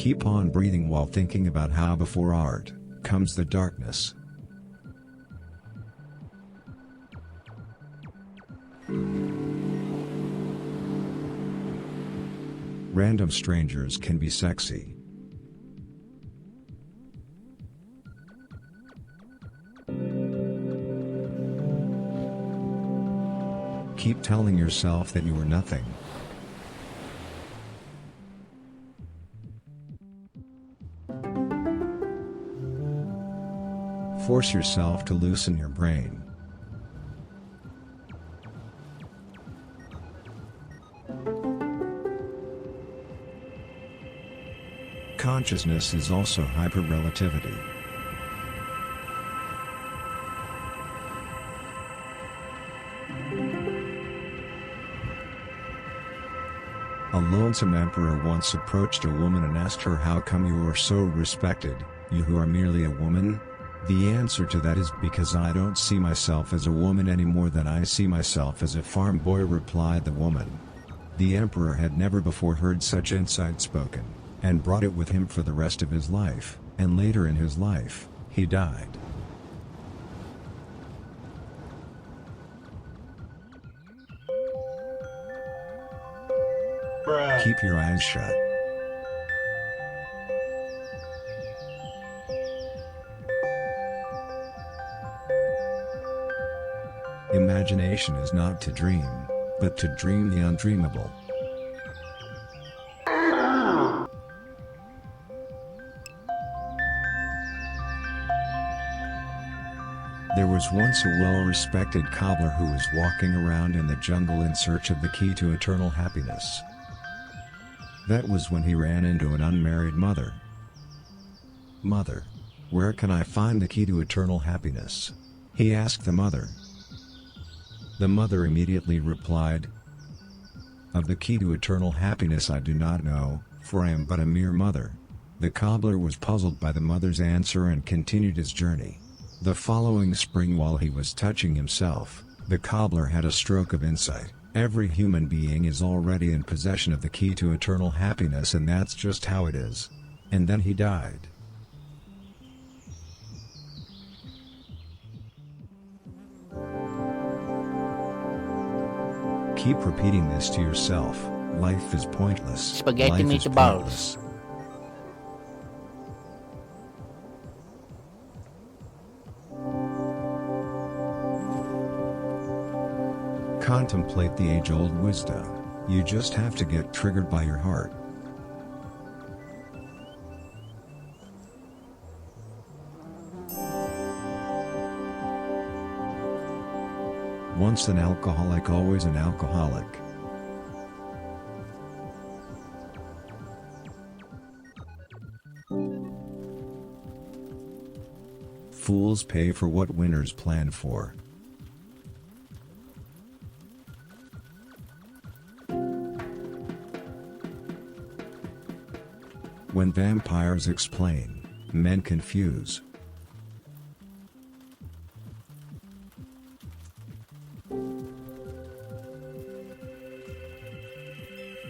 Keep on breathing while thinking about how before art comes the darkness. Random strangers can be sexy. Keep telling yourself that you are nothing. Force yourself to loosen your brain. Consciousness is also hyperrelativity. A lonesome emperor once approached a woman and asked her, "How come you are so respected, you who are merely a woman?" The answer to that is, "Because I don't see myself as a woman any more than I see myself as a farm boy," replied the woman. The emperor had never before heard such insight spoken, and brought it with him for the rest of his life, and later in his life, he died. Keep your eyes shut. Imagination is not to dream, but to dream the undreamable. There was once a well-respected cobbler who was walking around in the jungle in search of the key to eternal happiness. That was when he ran into an unmarried mother. "Mother, where can I find the key to eternal happiness?" he asked the mother. The mother immediately replied, "Of the key to eternal happiness I do not know, for I am but a mere mother." The cobbler was puzzled by the mother's answer and continued his journey. The following spring, while he was touching himself, the cobbler had a stroke of insight. Every human being is already in possession of the key to eternal happiness, and that's just how it is. And then he died. Keep repeating this to yourself. Life is pointless. Spaghetti Life is meatballs. pointless. Contemplate the age-old wisdom. You just have to get triggered by your heart. Once an alcoholic, always an alcoholic. Fools pay for what winners plan for. When vampires explain, men confuse.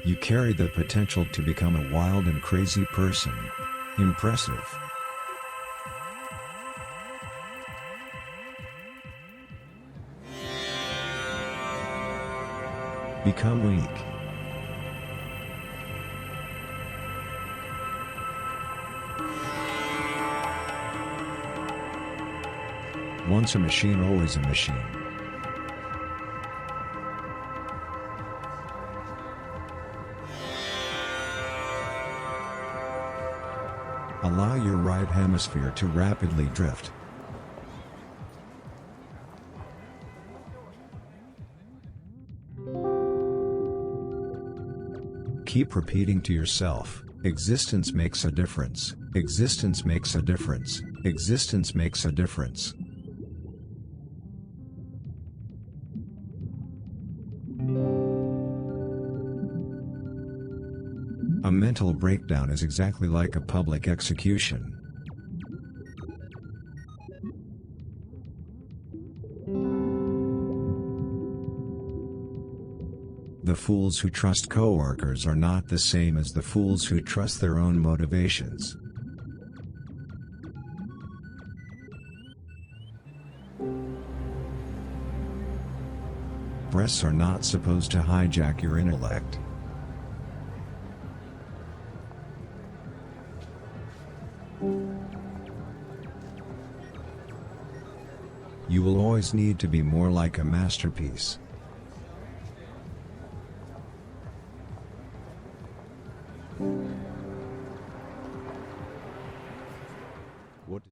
You carry the potential to become a wild and crazy person. Impressive. Become weak. Once a machine, always a machine. Allow your right hemisphere to rapidly drift. Keep repeating to yourself, existence makes a difference, existence makes a difference, existence makes a difference. A mental breakdown is exactly like a public execution. The The fools who trust coworkers are not the same as the fools who trust their own motivations. Breasts are not supposed to hijack your intellect. You will always need to be more like a masterpiece. What?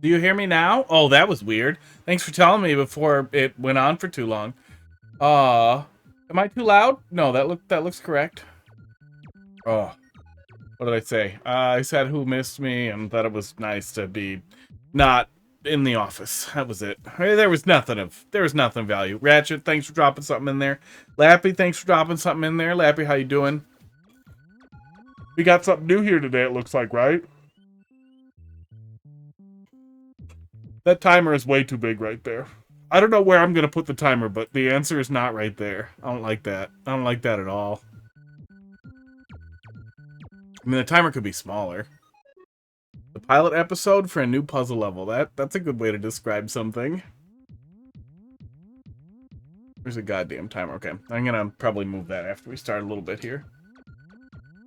Do you hear me now? Oh, that was weird. Thanks for telling me before it went on for too long. Am I too loud? No, that looks correct. Oh, what did I say? I said who missed me and that it was nice to be not in the office. That was it. There was nothing of value. Ratchet, thanks for dropping something in there. Lappy, thanks for dropping something in there. Lappy, how you doing? We got something new here today, it looks like, right? That timer is way too big right there. I don't know where I'm going to put the timer, but the answer is not right there. I don't like that. I don't like that at all. I mean, the timer could be smaller. The pilot episode for a new puzzle level. That's a good way to describe something. There's a goddamn timer. Okay, I'm going to probably move that after we start a little bit here.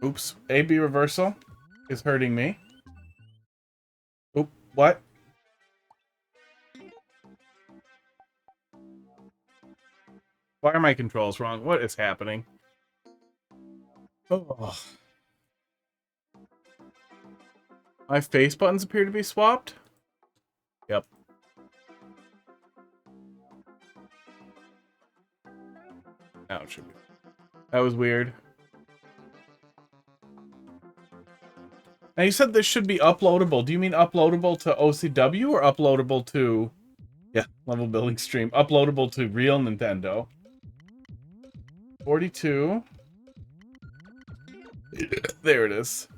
Oops. A-B reversal is hurting me. Oop, what? Why are my controls wrong? What is happening? Oh. My face buttons appear to be swapped? Yep. Now it should be. That was weird. Now you said this should be uploadable. Do you mean uploadable to OCW or uploadable to... Yeah, level building stream. Uploadable to real Nintendo. 42. There it is.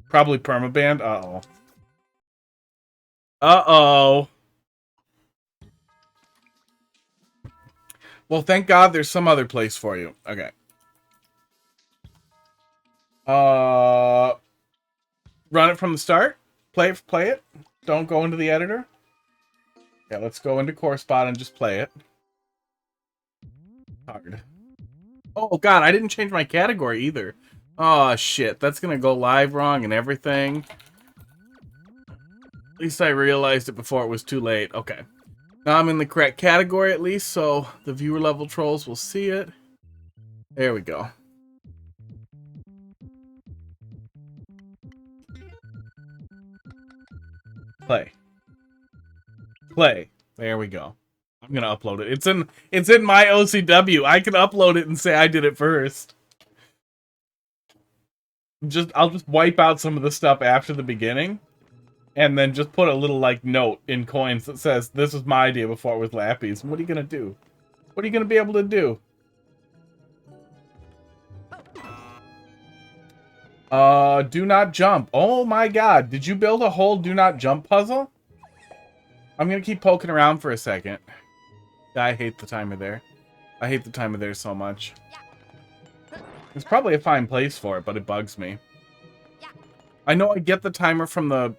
Probably permabanned. Uh-oh. Uh-oh. Well, thank God there's some other place for you. Okay. Run it from the start. Play it. Don't go into the editor. Yeah, let's go into Core Spot and just play it. Hard. Oh, God, I didn't change my category either. Oh, shit. That's gonna go live wrong and everything. At least I realized it before it was too late. Okay. Now I'm in the correct category at least, so the viewer level trolls will see it. There we go. Play. Play. There we go. I'm gonna upload it. It's in my OCW. I can upload it and say I did it first. I'll just wipe out some of the stuff after the beginning, and then just put a little like note in coins that says this was my idea before it was Lappy's. What are you gonna do? What are you gonna be able to do? Do not jump. Oh my God! Did you build a whole do not jump puzzle? I'm gonna keep poking around for a second. I hate the timer there. I hate the timer there so much. It's probably a fine place for it, but it bugs me. I know I get the timer from the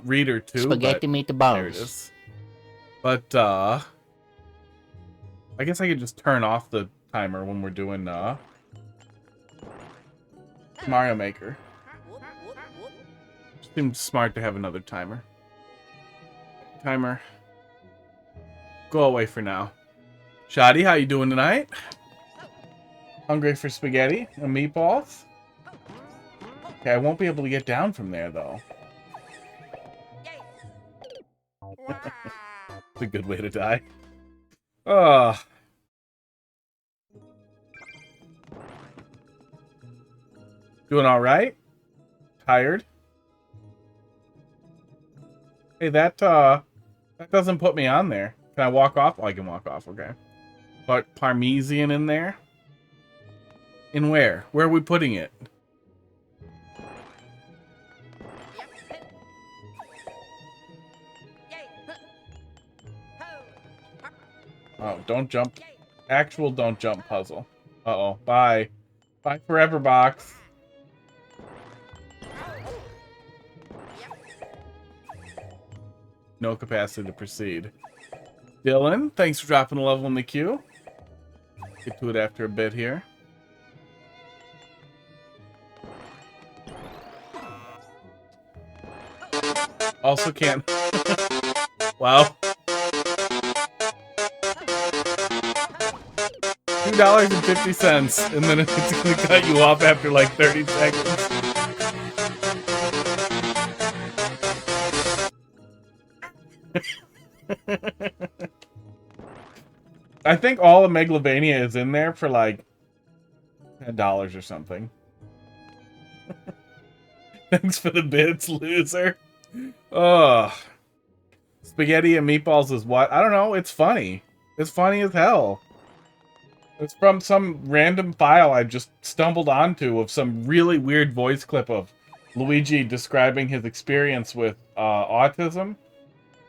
reader too. Spaghetti But meatballs. there it is. But I guess I could just turn off the timer when we're doing Mario Maker. Seems smart to have another timer. Timer. Go away for now. Shoddy, how you doing tonight? Hungry for spaghetti and meatballs? Okay, I won't be able to get down from there, though. It's a good way to die. Ugh. Doing alright? Tired? Hey, that doesn't put me on there. Can I walk off? Oh, I can walk off, okay. But Parmesan in there? In where? Where are we putting it? Oh, don't jump. Actual don't jump puzzle. Uh-oh. Bye. Bye forever, box. No capacity to proceed. Dylan, thanks for dropping a level in the queue. Get to it after a bit here. Also can't. Wow. $2.50, and then it's gonna cut you off after like 30 seconds. I think all of Megalovania is in there for like $10 or something. Thanks for the bits, loser. Ugh. Spaghetti and meatballs is what? I don't know. It's funny. It's funny as hell. It's from some random file I just stumbled onto of some really weird voice clip of Luigi describing his experience with autism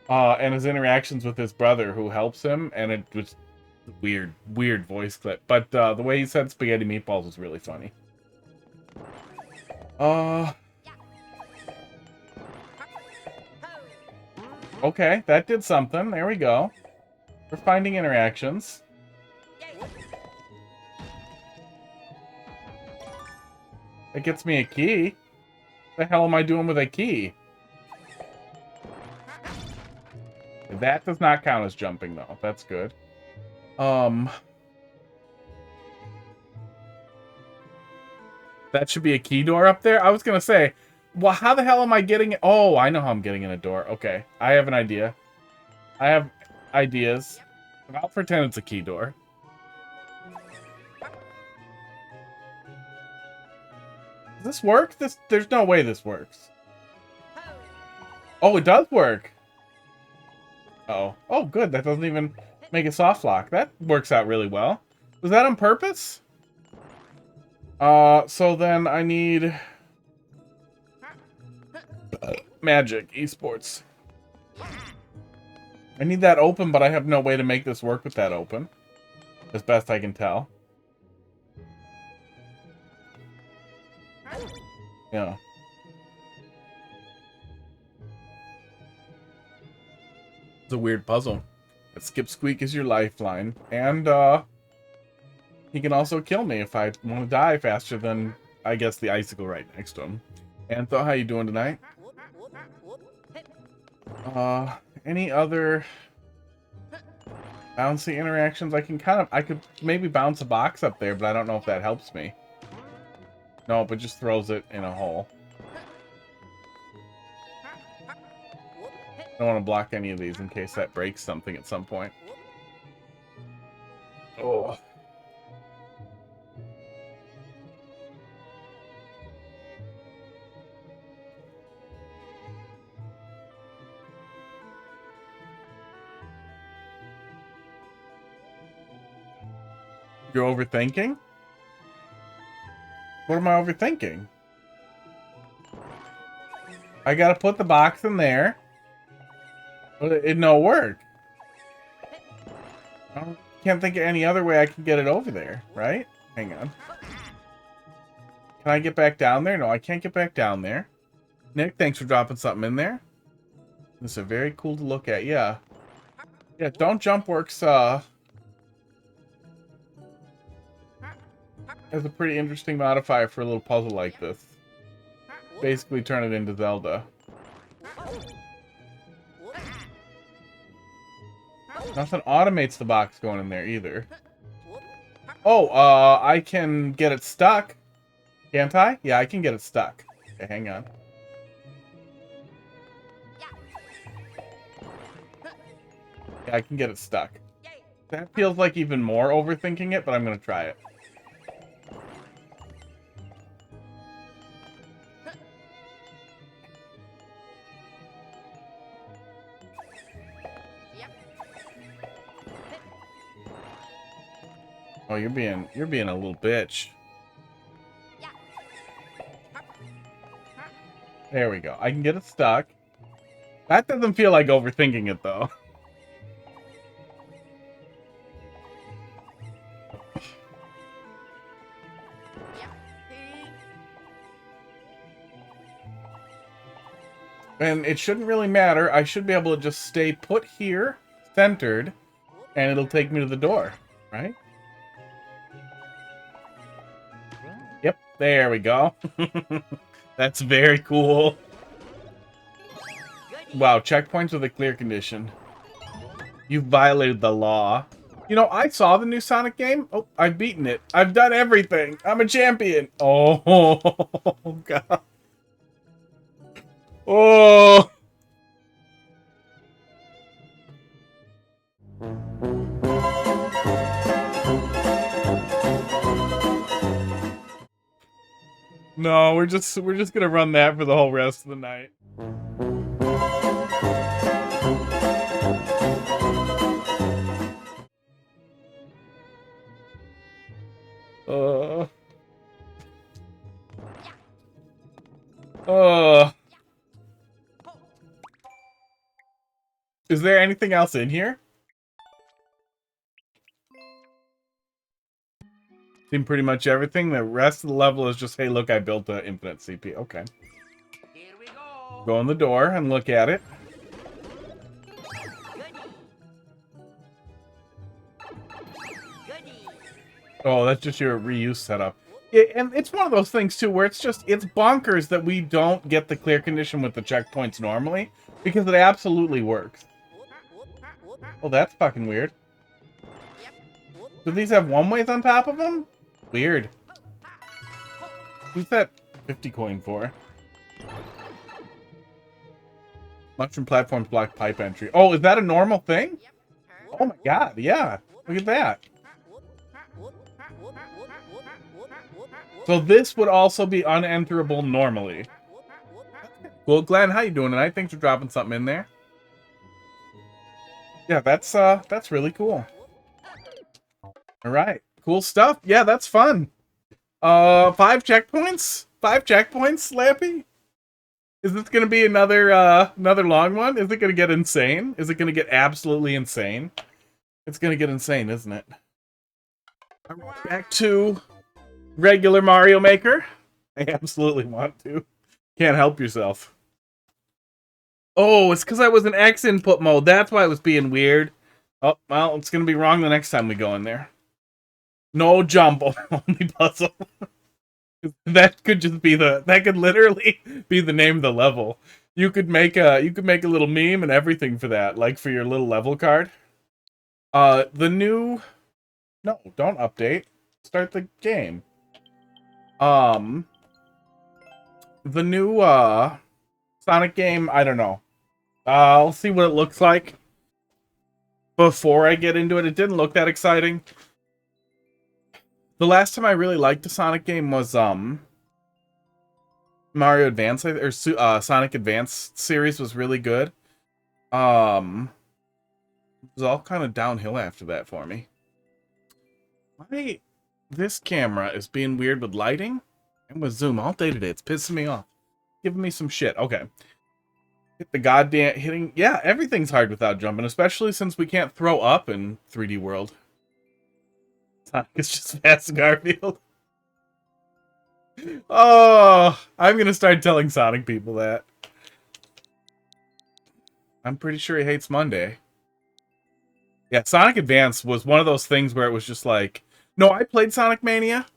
and his interactions with his brother who helps him, and it was weird voice clip. But the way he said spaghetti meatballs was really funny. Okay, that did something. There we go. We're finding interactions. That gets me a key. What the hell am I doing with a key? That does not count as jumping, though. That's good. That should be a key door up there? I was gonna say, well, how the hell am I getting it? Oh, I know how I'm getting in a door. Okay, I have an idea. I have ideas. I'll pretend it's a key door. Does this work? There's no way this works. Oh, it does work. Uh-oh. Oh, good. That doesn't even make a soft lock. That works out really well. Was that on purpose? So then I need magic esports. I need that open, but I have no way to make this work with that open. As best I can tell. Yeah. It's a weird puzzle. But Skip Squeak is your lifeline. And, he can also kill me if I want to die faster than, I guess, the icicle right next to him. Antho, how you doing tonight? Any other bouncy interactions? I could maybe bounce a box up there, but I don't know if that helps me. No, but just throws it in a hole. I don't want to block any of these in case that breaks something at some point. Oh. You're overthinking? What am I overthinking? I gotta put the box in there. But it no work. I can't think of any other way I can get it over there, right? Hang on. Can I get back down there? No, I can't get back down there. Nick, thanks for dropping something in there. This is very cool to look at. Yeah. Yeah, don't jump works has a pretty interesting modifier for a little puzzle like this. Basically turn it into Zelda. Nothing automates the box going in there either. Oh, I can get it stuck. Can't I? Yeah, I can get it stuck. Okay, hang on. Yeah, I can get it stuck. That feels like even more overthinking it, but I'm gonna try it. Oh, you're being a little bitch. There we go. I can get it stuck. That doesn't feel like overthinking it though. And it shouldn't really matter. I should be able to just stay put here, centered, and it'll take me to the door, right? Yep, there we go. That's very cool. Wow, checkpoints with a clear condition. You violated the law. You know, I saw the new Sonic game. Oh, I've beaten it. I've done everything. I'm a champion. Oh, God. Oh. No, we're just gonna run that for the whole rest of the night. Is there anything else in here? Seen pretty much everything. The rest of the level is just, hey, look, I built an infinite CP. Okay. Here we go. Go in the door and look at it. Oh, that's just your reuse setup. Yeah, and it's one of those things, too, where it's bonkers that we don't get the clear condition with the checkpoints normally, because it absolutely works. Oh, that's fucking weird. Do these have one-ways on top of them? Weird. Who's that 50 coin for? Mushroom platforms block pipe entry. Oh, is that a normal thing? Oh my god, yeah. Look at that. So this would also be unenterable normally. Well, Glenn, how you doing tonight? Thanks for dropping something in there. Yeah, that's really cool. All right, cool stuff. Yeah, that's fun. 5 checkpoints? 5 checkpoints, Slappy? Is this gonna be another long one? Is it gonna get insane? Is it gonna get absolutely insane? It's gonna get insane, isn't it? Back to regular Mario Maker. I absolutely want to. Can't help yourself. Oh, it's because I was in X input mode. That's why it was being weird. Oh, well, it's gonna be wrong the next time we go in there. No jump, only puzzle. That could just be that could literally be the name of the level. You could make a little meme and everything for that, like for your little level card. The new No, don't update. Start the game. The new Sonic game, I don't know. I'll see what it looks like before I get into it. It didn't look that exciting. The last time I really liked the Sonic game was Mario Advance, or Sonic Advance series was really good. It was all kind of downhill after that for me. This camera is being weird with lighting and with zoom all day today. It's pissing me off. Giving me some shit. Okay. Hit the goddamn hitting. Yeah, everything's hard without jumping, especially since we can't throw up in 3D World. It's just fast Garfield. Oh, I'm gonna start telling Sonic people that. I'm pretty sure he hates Monday. Yeah, Sonic Advance was one of those things where it was just like... No, I played Sonic Mania.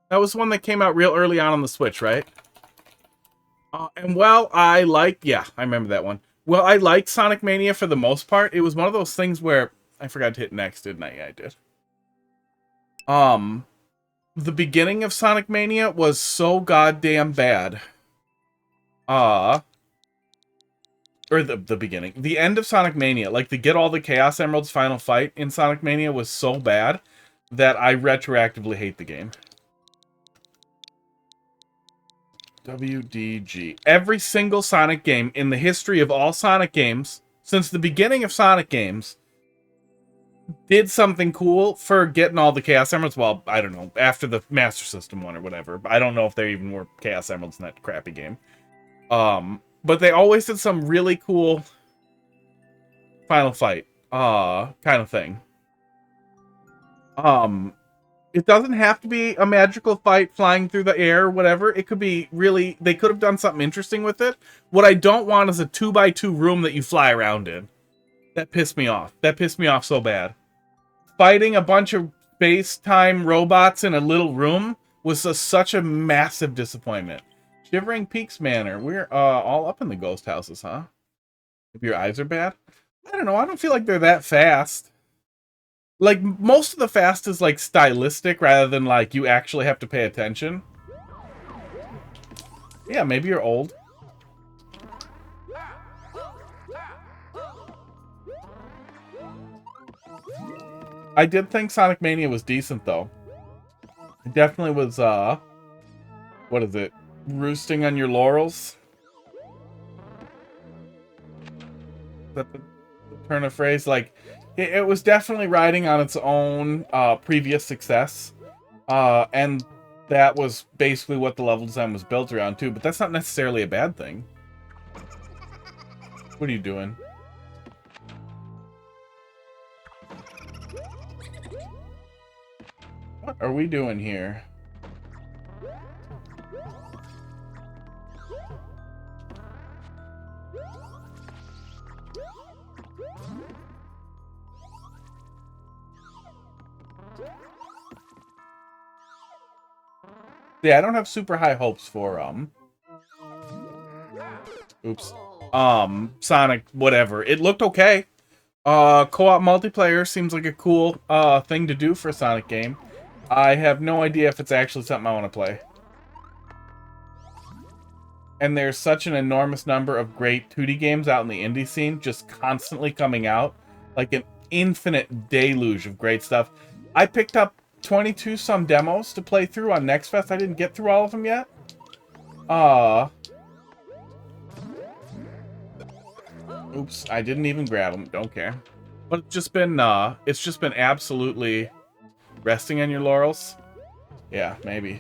That was one that came out real early on the Switch, right? And while I liked... Yeah, I remember that one. Well, I liked Sonic Mania for the most part. It was one of those things where... I forgot to hit next, didn't I? Yeah, I did. The beginning of Sonic Mania was so goddamn bad. Or the beginning. The end of Sonic Mania, like the get all the Chaos Emeralds final fight in Sonic Mania was so bad that I retroactively hate the game. WDG. Every single Sonic game in the history of all Sonic games, since the beginning of Sonic games, did something cool for getting all the Chaos Emeralds. Well, I don't know, after the Master System one or whatever. I don't know if there even were Chaos Emeralds in that crappy game. But they always did some really cool final fight, kind of thing. It doesn't have to be a magical fight flying through the air or whatever. It could be really, they could have done something interesting with it. What I don't want is a 2x2 room that you fly around in. That pissed me off. That pissed me off so bad. Fighting a bunch of space-time robots in a little room was such a massive disappointment. Shivering Peaks Manor. We're all up in the ghost houses, huh? If your eyes are bad? I don't know. I don't feel like they're that fast. Like, most of the fast is, like, stylistic rather than, like, you actually have to pay attention. Yeah, maybe you're old. I did think Sonic Mania was decent, though. It definitely was, what is it? Roosting on your laurels? Is that the turn of phrase? Like, it was definitely riding on its own previous success. And that was basically what the level design was built around, too. But that's not necessarily a bad thing. What are you doing? What are we doing here? Yeah, I don't have super high hopes for, oops. Sonic, whatever. It looked okay. Co-op multiplayer seems like a cool, thing to do for a Sonic game. I have no idea if it's actually something I want to play. And there's such an enormous number of great 2D games out in the indie scene, just constantly coming out. Like an infinite deluge of great stuff. I picked up 22 some demos to play through on Next Fest. I didn't get through all of them yet. Oops, I didn't even grab them. Don't care. But it's just been absolutely resting on your laurels. Yeah, maybe.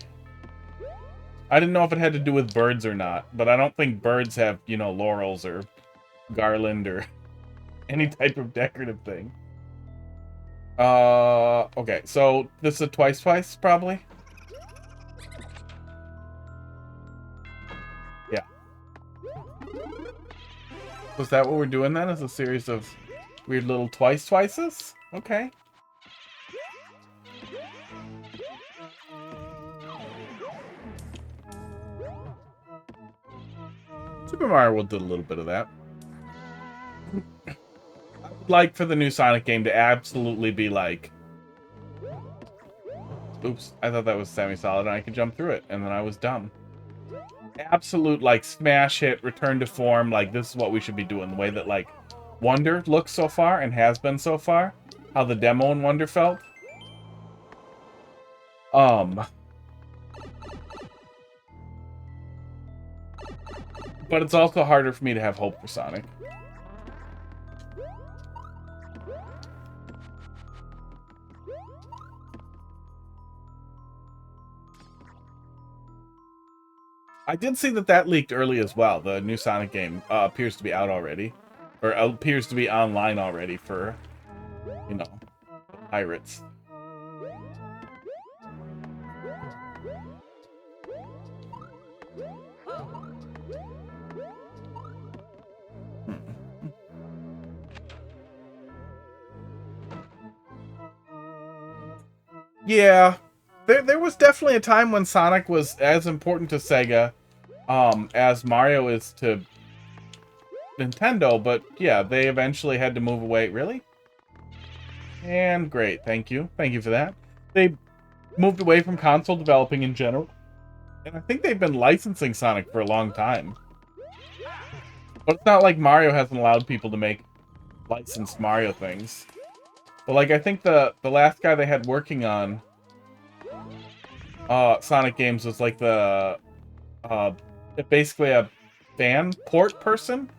I didn't know if it had to do with birds or not, but I don't think birds have, you know, laurels or garland or any type of decorative thing. Okay, so this is a twice, probably? Yeah. Was that what we're doing then? Is a series of weird little twices? Okay. Super Mario World did a little bit of that. I would like for the new Sonic game to absolutely be like... Oops, I thought that was semi-solid and I could jump through it, and then I was dumb. Absolute, like, smash hit, return to form, like, this is what we should be doing. The way that, like, Wonder looks so far, and has been so far. How the demo in Wonder felt. But it's also harder for me to have hope for Sonic. I did see that leaked early as well. The new Sonic game appears to be out already. Or appears to be online already for, you know, pirates. Yeah, there was definitely a time when Sonic was as important to Sega as Mario is to Nintendo, but yeah, they eventually had to move away. Really? And great, thank you. Thank you for that. They moved away from console developing in general, and I think they've been licensing Sonic for a long time. But it's not like Mario hasn't allowed people to make licensed Mario things. But like, I think the last guy they had working on Sonic games was like the uh, basically a fan port person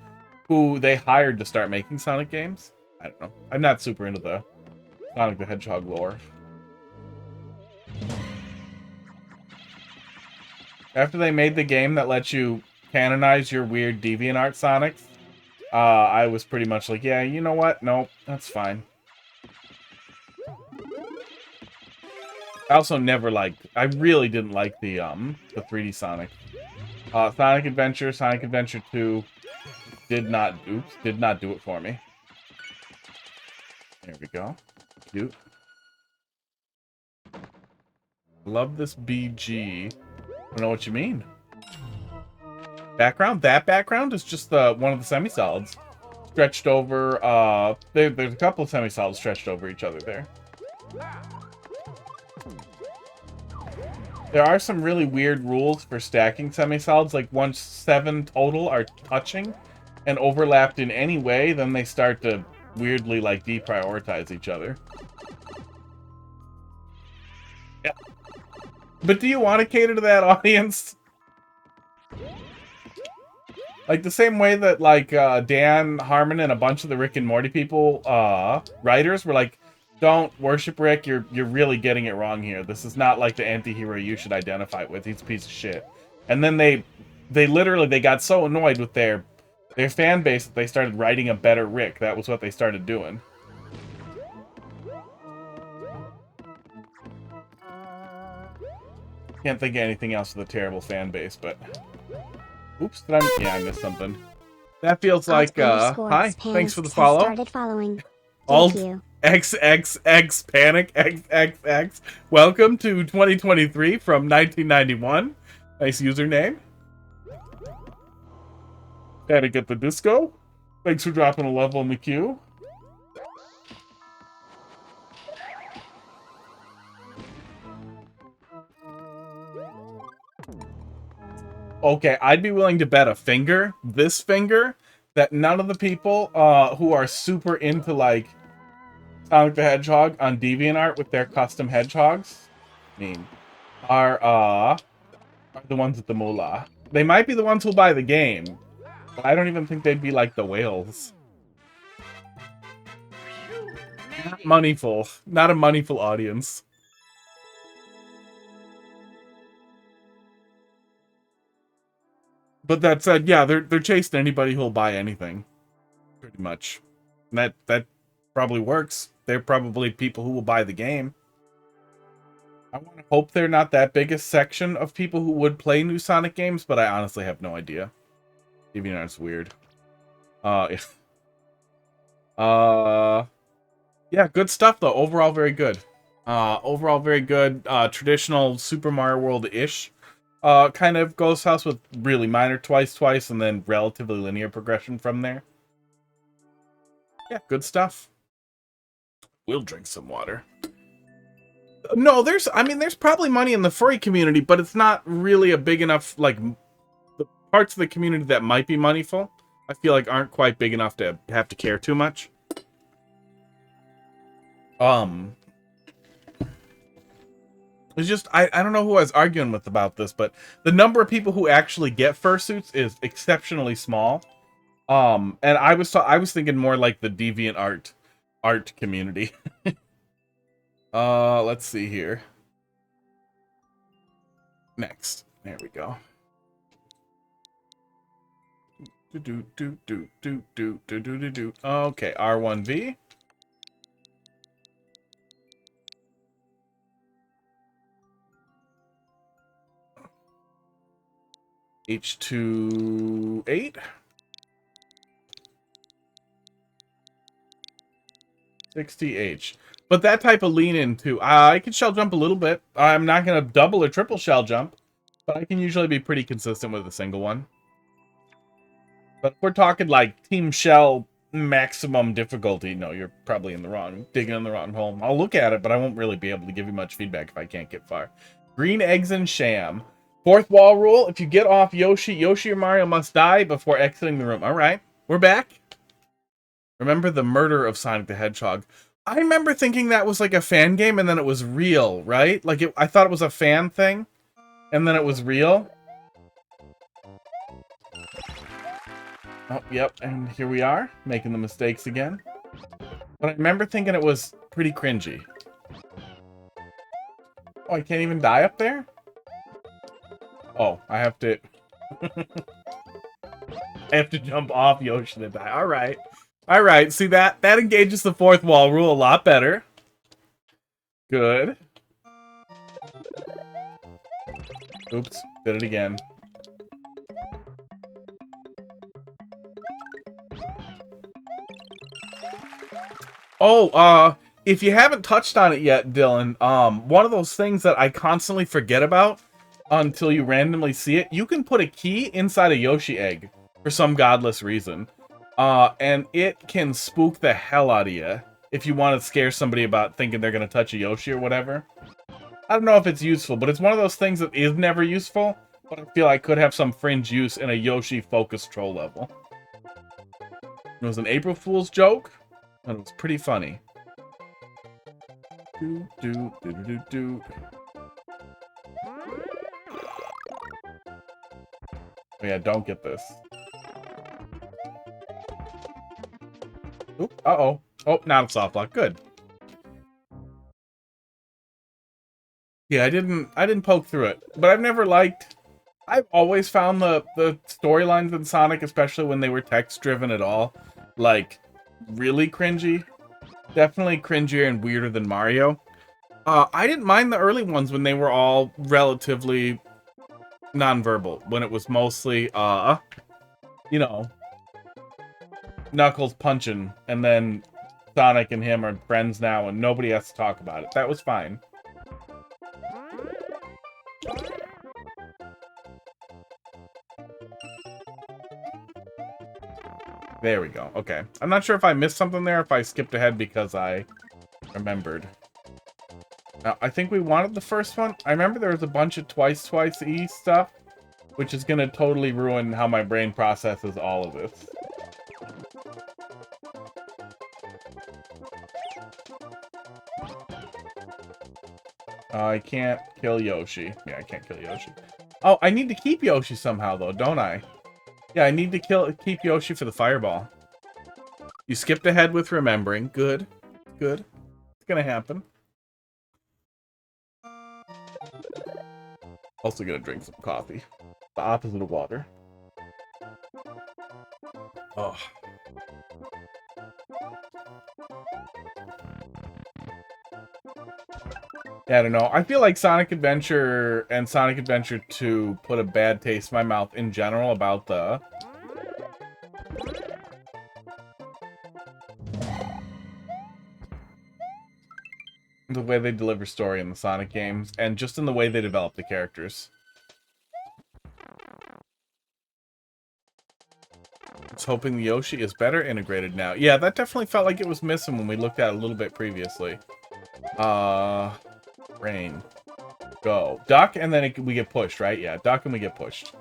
who they hired to start making Sonic games. I don't know. I'm not super into the Sonic the Hedgehog lore. After they made the game that lets you canonize your weird DeviantArt Sonics, I was pretty much like, yeah, you know what? Nope, that's fine. I also never liked. I really didn't like the 3D Sonic. Sonic Adventure 2 did not. Oops, did not do it for me. There we go. Cute. Love this BG. I don't know what you mean. Background? That background is just one of the semi-solids stretched over. There's a couple of semi-solids stretched over each other there. There are some really weird rules for stacking semi-solids. Like once 7 total are touching and overlapped in any way, then they start to weirdly like deprioritize each other. Yeah. But do you want to cater to that audience? Like the same way that like Dan Harmon and a bunch of the Rick and Morty people writers were like, don't worship Rick, you're really getting it wrong here. This is not like the anti-hero you should identify with. He's a piece of shit. And then they literally they got so annoyed with their fan base that they started writing a better Rick. That was what they started doing. Can't think of anything else with a terrible fan base, but oops, yeah, I missed something. That feels like hi, thanks for the follow. Started following. Alt XXX Panic XXX. Welcome to 2023 from 1991. Nice username. Gotta get the disco. Thanks for dropping a level in the queue. Okay, I'd be willing to bet a finger, this finger, that none of the people who are super into like Sonic the Hedgehog on DeviantArt with their custom hedgehogs, are the ones at the moolah. They might be the ones who'll buy the game, but I don't even think they'd be like the whales. Not moneyful. Not a moneyful audience. But that said, yeah, they're chasing anybody who'll buy anything. Pretty much. And that probably works. They're probably people who will buy the game. I want to hope they're not that big a section of people who would play new Sonic games, but I honestly have no idea. Even though it's weird. Yeah, good stuff though. Overall, very good. Overall, very good. Traditional Super Mario World-ish kind of Ghost House with really minor twice, and then relatively linear progression from there. Yeah, good stuff. We'll drink some water. No, there's probably money in the furry community, but it's not really a big enough, like, the parts of the community that might be moneyful, I feel like aren't quite big enough to have to care too much. It's just, I don't know who I was arguing with about this, but the number of people who actually get fursuits is exceptionally small. And I was thinking more like the DeviantArt art community. Let's see here. Next. There we go. Okay, R1V. H28. 60H. But that type of lean into, I can shell jump a little bit. I'm not going to double or triple shell jump, but I can usually be pretty consistent with a single one. But if we're talking like team shell maximum difficulty, no, you're probably digging in the wrong hole. I'll look at it, but I won't really be able to give you much feedback if I can't get far. Green eggs and sham. Fourth wall rule, if you get off Yoshi or Mario must die before exiting the room. All right, we're back. Remember the murder of Sonic the Hedgehog. I remember thinking that was like a fan game and then it was real, right? Like I thought it was a fan thing and then it was real. Oh, yep, and here we are, making the mistakes again. But I remember thinking it was pretty cringy. Oh, I can't even die up there? Oh, I have to... I have to jump off Yoshi to die. Alright. Alright, see that engages the fourth wall rule a lot better. Good. Oops, did it again. Oh, if you haven't touched on it yet, Dylan, one of those things that I constantly forget about until you randomly see it, you can put a key inside a Yoshi egg for some godless reason. And it can spook the hell out of you if you want to scare somebody about thinking they're going to touch a Yoshi or whatever. I don't know if it's useful, but it's one of those things that is never useful, but I feel like could have some fringe use in a Yoshi focused troll level. It was an April Fool's joke, and it was pretty funny. Do, do, do, do, do. Oh yeah, don't get this. Oop, uh-oh. Oh, not a soft lock. Good. Yeah, I didn't poke through it. But I've always found the storylines in Sonic, especially when they were text-driven at all, like, really cringy. Definitely cringier and weirder than Mario. I didn't mind the early ones when they were all relatively non-verbal. When it was mostly, you know, Knuckles punching, and then Sonic and him are friends now, and nobody has to talk about it. That was fine. There we go. Okay. I'm not sure if I missed something there, if I skipped ahead because I remembered. Now, I think we wanted the first one. I remember there was a bunch of twice-E stuff, which is going to totally ruin how my brain processes all of this. I can't kill Yoshi. Yeah, I can't kill Yoshi. Oh, I need to keep Yoshi somehow, though, don't I? Yeah, I need to keep Yoshi for the fireball. You skipped ahead with remembering. Good. Good. It's gonna happen. Also gonna drink some coffee. The opposite of water. Oh. Yeah, I don't know. I feel like Sonic Adventure and Sonic Adventure 2 put a bad taste in my mouth in general about the way they deliver story in the Sonic games, and just in the way they develop the characters. I was hoping the Yoshi is better integrated now. Yeah, that definitely felt like it was missing when we looked at it a little bit previously. Rain. Go. Duck, and then we get pushed, right? Yeah, duck and we get pushed.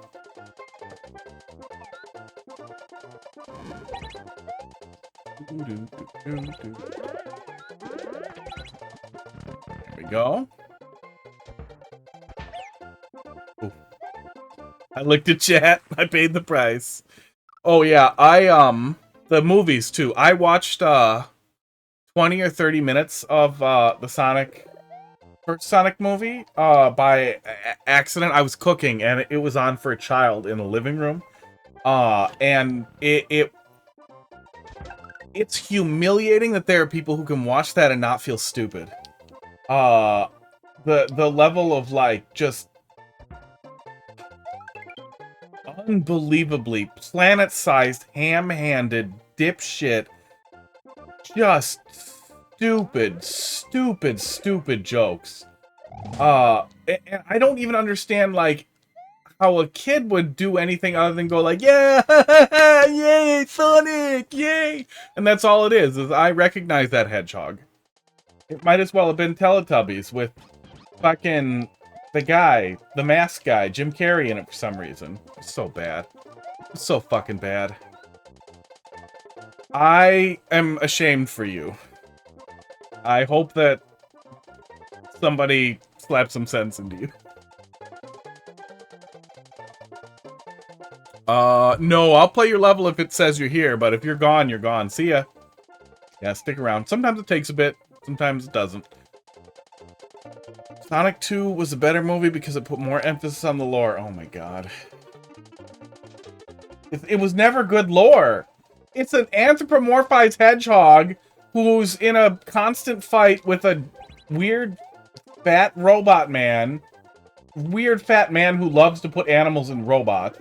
There we go. Ooh. I looked at chat. I paid the price. Oh, yeah. The movies, too. I watched, 20 or 30 minutes of, the first Sonic movie, by accident. I was cooking, and it was on for a child in the living room. And it's humiliating that there are people who can watch that and not feel stupid. The level of, like, just unbelievably planet-sized, ham-handed, dipshit, just stupid jokes. And I don't even understand, like, how a kid would do anything other than go like, yeah, yay, Sonic, yay. And that's all it is I recognize that hedgehog. It might as well have been Teletubbies with fucking the mask guy, Jim Carrey in it for some reason. It's so bad. It's so fucking bad. I am ashamed for you. I hope that somebody slaps some sense into you. No, I'll play your level if it says you're here, but if you're gone, you're gone. See ya. Yeah, stick around. Sometimes it takes a bit, sometimes it doesn't. Sonic 2 was a better movie because it put more emphasis on the lore. Oh my god. It was never good lore. It's an anthropomorphized hedgehog who's in a constant fight with a weird fat robot man. Weird fat man who loves to put animals in robots.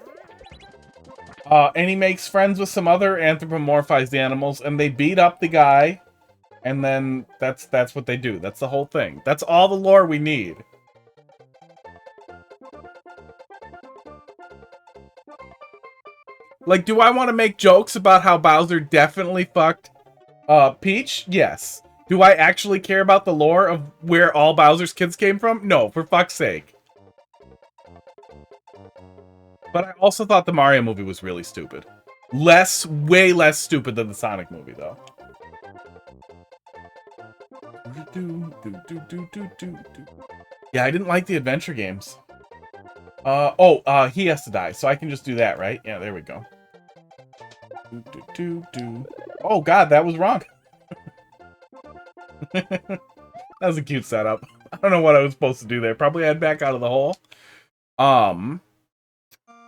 And he makes friends with some other anthropomorphized animals, and they beat up the guy, and then that's what they do. That's the whole thing. That's all the lore we need. Like, do I want to make jokes about how Bowser definitely fucked Peach? Yes. Do I actually care about the lore of where all Bowser's kids came from? No, for fuck's sake. But I also thought the Mario movie was really stupid. Way less stupid than the Sonic movie, though. Yeah, I didn't like the adventure games. He has to die, so I can just do that, right? Yeah, there we go. Oh god, that was wrong. That was a cute setup. I don't know what I was supposed to do there. Probably head back out of the hole.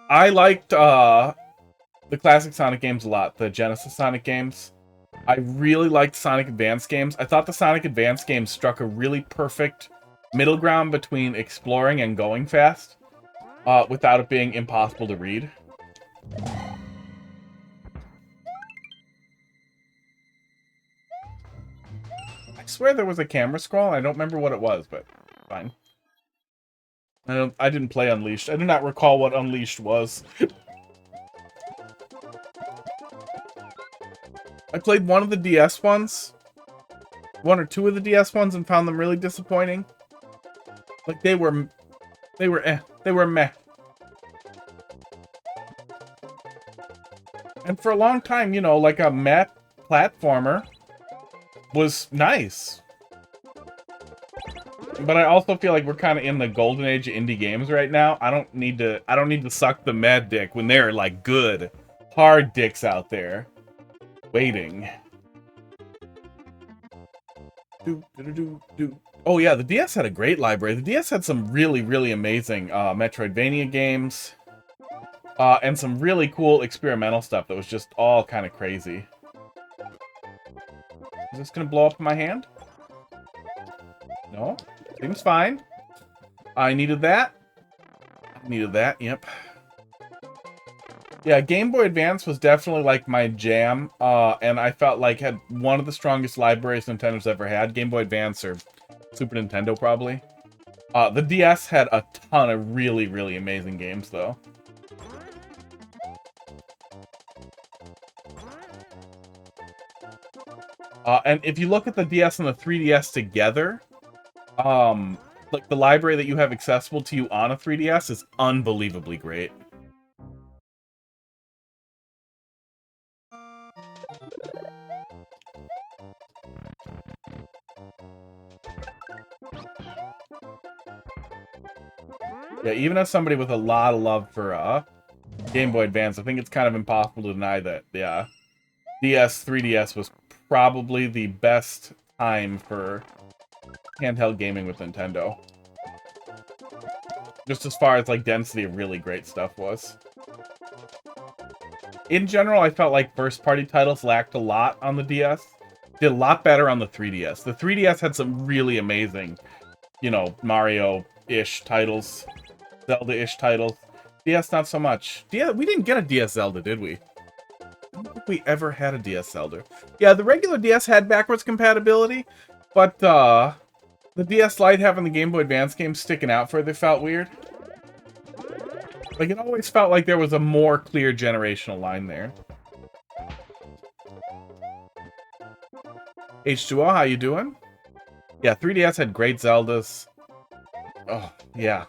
I liked the classic Sonic games a lot, the Genesis Sonic games. I really liked Sonic Advance games. I thought the Sonic Advance games struck a really perfect middle ground between exploring and going fast, without it being impossible to read. I swear there was a camera scroll. I don't remember what it was, but fine. I didn't play Unleashed. I do not recall what Unleashed was. I played one of the DS ones. One or two of the DS ones and found them really disappointing. Like, they were meh. And for a long time, you know, like a meh platformer was nice. But I also feel like we're kind of in the golden age of indie games right now. I don't need to suck the mad dick when there are like good, hard dicks out there waiting. Oh yeah, the DS had a great library. The DS had some really amazing Metroidvania games. And some really cool experimental stuff that was just all kind of crazy. Is this gonna blow up in my hand? No? Seems fine. I needed that. Needed that, yep. Yeah, Game Boy Advance was definitely like my jam, and I felt like had one of the strongest libraries Nintendo's ever had. Game Boy Advance or Super Nintendo, probably. The DS had a ton of really amazing games, though. And if you look at the DS and the 3DS together, like the library that you have accessible to you on a 3DS is unbelievably great. Yeah, even as somebody with a lot of love for Game Boy Advance, I think it's kind of impossible to deny that, yeah, DS, 3DS was probably the best time for handheld gaming with Nintendo. Just as far as, like, density of really great stuff was. In general, I felt like first-party titles lacked a lot on the DS. Did a lot better on the 3DS. The 3DS had some really amazing, you know, Mario-ish titles. Zelda-ish titles. DS, not so much. We didn't get a DS Zelda, did we? I don't think we ever had a DS Zelda. Yeah, the regular DS had backwards compatibility, but the DS Lite having the Game Boy Advance games sticking out further felt weird. Like, it always felt like there was a more clear generational line there. H2O, how you doing? Yeah, 3DS had great Zeldas. Oh, yeah.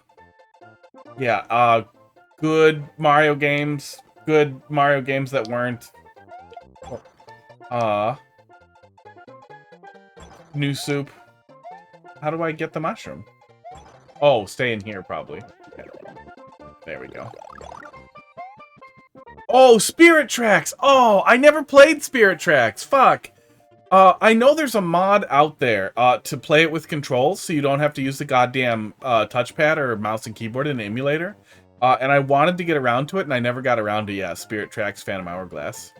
Yeah, good Mario games. Good Mario games that weren't. New soup. How do I get the mushroom? Oh, stay in here, probably. Yeah. There we go. Oh, Spirit Tracks! Oh, I never played Spirit Tracks. Fuck. I know there's a mod out there to play it with controls, so you don't have to use the goddamn touchpad or mouse and keyboard in an emulator. And I wanted to get around to it, and I never got around to, yeah, Spirit Tracks Phantom Hourglass.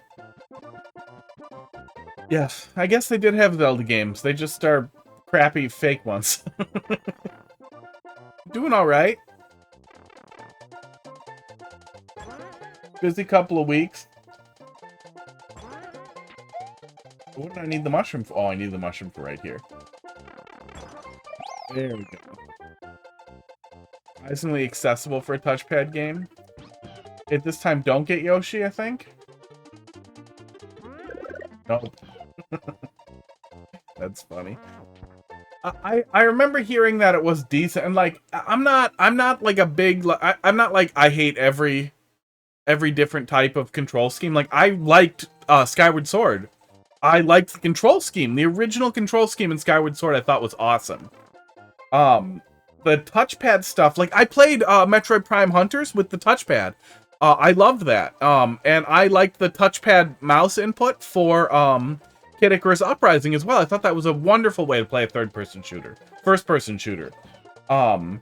Yes, I guess they did have Zelda games. They just are crappy fake ones. Doing alright. Busy couple of weeks. What do I need the mushroom for? Oh, I need the mushroom for right here. There we go. Surprisingly accessible for a touchpad game. At this time, don't get Yoshi, I think. Nope. That's funny. I remember hearing that it was decent, and like I'm not like a big I'm not like I hate every different type of control scheme. Like I liked Skyward Sword. I liked the control scheme. The original control scheme in Skyward Sword I thought was awesome. The touchpad stuff, like I played Metroid Prime Hunters with the touchpad. I loved that. And I liked the touchpad mouse input for Kid Icarus Uprising as well. I thought that was a wonderful way to play a first-person shooter. The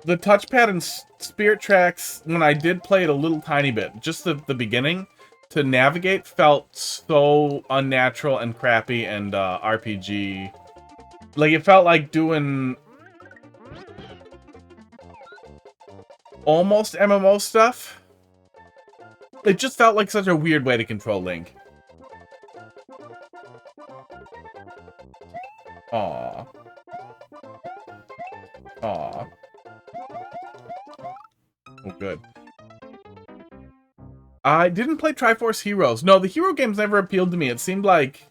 touchpad in Spirit Tracks, when I did play it a little tiny bit, just the beginning, to navigate felt so unnatural and crappy and RPG. Like, it felt like doing almost MMO stuff. It just felt like such a weird way to control Link. Aw. Aw. Oh, good. I didn't play Triforce Heroes. No, the hero games never appealed to me. It seemed like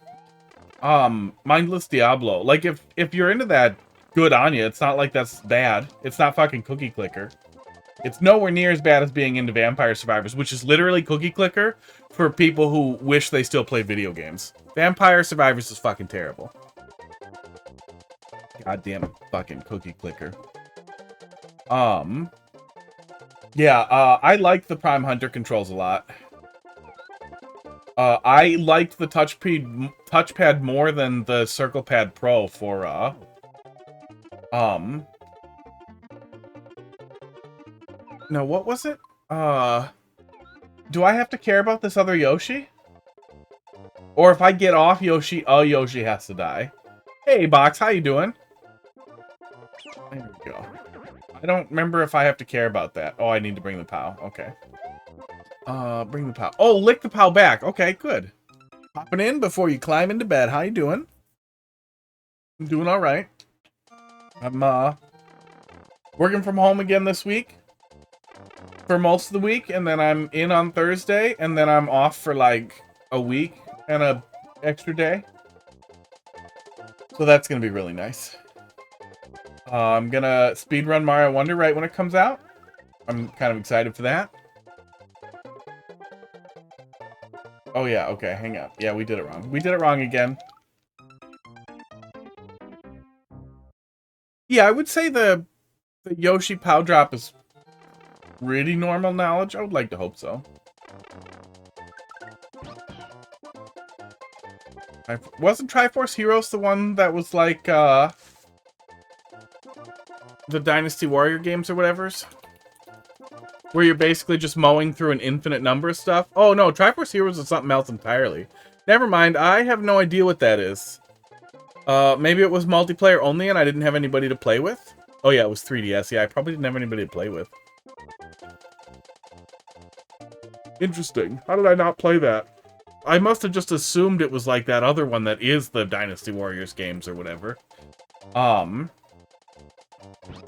mindless Diablo. Like if you're into that, good on you. It's not like that's bad. It's not fucking Cookie Clicker. It's nowhere near as bad as being into Vampire Survivors, which is literally Cookie Clicker for people who wish they still play video games. Vampire Survivors is fucking terrible. Goddamn fucking Cookie Clicker. Yeah, I like the Prime Hunter controls a lot. I liked the touchpad more than the Circle Pad Pro for, no, what was it? Do I have to care about this other Yoshi? Or if I get off Yoshi, a Yoshi has to die. Hey, Box, how you doing? There we go. I don't remember if I have to care about that. Oh, I need to bring the POW. Okay. Bring the POW. Oh, lick the POW back. Okay, good. Popping in before you climb into bed. How you doing? I'm doing all right. I'm, working from home again this week. For most of the week, and then I'm in on Thursday, and then I'm off for, like, a week and a extra day. So that's gonna be really nice. I'm gonna speedrun Mario Wonder right when it comes out. I'm kind of excited for that. Oh yeah, okay, hang on. Yeah, we did it wrong. We did it wrong again. Yeah, I would say the Yoshi POW drop is pretty normal knowledge. I would like to hope so. Wasn't Triforce Heroes the one that was like, the Dynasty Warrior games or whatever's? Where you're basically just mowing through an infinite number of stuff? Oh no, Triforce Heroes is something else entirely. Never mind, I have no idea what that is. Maybe it was multiplayer only and I didn't have anybody to play with? Oh yeah, it was 3DS. Yeah, I probably didn't have anybody to play with. Interesting. How did I not play that? I must have just assumed it was like that other one that is the Dynasty Warriors games or whatever.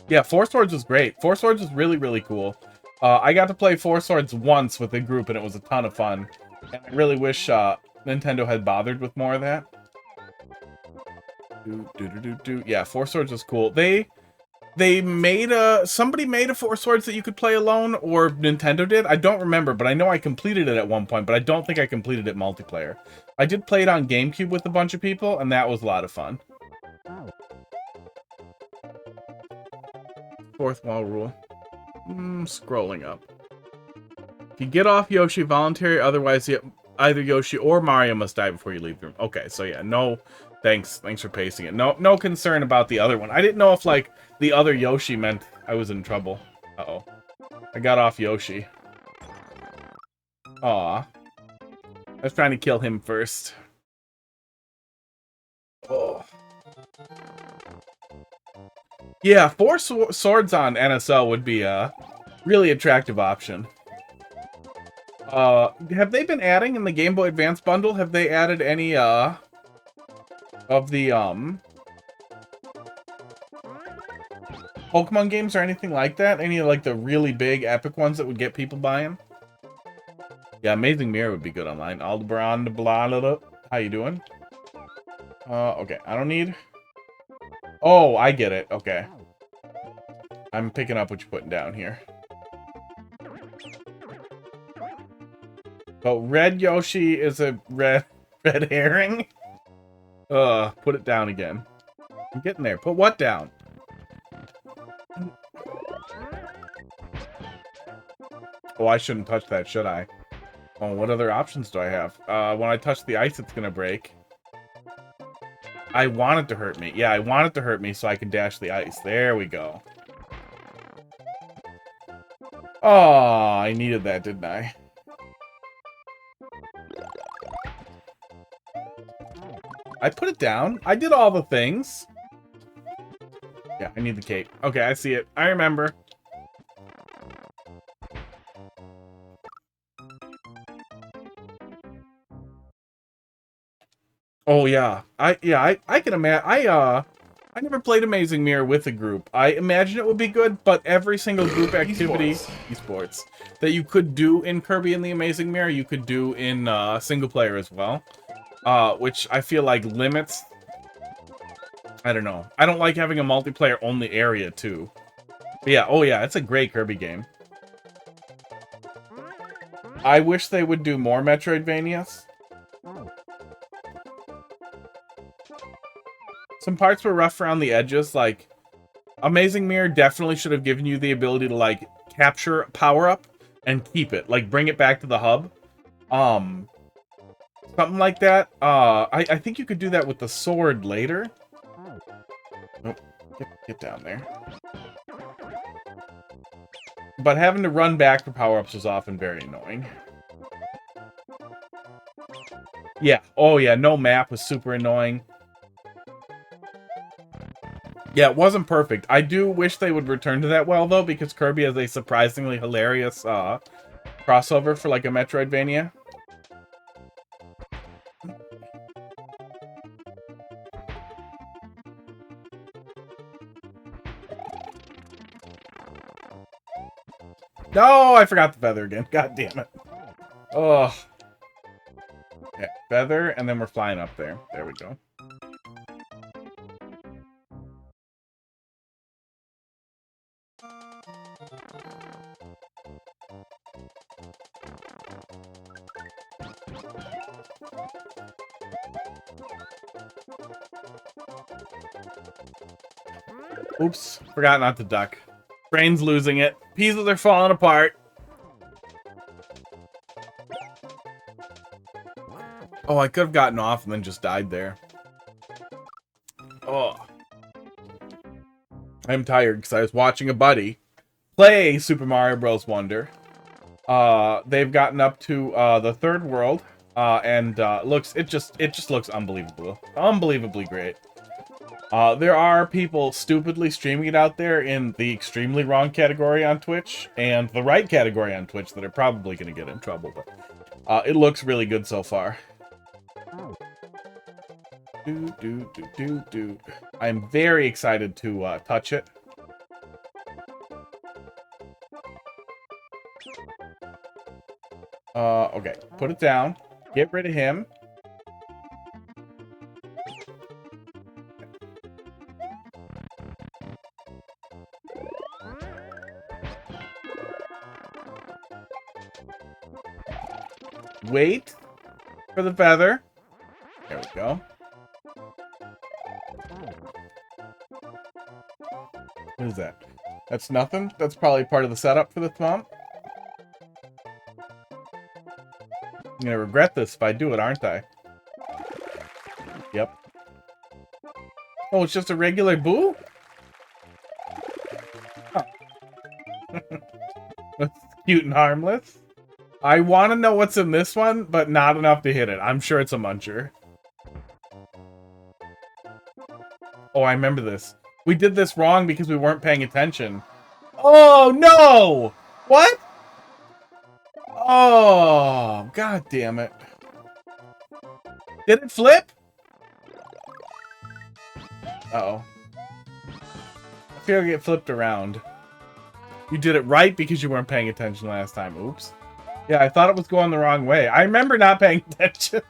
Yeah, Four Swords was great. Four Swords was really, really cool. I got to play Four Swords once with a group, and it was a ton of fun. And I really wish Nintendo had bothered with more of that. Yeah, Four Swords was cool. They made somebody made a Four Swords that you could play alone, or Nintendo did. I don't remember, but I know I completed it at one point, but I don't think I completed it multiplayer. I did play it on GameCube with a bunch of people, and that was a lot of fun. Fourth wall rule. Scrolling up. If you get off Yoshi, voluntary, otherwise either Yoshi or Mario must die before you leave the room. Okay, so yeah, no, thanks for pacing it. No concern about the other one. I didn't know if, like, the other Yoshi meant I was in trouble. Uh-oh. I got off Yoshi. Aw. I was trying to kill him first. Oh. Yeah, Four Swords on NSL would be a really attractive option. Have they been adding in the Game Boy Advance bundle? Have they added any, of the, Pokemon games or anything like that? Any of, like, the really big epic ones that would get people buying? Yeah, Amazing Mirror would be good online. Aldebaran, blah, blah, blah. How you doing? Okay, I don't need... Oh, I get it. Okay. I'm picking up what you're putting down here. But Red Yoshi is a red herring? Put it down again. I'm getting there. Put what down? Oh, I shouldn't touch that, should I? Oh, what other options do I have? When I touch the ice, it's gonna break. I want it to hurt me. Yeah, I want it to hurt me so I can dash the ice. There we go. Oh, I needed that, didn't I? I put it down. I did all the things. Yeah, I need the cape. Okay, I see it. I remember. Oh yeah. I can imagine. I never played Amazing Mirror with a group. I imagine it would be good, but every single group activity, esports, that you could do in Kirby and the Amazing Mirror, you could do in single player as well. Which I feel like limits. I don't know. I don't like having a multiplayer only area too. But yeah, oh yeah, it's a great Kirby game. I wish they would do more Metroidvanias. Some parts were rough around the edges, like Amazing Mirror definitely should have given you the ability to like capture a power-up and keep it, like bring it back to the hub. Something like that. I think you could do that with the sword later. Nope. Get down there. But having to run back for power-ups was often very annoying. Yeah. Oh yeah, no map was super annoying. Yeah, it wasn't perfect. I do wish they would return to that well, though, because Kirby has a surprisingly hilarious crossover for, like, a Metroidvania. No, I forgot the feather again. God damn it. Oh. Yeah, feather, and then we're flying up there. There we go. Oops, forgot not to duck. Brain's losing it. Pieces are falling apart. Oh, I could have gotten off and then just died there. Oh. I'm tired because I was watching a buddy play Super Mario Bros. Wonder. They've gotten up to the third world, and it just looks unbelievable, unbelievably great. There are people stupidly streaming it out there in the extremely wrong category on Twitch and the right category on Twitch that are probably going to get in trouble, but it looks really good so far. I'm very excited to touch it. Okay, put it down. Get rid of him. Wait for the feather. There we go. What is that? That's nothing? That's probably part of the setup for the thumb. I'm gonna regret this if I do it, aren't I? Yep. Oh, it's just a regular boo? Huh. That's cute and harmless. I want to know what's in this one, but not enough to hit it. I'm sure it's a muncher. Oh, I remember this. We did this wrong because we weren't paying attention. Oh, no! What? Oh, god damn it. Did it flip? Uh-oh. I feel like it flipped around. You did it right because you weren't paying attention last time. Oops. Yeah, I thought it was going the wrong way. I remember not paying attention.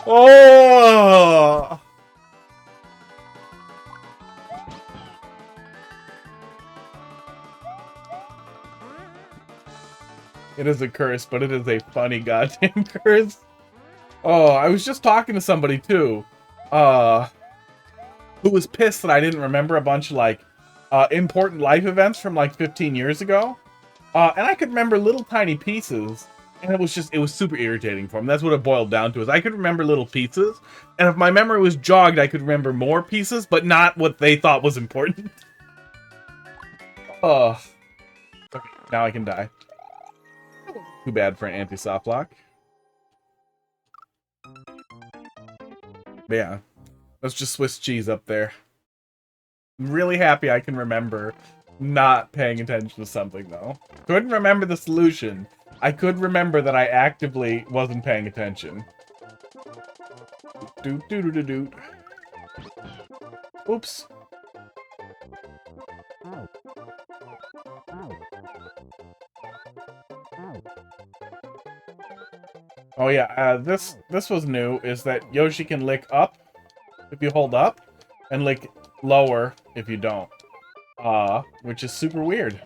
Oh! It is a curse, but it is a funny goddamn curse. Oh, I was just talking to somebody too, who was pissed that I didn't remember a bunch of like important life events from like 15 years ago. And I could remember little tiny pieces, and it was super irritating for him. That's what it boiled down to, is I could remember little pieces, and if my memory was jogged, I could remember more pieces, but not what they thought was important. Oh. Okay, now I can die. Too bad for an anti-soft lock. But yeah, let's just Swiss cheese up there. I'm really happy I can remember not paying attention to something, though. Couldn't remember the solution. I could remember that I actively wasn't paying attention. Doot. Oops. Oh yeah, this was new, is that Yoshi can lick up if you hold up, and lick lower if you don't. Which is super weird.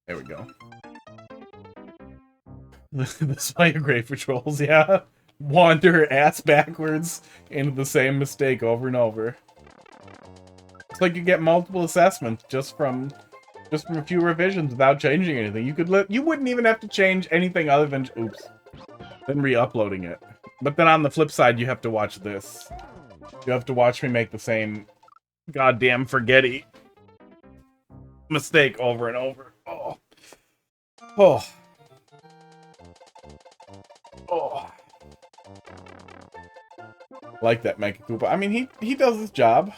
There we go. This is why you're great for trolls, yeah. Wander ass backwards into the same mistake over and over. It's like you get multiple assessments just from a few revisions without changing anything. You wouldn't even have to change anything other than then re-uploading it. But then on the flip side, you have to watch this. You have to watch me make the same goddamn forgetty mistake over and over. Oh. Oh. Oh. Like that Mecha Koopa. I mean, he does his job.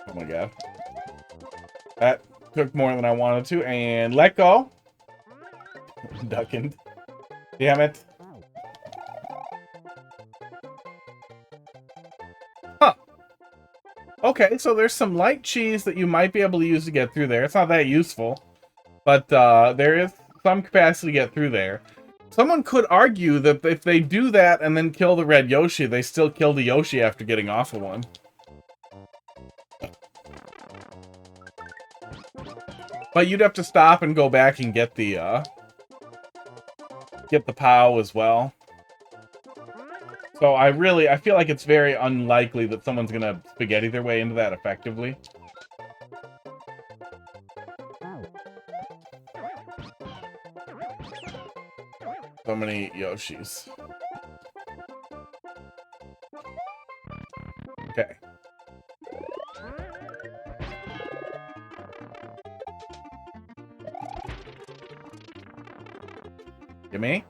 Oh my god. That took more than I wanted to, and let go. Ducking. Damn it. Huh. Okay, so there's some light cheese that you might be able to use to get through there. It's not that useful, but there is some capacity to get through there. Someone could argue that if they do that and then kill the red Yoshi, they still kill the Yoshi after getting off of one. But you'd have to stop and go back and get the POW as well. So I feel like it's very unlikely that someone's gonna spaghetti their way into that effectively. So many Yoshis. Okay. Gimme.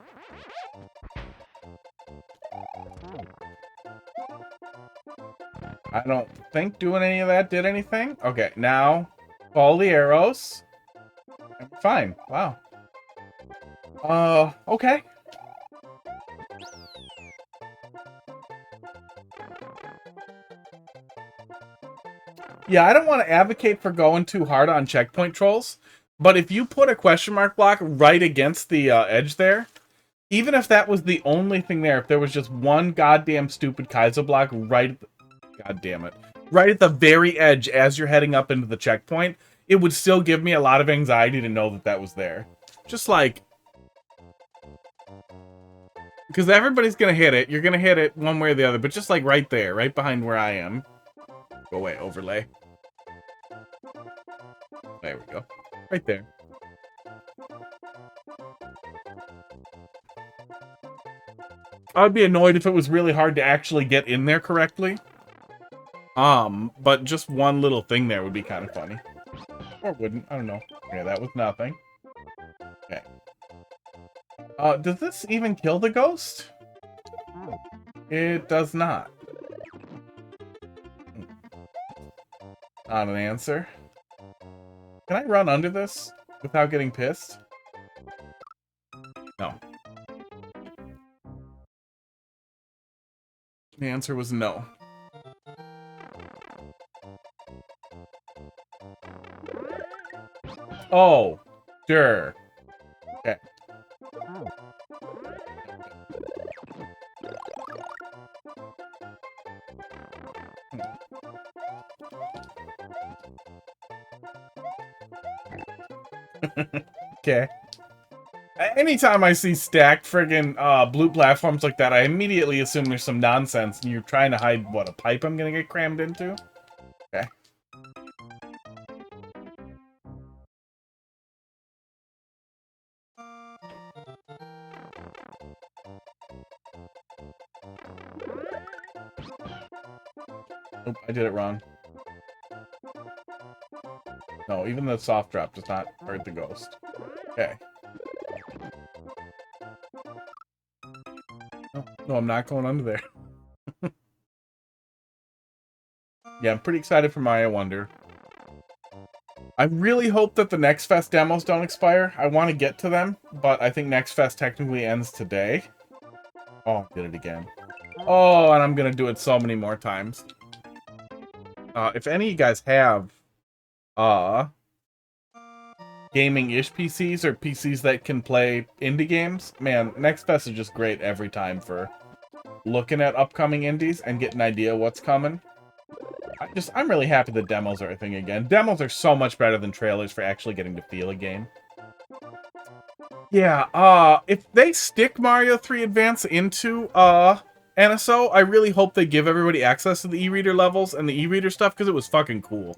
I don't think doing any of that did anything. Okay, now follow the arrows. Fine. Wow. Okay. Yeah, I don't want to advocate for going too hard on checkpoint trolls, but if you put a question mark block right against the edge there, even if that was the only thing there, if there was just one goddamn stupid Kaizo block right, god damn it, right at the very edge as you're heading up into the checkpoint, it would still give me a lot of anxiety to know that that was there. Just like, because everybody's gonna hit it, you're gonna hit it one way or the other, but just like right there, right behind where I am. Go away, overlay. There we go. Right there. I'd be annoyed if it was really hard to actually get in there correctly. But just one little thing there would be kind of funny. Or wouldn't, I don't know. Yeah, that was nothing. Okay. Does this even kill the ghost? It does not. Not an answer. Can I run under this without getting pissed? No. The answer was no. Oh, sure. Okay. Okay. Anytime I see stacked friggin' blue platforms like that, I immediately assume there's some nonsense and you're trying to hide, what, a pipe I'm gonna get crammed into? Okay. Nope, I did it wrong. No, even the soft drop does not hurt the ghost. Okay. No, I'm not going under there. Yeah, I'm pretty excited for Maya Wonder. I really hope that the Next Fest demos don't expire. I want to get to them, but I think Next Fest technically ends today. Oh, I did it again. Oh, and I'm going to do it so many more times. If any of you guys have gaming-ish PCs or PCs that can play indie games, man, Next Fest is just great every time for looking at upcoming indies and getting an idea what's coming. I'm really happy the demos are a thing again. Demos are so much better than trailers for actually getting to feel a game. Yeah, if they stick Mario 3 Advance into NSO, I really hope they give everybody access to the e-reader levels and the e-reader stuff, because it was fucking cool.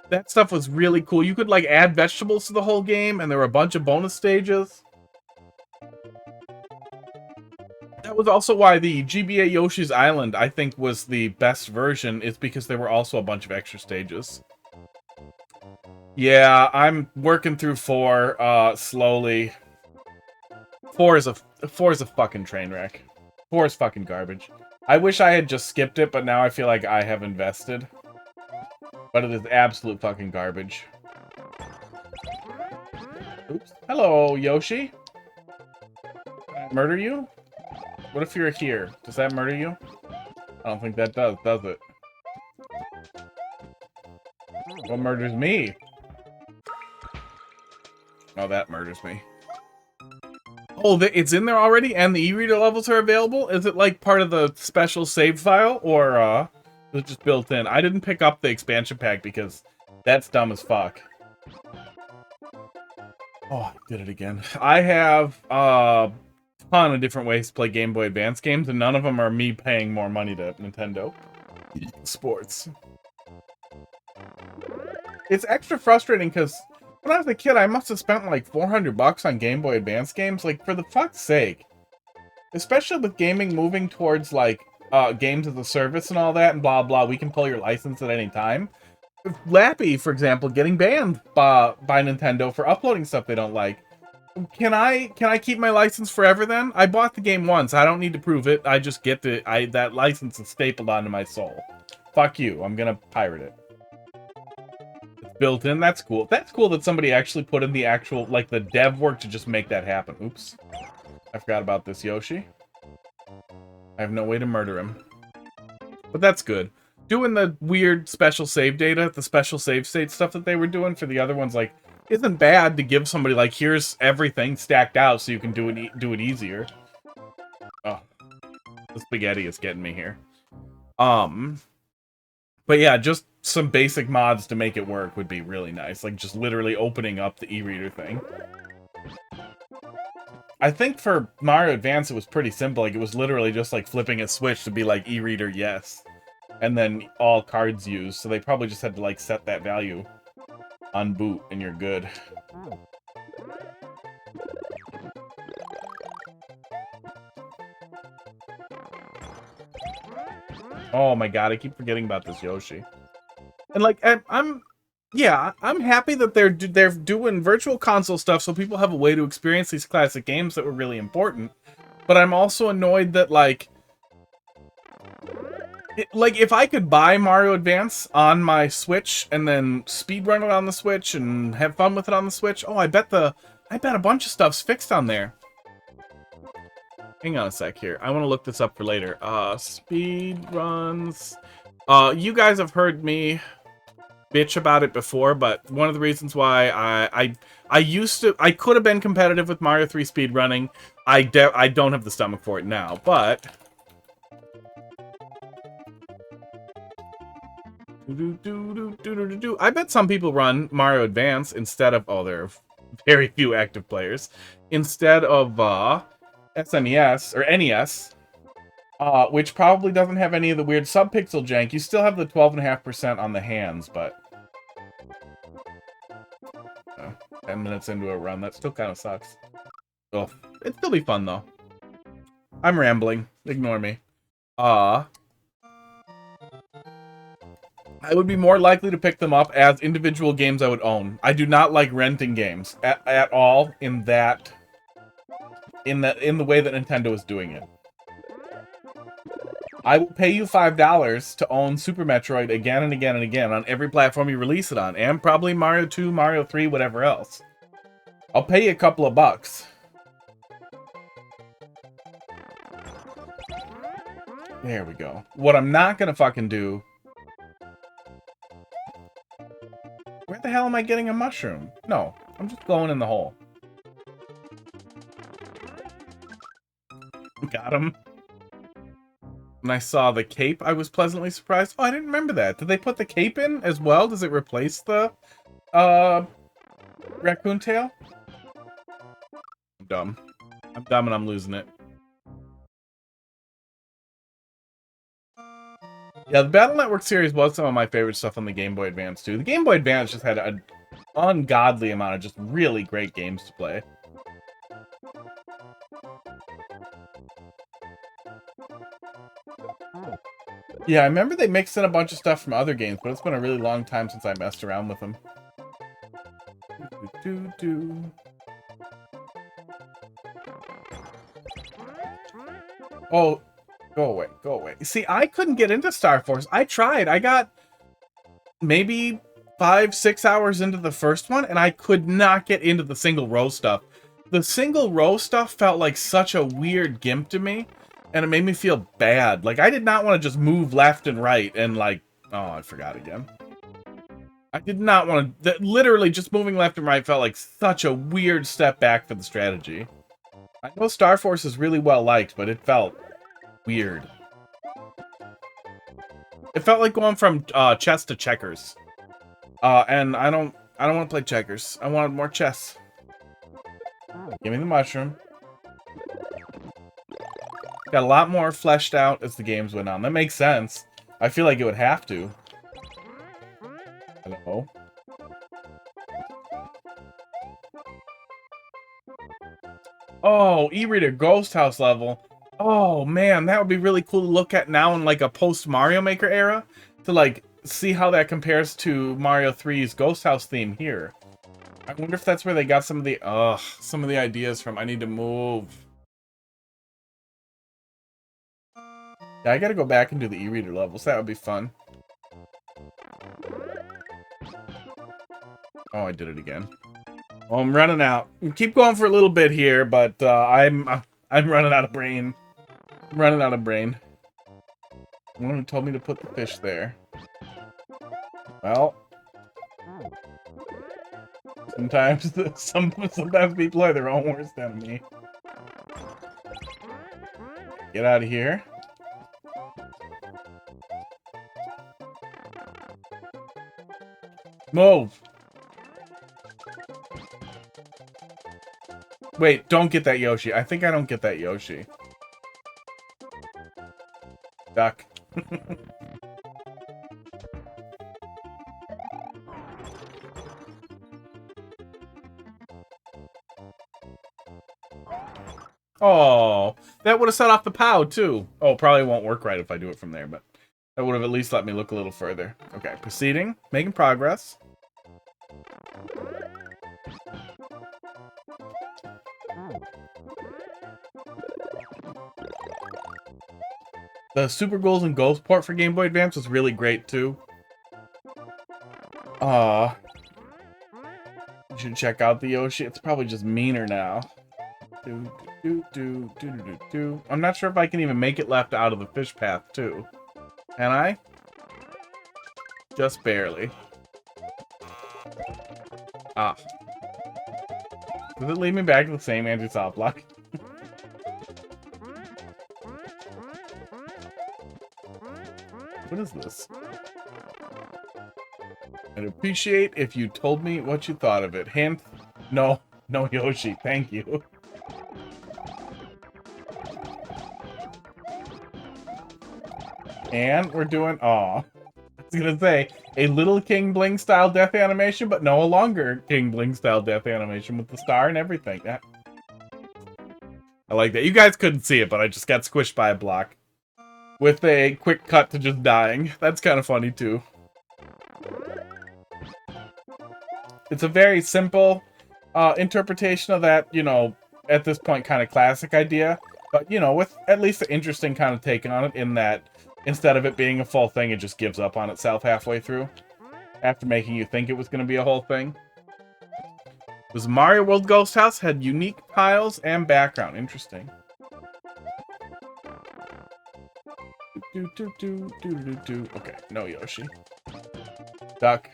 That stuff was really cool. You could, like, add vegetables to the whole game, and there were a bunch of bonus stages. That was also why the GBA Yoshi's Island, I think, was the best version, is because there were also a bunch of extra stages. Yeah, I'm working through 4, slowly. 4 is a fucking train wreck. 4 is fucking garbage. I wish I had just skipped it, but now I feel like I have invested. But it is absolute fucking garbage. Oops. Hello, Yoshi. Can I murder you? What if you're here? Does that murder you? I don't think that does it? What murders me? Oh, that murders me. Oh, it's in there already, and the e-reader levels are available? Is it like part of the special save file, or is it just built in? I didn't pick up the expansion pack because that's dumb as fuck. Oh, I did it again. I have a ton of different ways to play Game Boy Advance games, and none of them are me paying more money to Nintendo Sports. It's extra frustrating because when I was a kid, I must have spent like $400 on Game Boy Advance games. Like, for the fuck's sake. Especially with gaming moving towards, like, games as a service and all that, and blah, blah. We can pull your license at any time. Lappy, for example, getting banned by Nintendo for uploading stuff they don't like. Can I keep my license forever then? I bought the game once. I don't need to prove it. I just get to that license is stapled onto my soul. Fuck you. I'm gonna pirate it. It's built in. That's cool. That's cool that somebody actually put in the actual, like, the dev work to just make that happen. Oops. I forgot about this Yoshi. I have no way to murder him. But that's good. Doing the weird special save data, the special save state stuff that they were doing for the other ones, like, isn't bad to give somebody, like, here's everything stacked out so you can do it easier. Oh, the spaghetti is getting me here. But yeah, just some basic mods to make it work would be really nice. Like, just literally opening up the e-reader thing. I think for Mario Advance, it was pretty simple. Like, it was literally just, like, flipping a switch to be like, e-reader, yes. And then all cards used. So they probably just had to, like, set that value on boot, and you're good. Oh my god, I keep forgetting about this Yoshi. And, like, I'm happy that they're doing virtual console stuff so people have a way to experience these classic games that were really important. But I'm also annoyed that, like, if I could buy Mario Advance on my Switch and then speedrun it on the Switch and have fun with it on the Switch, oh, I bet a bunch of stuff's fixed on there. Hang on a sec here. I want to look this up for later. Speedruns. You guys have heard me bitch about it before, but one of the reasons why I could have been competitive with Mario 3 speedrunning. I don't have the stomach for it now, but I bet some people run Mario Advance instead of, oh, there are very few active players, instead of SNES or NES, which probably doesn't have any of the weird subpixel jank. You still have the 12.5% on the hands, but 10 minutes into a run, that still kind of sucks. Oh, it'd still be fun though. I'm rambling. Ignore me. I would be more likely to pick them up as individual games I would own. I do not like renting games at all in the way that Nintendo is doing it. I will pay you $5 to own Super Metroid again and again and again on every platform you release it on, and probably Mario 2, Mario 3, whatever else. I'll pay you a couple of bucks. There we go. What I'm not gonna fucking do... Where the hell am I getting a mushroom? No, I'm just going in the hole. Got him. When I saw the cape, I was pleasantly surprised. Oh, I didn't remember that. Did they put the cape in as well? Does it replace the raccoon tail? I'm dumb. I'm dumb and I'm losing it. Yeah, the Battle Network series was some of my favorite stuff on the Game Boy Advance, too. The Game Boy Advance just had an ungodly amount of just really great games to play. Yeah, I remember they mixed in a bunch of stuff from other games, but it's been a really long time since I messed around with them. Oh, go away, go away. See, I couldn't get into Star Force. I tried. I got maybe 5-6 hours into the first one, and I could not get into the single row stuff. The single row stuff felt like such a weird gimp to me, and it made me feel bad. Like, I did not want to just move left and right and, like... Oh, I forgot again. I did not want to... Literally, just moving left and right felt like such a weird step back for the strategy. I know Star Force is really well liked, but it felt weird. It felt like going from chess to checkers. And I don't want to play checkers. I wanted more chess. Give me the mushroom. Got a lot more fleshed out as the games went on. That makes sense. I feel like it would have to. Hello? Oh, e-reader Ghost House level. Oh, man, that would be really cool to look at now in, like, a post-Mario Maker era. To, like, see how that compares to Mario 3's Ghost House theme here. I wonder if that's where they got some of the ideas from. I need to move. Yeah, I gotta go back and do the e-reader levels. That would be fun. Oh, I did it again. Well, I'm running out. Keep going for a little bit here, but I'm running out of brain. I'm running out of brain. One who told me to put the fish there. Well, sometimes sometimes people are their own worst enemy. Get out of here. Move. Wait, don't get that Yoshi. I think I don't get that Yoshi. Duck. Oh, that would have set off the POW too. Oh, probably won't work right if I do it from there, but that would have at least let me look a little further. Okay, proceeding, making progress. The Super Goals and Ghost port for Game Boy Advance was really great too. You should check out the Yoshi. It's probably just meaner now. I'm not sure if I can even make it left out of the fish path too. Can I? Just barely. Ah. Does it lead me back to the same anti-stop block? What is this? I'd appreciate if you told me what you thought of it. Hint? No Yoshi, thank you. And we're doing, I was gonna say, a little King Bling style death animation, but no, a longer King Bling style death animation with the star and everything. I like that. You guys couldn't see it, but I just got squished by a block. With a quick cut to just dying. That's kind of funny, too. It's a very simple interpretation of that, you know, at this point, kind of classic idea. But, you know, with at least an interesting kind of take on it in that instead of it being a full thing, it just gives up on itself halfway through. After making you think it was going to be a whole thing. This Mario World Ghost House had unique tiles and background. Interesting. Okay, no Yoshi. Duck.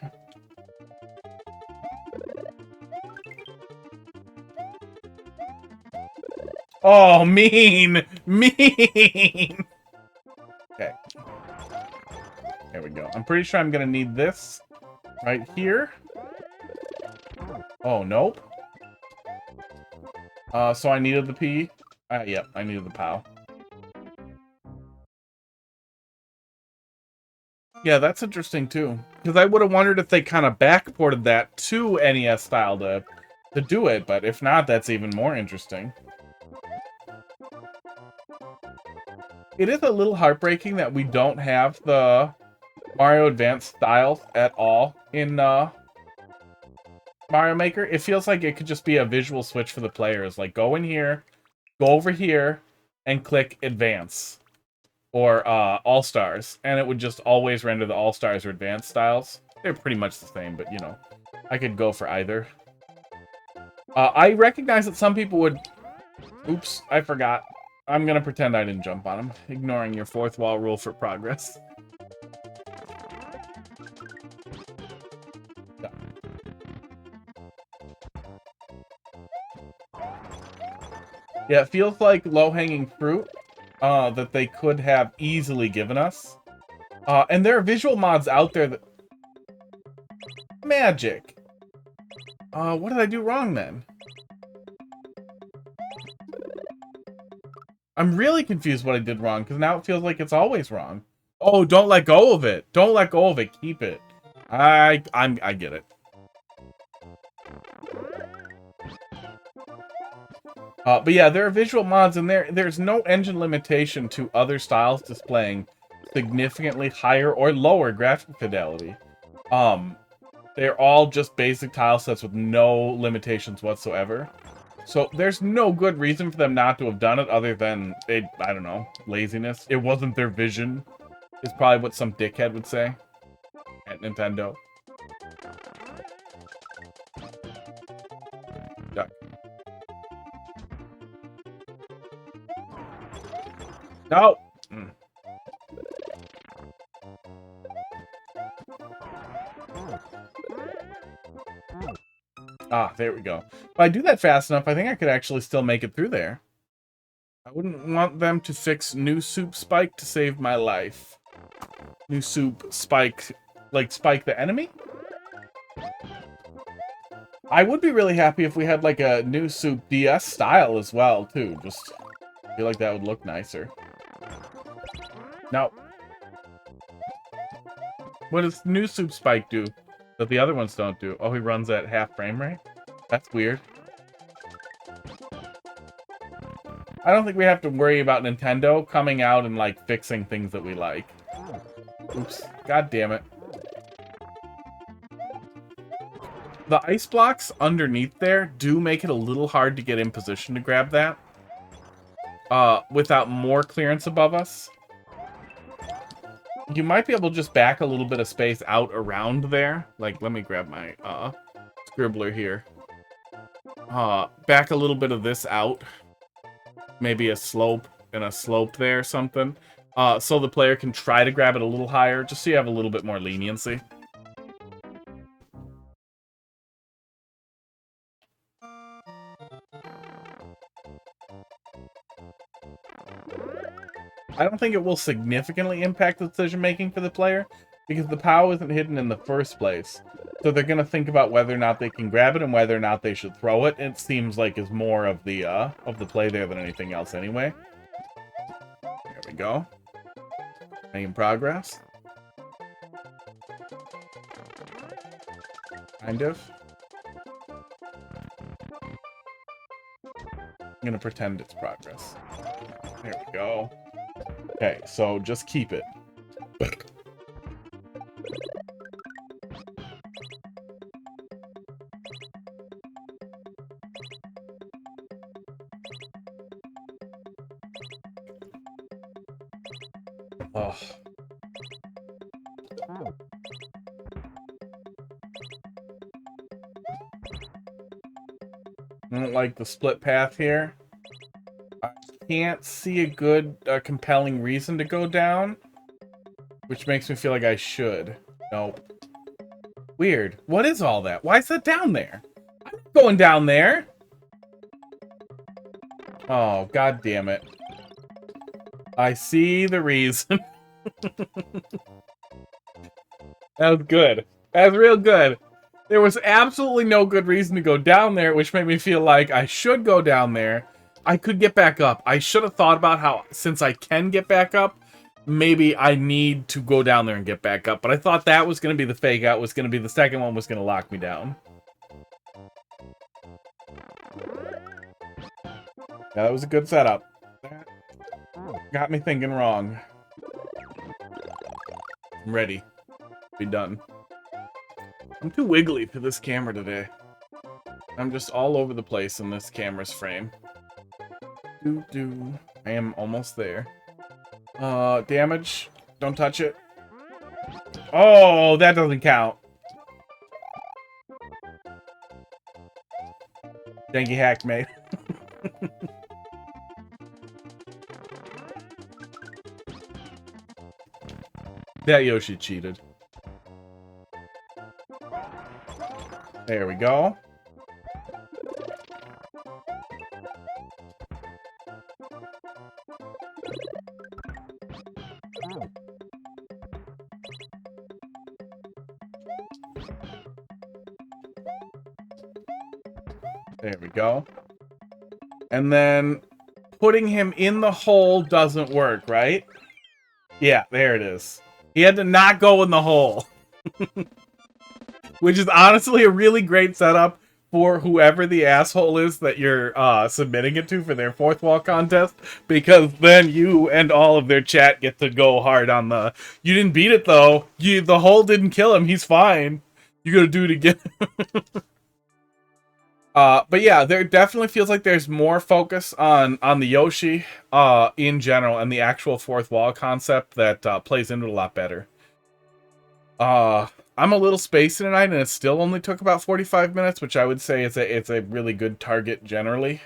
Oh, mean! Mean! Okay. There we go. I'm pretty sure I'm gonna need this right here. Oh, nope. So I needed the P. Yep, I needed the POW. Yeah, that's interesting too. Because I would have wondered if they kind of backported that to NES style to do it, but if not, that's even more interesting. It is a little heartbreaking that we don't have the Mario Advance styles at all in Mario Maker. It feels like it could just be a visual switch for the players. Like, go in here, go over here, and click Advance. Or All-Stars. And it would just always render the All-Stars or Advanced styles. They're pretty much the same, but, you know, I could go for either. I recognize that some people would... Oops, I forgot. I'm gonna pretend I didn't jump on him, ignoring your fourth wall rule for progress. Yeah, it feels like low-hanging fruit that they could have easily given us. And there are visual mods out there that... Magic! What did I do wrong then? I'm really confused what I did wrong, because now it feels like it's always wrong. Oh, don't let go of it. Don't let go of it. Keep it. I get it. But yeah, there are visual mods, and there's no engine limitation to other styles displaying significantly higher or lower graphic fidelity. They're all just basic tile sets with no limitations whatsoever. So there's no good reason for them not to have done it other than, I don't know, laziness. It wasn't their vision, is probably what some dickhead would say at Nintendo. Duck. No! Mm. Ah, there we go. If I do that fast enough, I think I could actually still make it through there. I wouldn't want them to fix New Soup Spike to save my life. New Soup Spike, like Spike the enemy? I would be really happy if we had like a New Soup DS style as well, too. Just feel like that would look nicer. No. What does New Soup Spike do that the other ones don't do? Oh, he runs at half frame rate? That's weird. I don't think we have to worry about Nintendo coming out and, like, fixing things that we like. Oops. God damn it. The ice blocks underneath there do make it a little hard to get in position to grab that. Without more clearance above us. You might be able to just back a little bit of space out around there. Like, let me grab my, scribbler here. Back a little bit of this out. Maybe a slope and a slope there or something. So the player can try to grab it a little higher, just so you have a little bit more leniency. I don't think it will significantly impact the decision-making for the player, because the POW isn't hidden in the first place. So they're going to think about whether or not they can grab it and whether or not they should throw it. It seems like is more of the play there than anything else anyway. There we go. Making progress. Kind of. I'm going to pretend it's progress. There we go. Okay, so just keep it. Oh. I don't like the split path here. I can't see a good, compelling reason to go down, which makes me feel like I should. Nope. Weird. What is all that? Why is that down there? I'm not going down there. Oh, god damn it. I see the reason. That was good. That was real good. There was absolutely no good reason to go down there, which made me feel like I should go down there. I could get back up. I should have thought about how, since I can get back up, maybe I need to go down there and get back up. But I thought that was going to be the fake out, was going to be the second one was going to lock me down. Yeah, that was a good setup. That got me thinking wrong. I'm ready. Be done. I'm too wiggly for this camera today. I'm just all over the place in this camera's frame. I am almost there. Damage. Don't touch it. Oh, that doesn't count. Thank you, hack, mate. That Yoshi cheated. There we go. There we go. And then putting him in the hole doesn't work, right? Yeah, there it is. He had to not go in the hole. Which is honestly a really great setup for whoever the asshole is that you're submitting it to for their fourth wall contest, because then you and all of their chat get to go hard on the, you didn't beat it though, the hole didn't kill him, he's fine. You gotta do it again. But yeah, there definitely feels like there's more focus on the Yoshi in general, and the actual fourth wall concept that plays into it a lot better. I'm a little spacey tonight, and it still only took about 45 minutes, which I would say it's a really good target generally.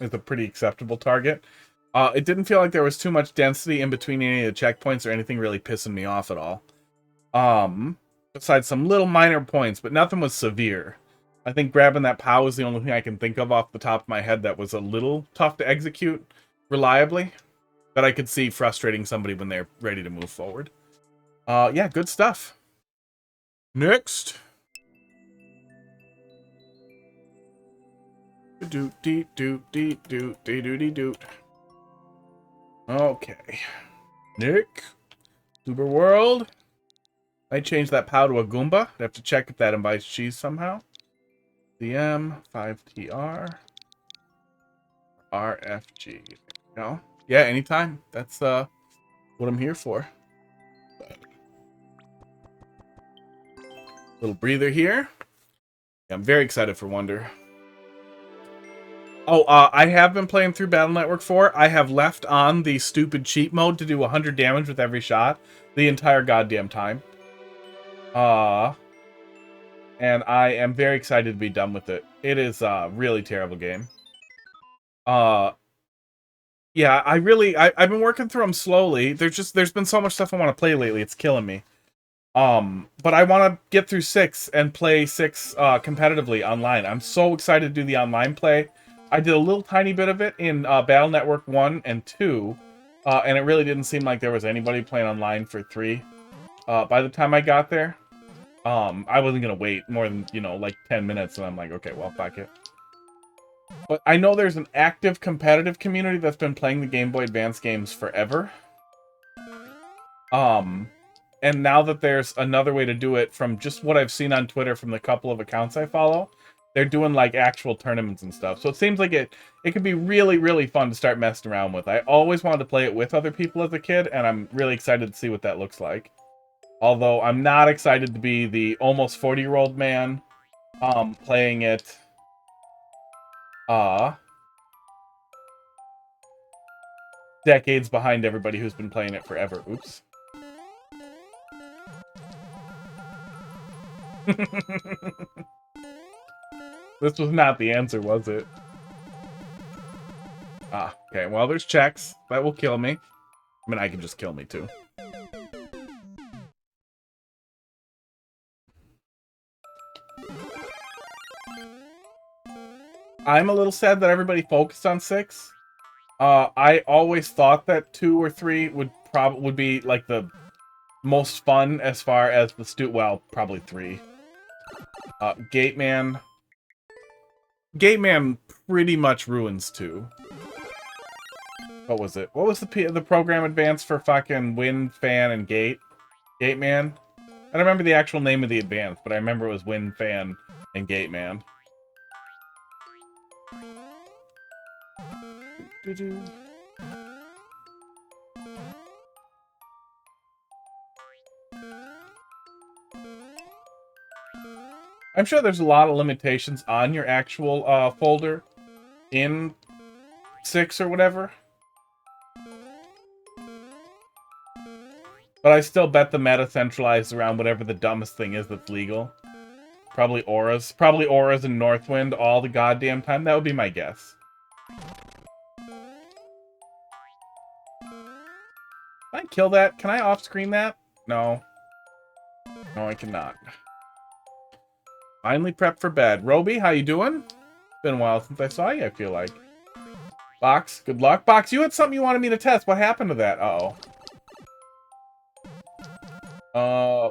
It's a pretty acceptable target. It didn't feel like there was too much density in between any of the checkpoints or anything really pissing me off at all. Besides some little minor points, but nothing was severe. I think grabbing that POW is the only thing I can think of off the top of my head that was a little tough to execute reliably, that I could see frustrating somebody when they're ready to move forward. Yeah, good stuff. Next. Doot deet doot deet doot dee doot dee doot. Okay. Nick. Super World. I changed that POW to a Goomba. I have to check if that invites cheese somehow. CM 5TR RFG. No. Yeah, anytime. That's what I'm here for. Little breather here. Yeah, I'm very excited for Wonder. Oh, I have been playing through Battle Network 4. I have left on the stupid cheat mode to do 100 damage with every shot the entire goddamn time. And I am very excited to be done with it. It is a really terrible game. Yeah, I've been working through them slowly. There's been so much stuff I want to play lately. It's killing me. But I want to get through 6 and play 6 competitively online. I'm so excited to do the online play. I did a little tiny bit of it in Battle Network 1 and 2, and it really didn't seem like there was anybody playing online for 3. By the time I got there, I wasn't going to wait more than, like 10 minutes, and I'm like, okay, well, fuck it. But I know there's an active competitive community that's been playing the Game Boy Advance games forever. And now that there's another way to do it, from just what I've seen on Twitter from the couple of accounts I follow, they're doing like actual tournaments and stuff. So it seems like it could be really, really fun to start messing around with. I always wanted to play it with other people as a kid, and I'm really excited to see what that looks like. Although I'm not excited to be the almost 40-year-old man playing it decades behind everybody who's been playing it forever. Oops. This was not the answer, was it? Okay. Well, there's checks. That will kill me. I mean, I can just kill me, too. I'm a little sad that everybody focused on 6. I always thought that 2 or 3 would be, like, the most fun as far as the well, probably 3. Gateman pretty much ruins 2. What was it? What was the program advance for fucking Wind, Fan, and Gate? Gateman? I don't remember the actual name of the advance, but I remember it was Wind, Fan, and Gateman. I'm sure there's a lot of limitations on your actual folder in 6 or whatever. But I still bet the meta centralized around whatever the dumbest thing is that's legal. Probably auras. Probably auras and Northwind all the goddamn time. That would be my guess. Can I kill that? Can I off-screen that? No. No, I cannot. Finally prepped for bed. Roby, how you doing? Been a while since I saw you, I feel like. Box, good luck. Box, you had something you wanted me to test. What happened to that? Uh-oh.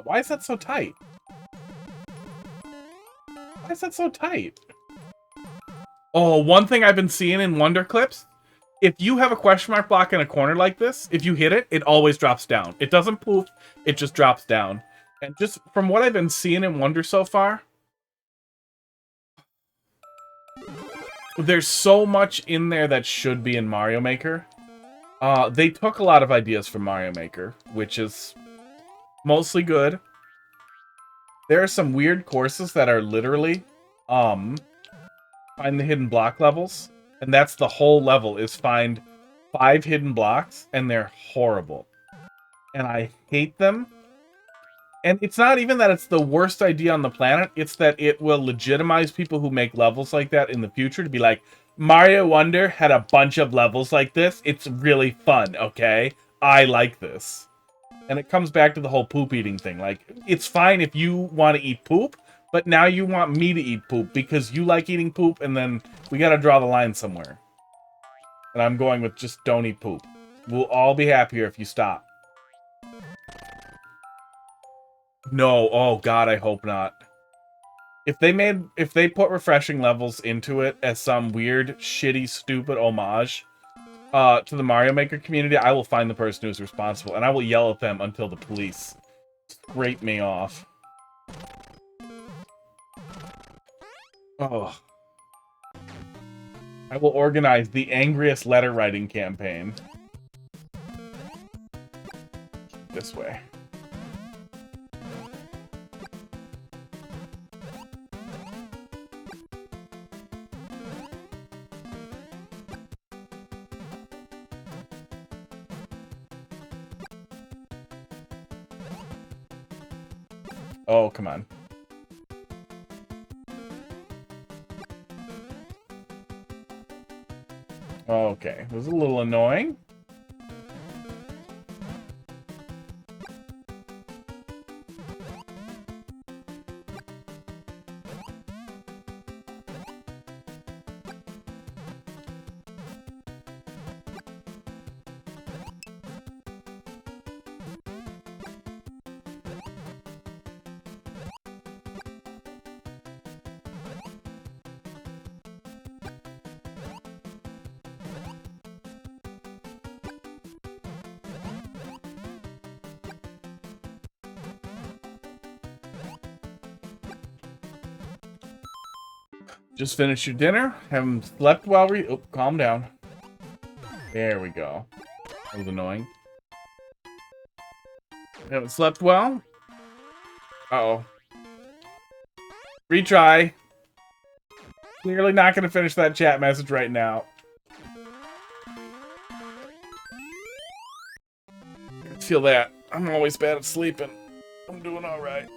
Why is that so tight? Why is that so tight? Oh, one thing I've been seeing in Wonder clips, if you have a question mark block in a corner like this, if you hit it, it always drops down. It doesn't poof, it just drops down. And just from what I've been seeing in Wonder so far, there's so much in there that should be in Mario Maker. They took a lot of ideas from Mario Maker, which is mostly good. There are some weird courses that are literally, find the hidden block levels. And that's the whole level, is find 5 hidden blocks, and they're horrible. And I hate them. And it's not even that it's the worst idea on the planet, it's that it will legitimize people who make levels like that in the future to be like, Mario Wonder had a bunch of levels like this. It's really fun, okay? I like this. And it comes back to the whole poop eating thing. Like, it's fine if you want to eat poop, but now you want me to eat poop because you like eating poop, and then we gotta draw the line somewhere. And I'm going with just don't eat poop. We'll all be happier if you stop. No, oh god, I hope not. If they put refreshing levels into it as some weird, shitty, stupid homage to the Mario Maker community, I will find the person who's responsible, and I will yell at them until the police scrape me off. Oh. I will organize the angriest letter writing campaign. This way. Oh, come on. Okay, it was a little annoying. Just finished your dinner? Haven't slept while oh, calm down. There we go. That was annoying. Haven't slept well? Uh-oh. Retry. Clearly not going to finish that chat message right now. Feel that. I'm always bad at sleeping. I'm doing alright.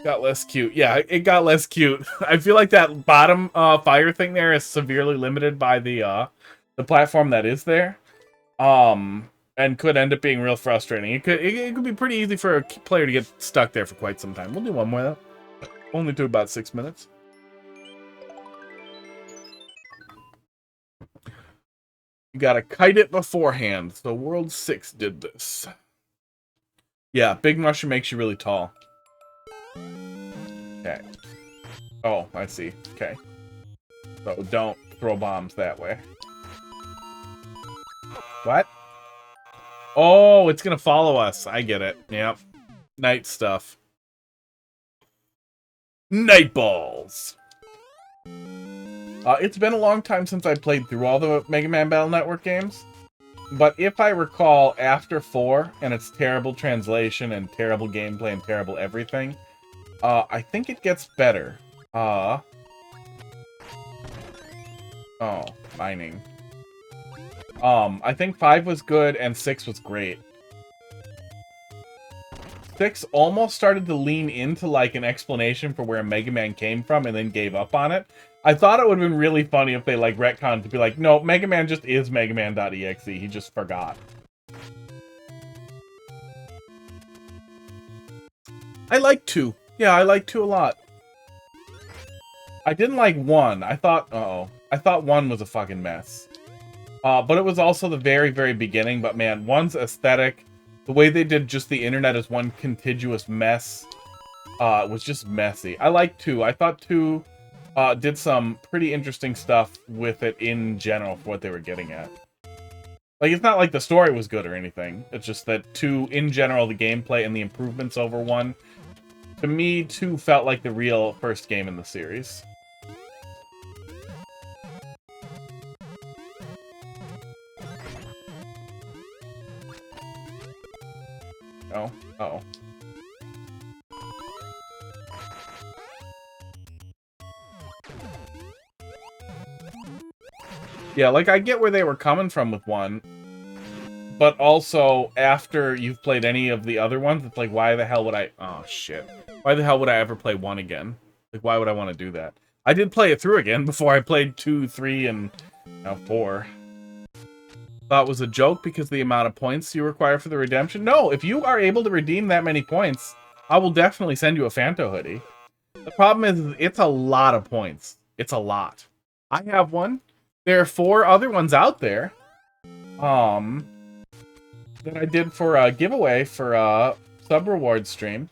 Got less cute. Yeah, it got less cute. I feel like that bottom fire thing there is severely limited by the platform that is there. And could end up being real frustrating. It could be pretty easy for a player to get stuck there for quite some time. We'll do one more though. Only took about 6 minutes. You gotta kite it beforehand. So World 6 did this. Yeah, Big Mushroom makes you really tall. Okay. Oh, I see. Okay. So don't throw bombs that way. What? Oh, it's gonna follow us. I get it. Yep. Night stuff. Night balls! It's been a long time since I played through all the Mega Man Battle Network games. But if I recall, after 4, and its terrible translation and terrible gameplay and terrible everything, I think it gets better. Oh, mining. I think 5 was good and 6 was great. 6 almost started to lean into like an explanation for where Mega Man came from and then gave up on it. I thought it would have been really funny if they like retconned to be like, no, Mega Man just is Mega Man.exe. He just forgot. I like 2. Yeah, I like 2 a lot. I didn't like 1. I thought 1 was a fucking mess. But it was also the very, very beginning. But man, 1's aesthetic, the way they did just the internet as one contiguous mess, was just messy. I like 2. I thought 2 did some pretty interesting stuff with it in general for what they were getting at. Like, it's not like the story was good or anything. It's just that 2, in general, the gameplay and the improvements over 1, to me, 2 felt like the real first game in the series. Oh, uh-oh. Yeah, like, I get where they were coming from with one. But also, after you've played any of the other ones, it's like, why the hell would I... Oh, shit. Why the hell would I ever play 1 again? Like, why would I want to do that? I did play it through again before I played 2, 3, and now 4. Thought it was a joke because the amount of points you require for the redemption. No, if you are able to redeem that many points, I will definitely send you a Phanto hoodie. The problem is, it's a lot of points. It's a lot. I have one. There are 4 other ones out there. That I did for a giveaway for a sub reward stream.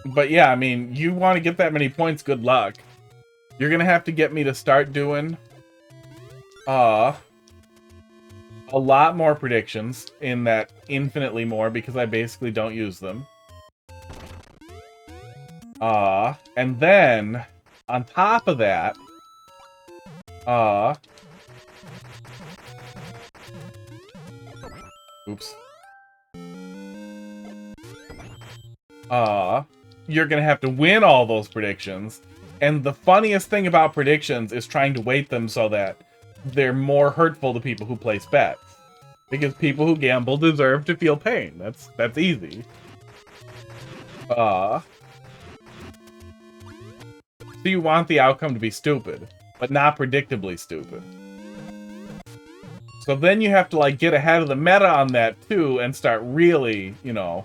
But yeah, I mean, you want to get that many points, good luck. You're gonna have to get me to start doing a lot more predictions in that infinitely more because I basically don't use them. And then on top of that, oops. You're gonna have to win all those predictions. And the funniest thing about predictions is trying to weight them so that they're more hurtful to people who place bets. Because people who gamble deserve to feel pain. That's easy. So you want the outcome to be stupid, but not predictably stupid. So then you have to, like, get ahead of the meta on that, too, and start really, you know,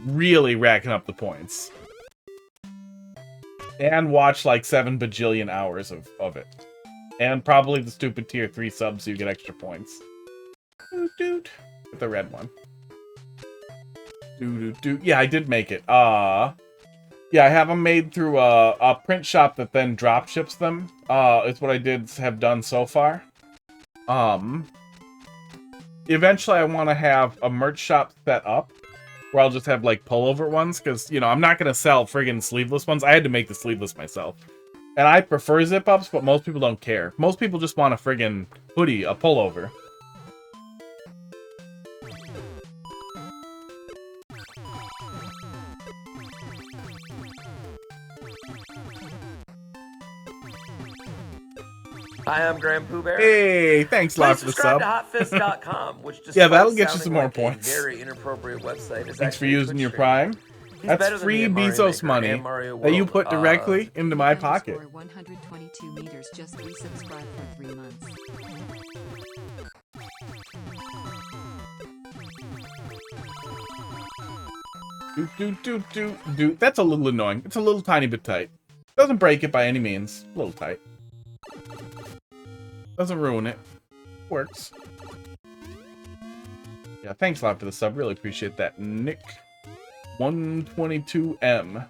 really racking up the points. And watch, like, 7 bajillion hours of it. And probably the stupid tier 3 subs so you get extra points. Doot doot. Get the red one. Doot doot doot. Yeah, I did make it. Yeah, I have them made through a print shop that then drop ships them. Is what I have done so far. Eventually I want to have a merch shop set up where I'll just have, like, pullover ones, because, you know, I'm not going to sell friggin' sleeveless ones. I had to make the sleeveless myself. And I prefer zip-ups, but most people don't care. Most people just want a friggin' hoodie, a pullover. Hi, I'm Graham Pooh Bear. Hey, thanks a lot for the sub. Subscribe to hotfist.com, which just yeah, that'll get you some more like points. Very inappropriate website. Thanks for using your Prime. That's free Bezos money that you put directly into my pocket. 122 meters, just resubscribe for 3 months. Do. That's a little annoying. It's a little tiny bit tight. Doesn't break it by any means. A little tight. Doesn't ruin it. Works. Yeah, thanks a lot for the sub. Really appreciate that, Nick. 122M.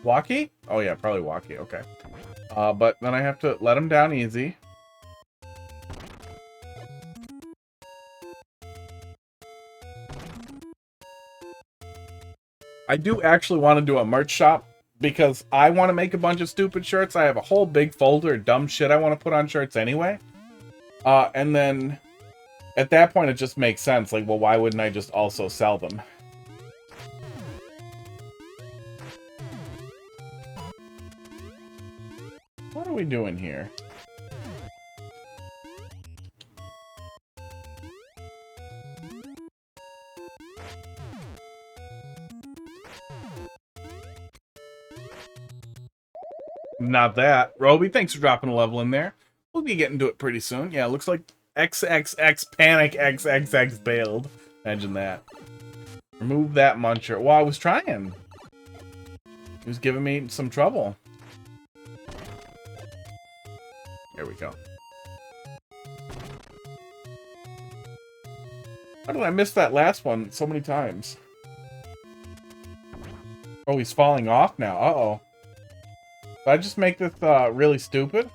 Walkie? Oh yeah, probably Walkie. Okay. But then I have to let him down easy. I do actually want to do a merch shop because I want to make a bunch of stupid shirts. I have a whole big folder of dumb shit I want to put on shirts anyway. And then at that point it just makes sense. Like, well, why wouldn't I just also sell them? What are we doing here? Not that. Roby, thanks for dropping a level in there. We'll be getting to it pretty soon. Yeah, it looks like XXX Panic XXX bailed. Imagine that. Remove that muncher. Well, I was trying. He was giving me some trouble. There we go. How did I miss that last one so many times? Oh, he's falling off now. Uh-oh. Did I just make this really stupid?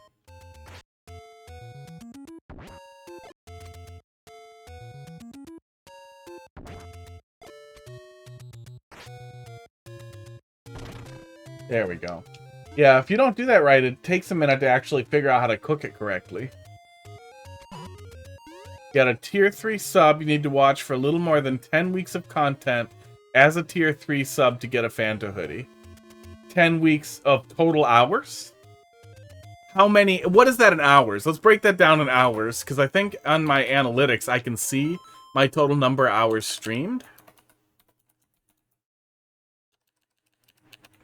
There we go. Yeah, if you don't do that right, it takes a minute to actually figure out how to cook it correctly. Get a tier 3 sub. You need to watch for a little more than 10 weeks of content as a tier 3 sub to get a Fanta hoodie. 10 weeks of total hours? How many? What is that in hours? Let's break that down in hours, because I think on my analytics I can see my total number of hours streamed.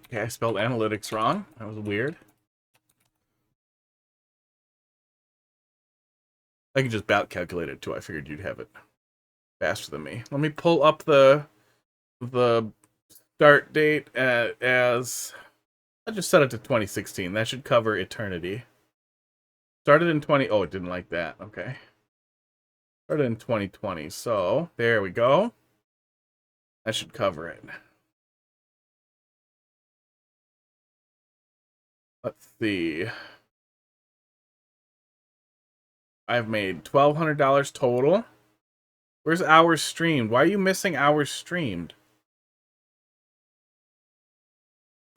Okay, I spelled analytics wrong. That was weird. I can just about calculate it too. I figured you'd have it faster than me. Let me pull up the start date as I just set it to 2016. That should cover eternity. Started in 20. Oh, it didn't like that. Okay. Started in 2020. So there we go. That should cover it. Let's see. I've made $1,200 total. Where's hours streamed? Why are you missing hours streamed?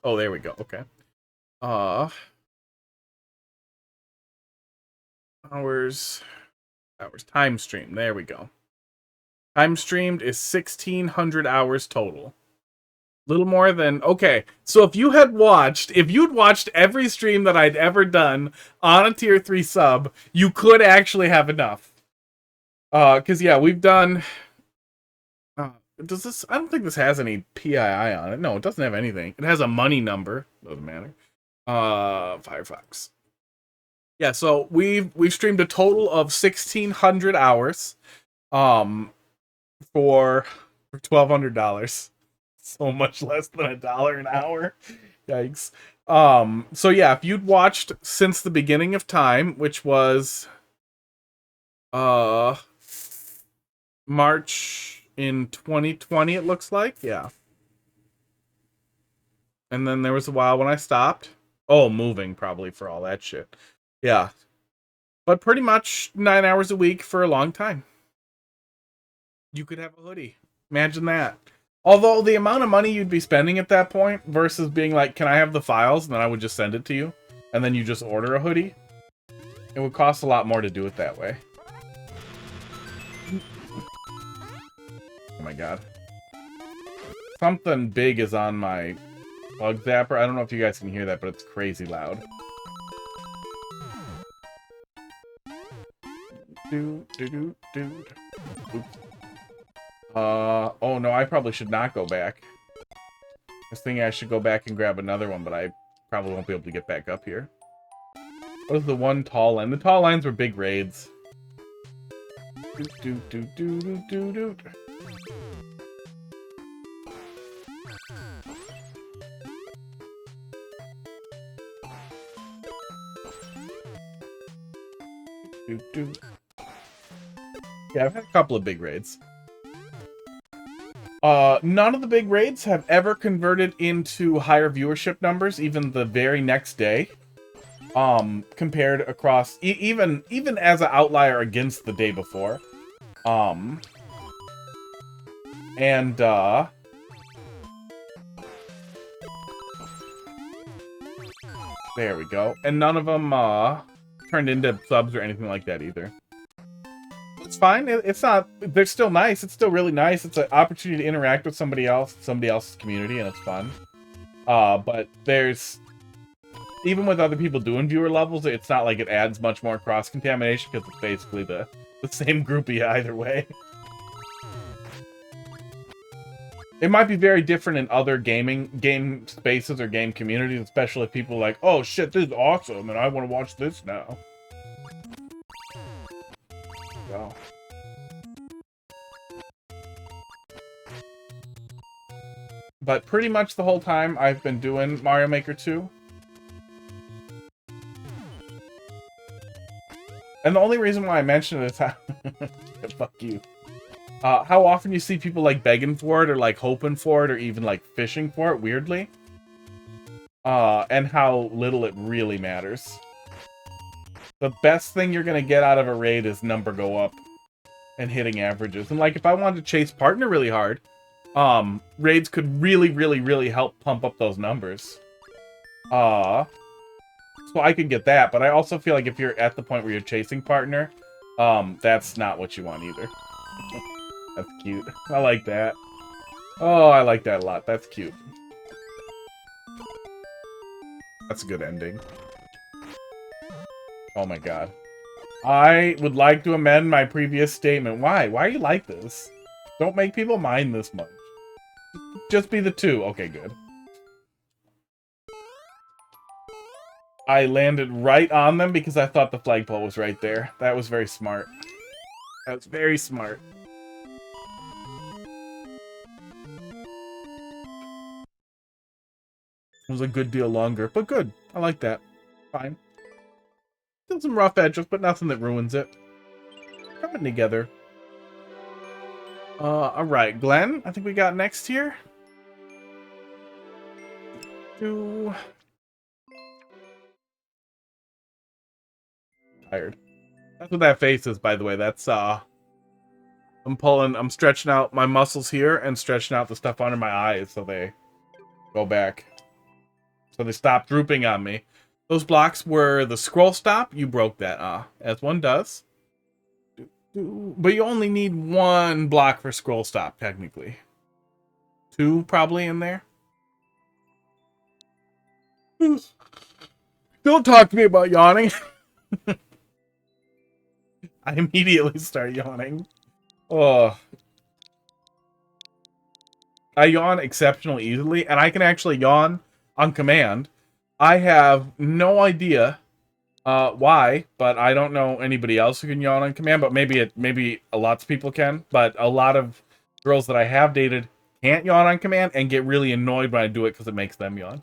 Oh, there we go. Okay. Hours time stream. There we go. Time streamed is 1,600 hours total. Little more than, okay. So if you'd watched every stream that I'd ever done on a tier 3 sub, you could actually have enough. Cause yeah, we've done, does this, I don't think this has any PII on it. No, it doesn't have anything. It has a money number. Doesn't matter. Firefox. Yeah, so we've streamed a total of 1,600 hours, for $1,200. So much less than $1 an hour. Yikes. So yeah, if you'd watched since the beginning of time, which was March in 2020, it looks like. Yeah. And then there was a while when I stopped. Oh, moving probably for all that shit. Yeah. But pretty much 9 hours a week for a long time. You could have a hoodie. Imagine that. Although the amount of money you'd be spending at that point versus being like, can I have the files? And then I would just send it to you. And then you just order a hoodie. It would cost a lot more to do it that way. Oh my god. Something big is on my bug zapper. I don't know if you guys can hear that, but it's crazy loud. Oops. Oh no, I probably should not go back. I was thinking I should go back and grab another one, but I probably won't be able to get back up here. What is the one tall line? The tall lines were big raids. Yeah, I've had a couple of big raids. None of the big raids have ever converted into higher viewership numbers, even the very next day. Compared across, even as an outlier against the day before. There we go. And none of them, turned into subs or anything like that either. It's fine. It's not, they're still nice. It's still really nice. It's an opportunity to interact with somebody else's community, and it's fun. But there's, even with other people doing viewer levels, it's not like it adds much more cross-contamination because it's basically the same groupie either way. It might be very different in other game spaces or game communities, especially if people are like, oh shit, this is awesome, and I want to watch this now. So. But pretty much the whole time I've been doing Mario Maker 2. And the only reason why I mention it is how... Fuck you. How often you see people, like, begging for it, or, like, hoping for it, or even, like, fishing for it, weirdly. And how little it really matters. The best thing you're gonna get out of a raid is number go up. And hitting averages. And, like, if I wanted to chase partner really hard, raids could really help pump up those numbers. So I could get that, but I also feel like if you're at the point where you're chasing partner, That's not what you want either. That's cute. I like that. Oh, I like that a lot. That's cute. That's a good ending. Oh my god. I would like to amend my previous statement. Why? Why are you like this? Don't make people mind this much. Just be the two. Okay, good. I landed right on them because I thought the flagpole was right there. That was very smart. That was very smart. It was a good deal longer, but good. I like that. Fine. Still some rough edges, but nothing that ruins it. Coming together. Alright, Glenn, I think we got next here. Tired. That's what that face is, by the way. That's, I'm stretching out my muscles here and stretching out the stuff under my eyes so they go back. So they stop drooping on me. Those blocks were the scroll stop. You broke that, as one does. But you only need one block for scroll stop, technically. Two, probably, in there. Don't talk to me about yawning. I immediately start yawning. Oh. I yawn exceptionally easily, and I can actually yawn on command. I have no idea why, but I don't know anybody else who can yawn on command, but maybe lots of people can, but a lot of girls that I have dated can't yawn on command and get really annoyed when I do it because it makes them yawn.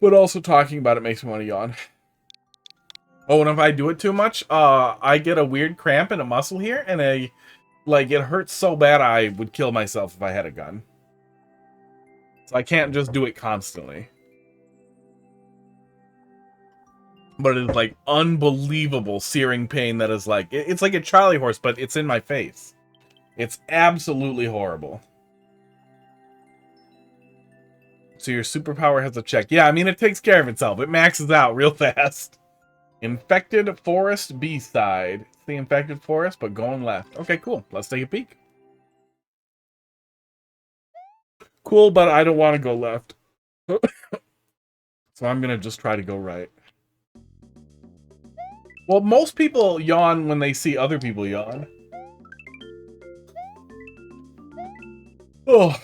But also talking about it makes me want to yawn. Oh, and if I do it too much, I get a weird cramp in a muscle here, and it hurts so bad I would kill myself if I had a gun. So I can't just do it constantly. But it is like unbelievable searing pain that is like, it's like a Charlie horse, but it's in my face. It's absolutely horrible. So your superpower has a check. Yeah, I mean, it takes care of itself. It maxes out real fast. Infected Forest B-side. It's the Infected Forest, but going left. Okay, cool. Let's take a peek. Cool, but I don't want to go left. So I'm going to just try to go right. Well, most people yawn when they see other people yawn. Oh.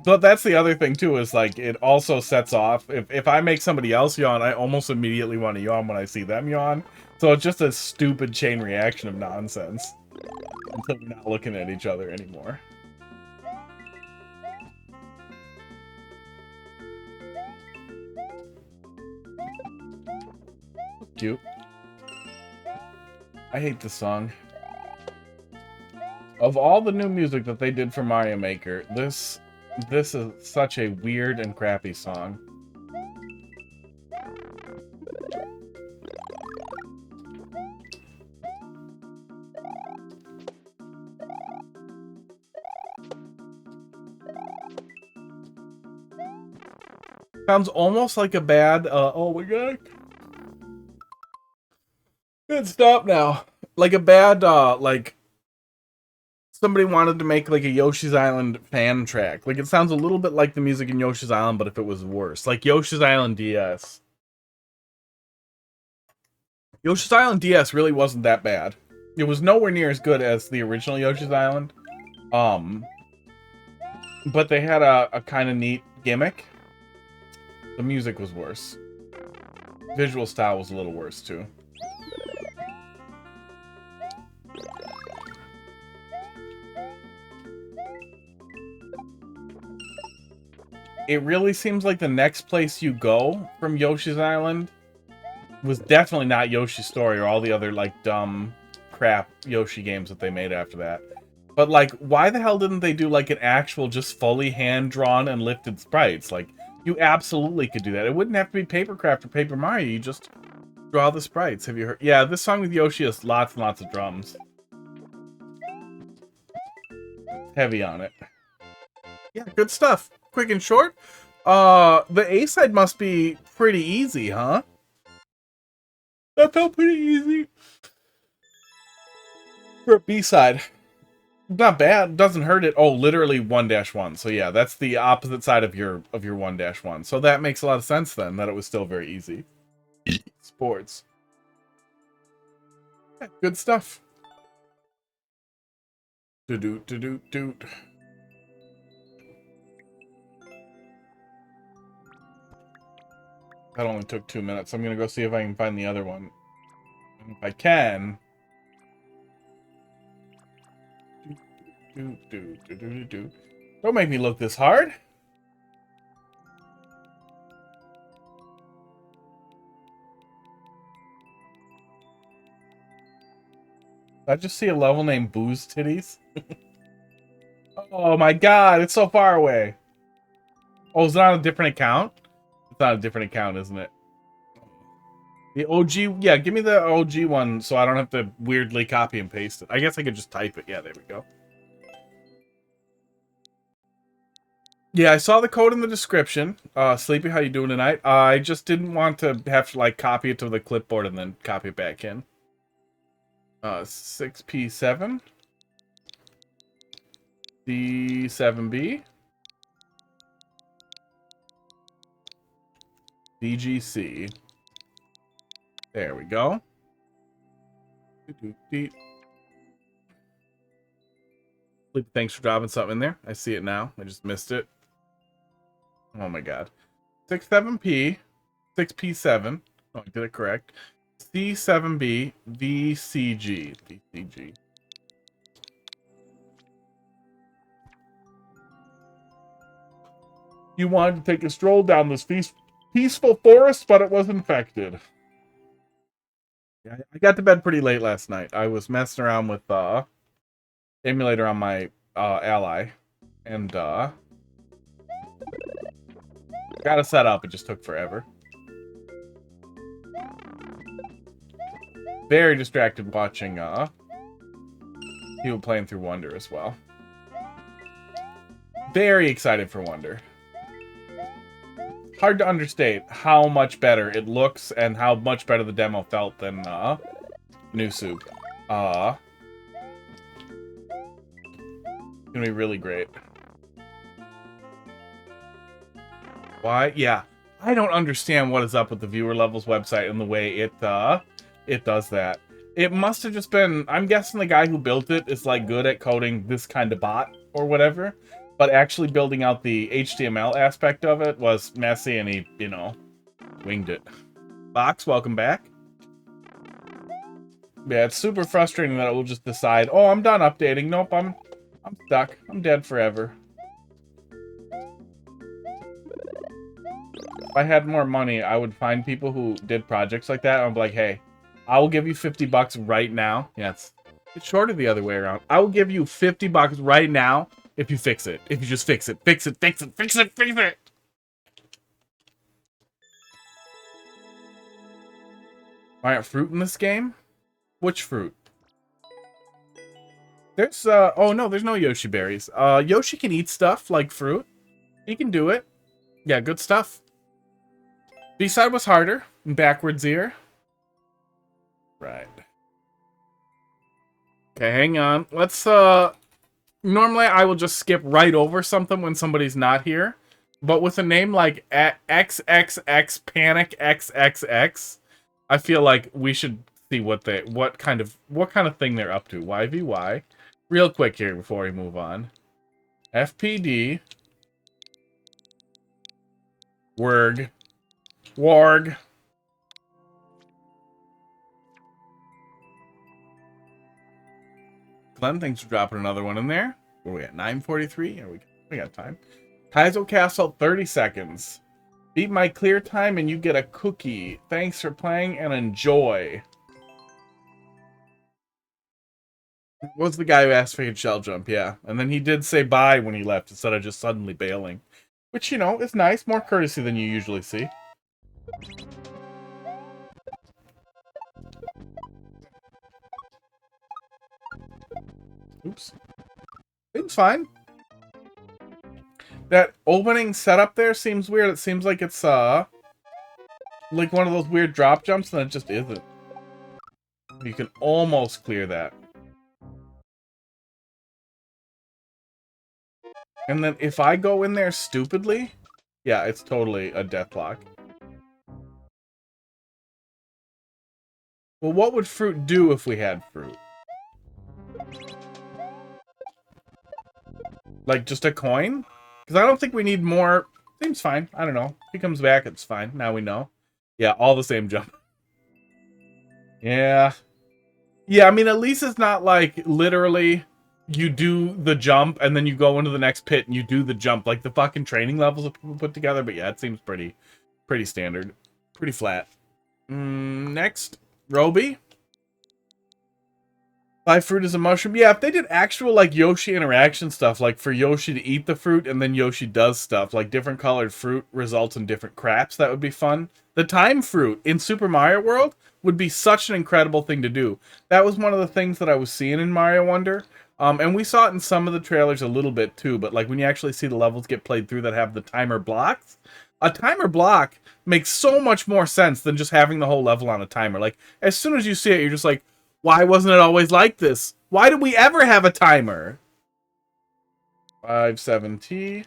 But that's the other thing, too, is, like, it also sets off. If I make somebody else yawn, I almost immediately want to yawn when I see them yawn. So it's just a stupid chain reaction of nonsense. Until we're not looking at each other anymore. Cute. I hate this song. Of all the new music that they did for Mario Maker, this is such a weird and crappy song. Sounds almost like a bad, oh my god. Good, stop now. Like a bad, like, somebody wanted to make, like, a Yoshi's Island fan track. Like, it sounds a little bit like the music in Yoshi's Island, but if it was worse. Like, Yoshi's Island DS. Yoshi's Island DS really wasn't that bad. It was nowhere near as good as the original Yoshi's Island. But they had a kind of neat gimmick. The music was worse. Visual style was a little worse, too. It really seems like the next place you go from Yoshi's Island was definitely not Yoshi's Story or all the other, like, dumb crap Yoshi games that they made after that. But, like, why the hell didn't they do, like, an actual just fully hand-drawn and lifted sprites? Like, you absolutely could do that. It wouldn't have to be Papercraft or Paper Mario. You just draw the sprites. Have you heard? Yeah, this song with Yoshi has lots and lots of drums. Heavy on it. Yeah, good stuff. Quick and short. The A-side must be pretty easy, huh? That felt pretty easy for a B-side. Not bad. Doesn't hurt it. Oh, literally 1-1. So yeah, that's the opposite side of your 1-1. So that makes a lot of sense then, that it was still very easy. Sports. Yeah, good stuff. Do-do-do-do-do. That only took 2 minutes. I'm gonna go see if I can find the other one. And if I can... Don't make me look this hard. Did I just see a level named Booze Titties? Oh my god, it's so far away. Oh, is it on a different account? It's not a different account, isn't it? The OG, yeah, give me the OG one so I don't have to weirdly copy and paste it. I guess I could just type it. Yeah, there we go. Yeah, I saw the code in the description. Sleepy, how you doing tonight? I just didn't want to have to, like, copy it to the clipboard and then copy it back in. 6P7. D7B. DGC. There we go. Thanks for dropping something in there. I see it now. I just missed it. Oh my god. 67P. 6P7. Oh, I did it correct. C7B. VCG. VCG. You wanted to take a stroll down this peaceful forest, but it was infected. Yeah, I got to bed pretty late last night. I was messing around with emulator on my Ally, and got it set up. It just took forever. Very distracted watching people playing through Wonder as well. Very excited for Wonder. Hard to understate how much better it looks and how much better the demo felt than New Soup. Gonna be really great. Why? Yeah. I don't understand what is up with the viewer levels website and the way it does that. It must have just been, I'm guessing the guy who built it is like good at coding this kind of bot or whatever. But actually building out the HTML aspect of it was messy, and he, you know, winged it. Box, welcome back. Yeah, it's super frustrating that it will just decide, oh, I'm done updating. Nope, I'm stuck. I'm dead forever. If I had more money, I would find people who did projects like that. I'd be like, hey, I will give you $50 right now. Yeah, it's shorter the other way around. I will give you $50 right now. If you fix it. If you just fix it. Fix it, fix it, fix it, fix it! Alright, fruit in this game? Which fruit? There's, oh no, there's no Yoshi berries. Yoshi can eat stuff like fruit. He can do it. Yeah, good stuff. B-side was harder. Backwards ear. Right. Okay, hang on. Let's, normally, I will just skip right over something when somebody's not here. But with a name like XXX Panic XXX, I feel like we should see what kind of thing they're up to. YVY. Real quick here before we move on. FPD. Warg. Glenn, thanks for dropping another one in there. Where are we at? 9:43? We got time. Kaizo Castle, 30 seconds. Beat my clear time and you get a cookie. Thanks for playing and enjoy. Was the guy who asked if he could shell jump, yeah. And then he did say bye when he left instead of just suddenly bailing. Which, you know, is nice. More courtesy than you usually see. Oops. Seems fine. That opening setup there seems weird. It seems like it's, like one of those weird drop jumps, and it just isn't. You can almost clear that. And then if I go in there stupidly, yeah, it's totally a deathlock. Well, what would fruit do if we had fruit? Like, just a coin? Because I don't think we need more. Seems fine. I don't know. If he comes back, it's fine. Now we know. Yeah, all the same jump. Yeah. Yeah, I mean, at least it's not like, literally, you do the jump, and then you go into the next pit, and you do the jump. Like, the fucking training levels that people put together. But yeah, it seems pretty standard. Pretty flat. Next. Roby. Buy fruit as a mushroom. Yeah, if they did actual, like, Yoshi interaction stuff, like, for Yoshi to eat the fruit, and then Yoshi does stuff, like, different colored fruit results in different craps, that would be fun. The time fruit in Super Mario World would be such an incredible thing to do. That was one of the things that I was seeing in Mario Wonder. And we saw it in some of the trailers a little bit, too, but, like, when you actually see the levels get played through that have the timer blocks, a timer block makes so much more sense than just having the whole level on a timer. Like, as soon as you see it, you're just like, why wasn't it always like this? Why did we ever have a timer? 57T.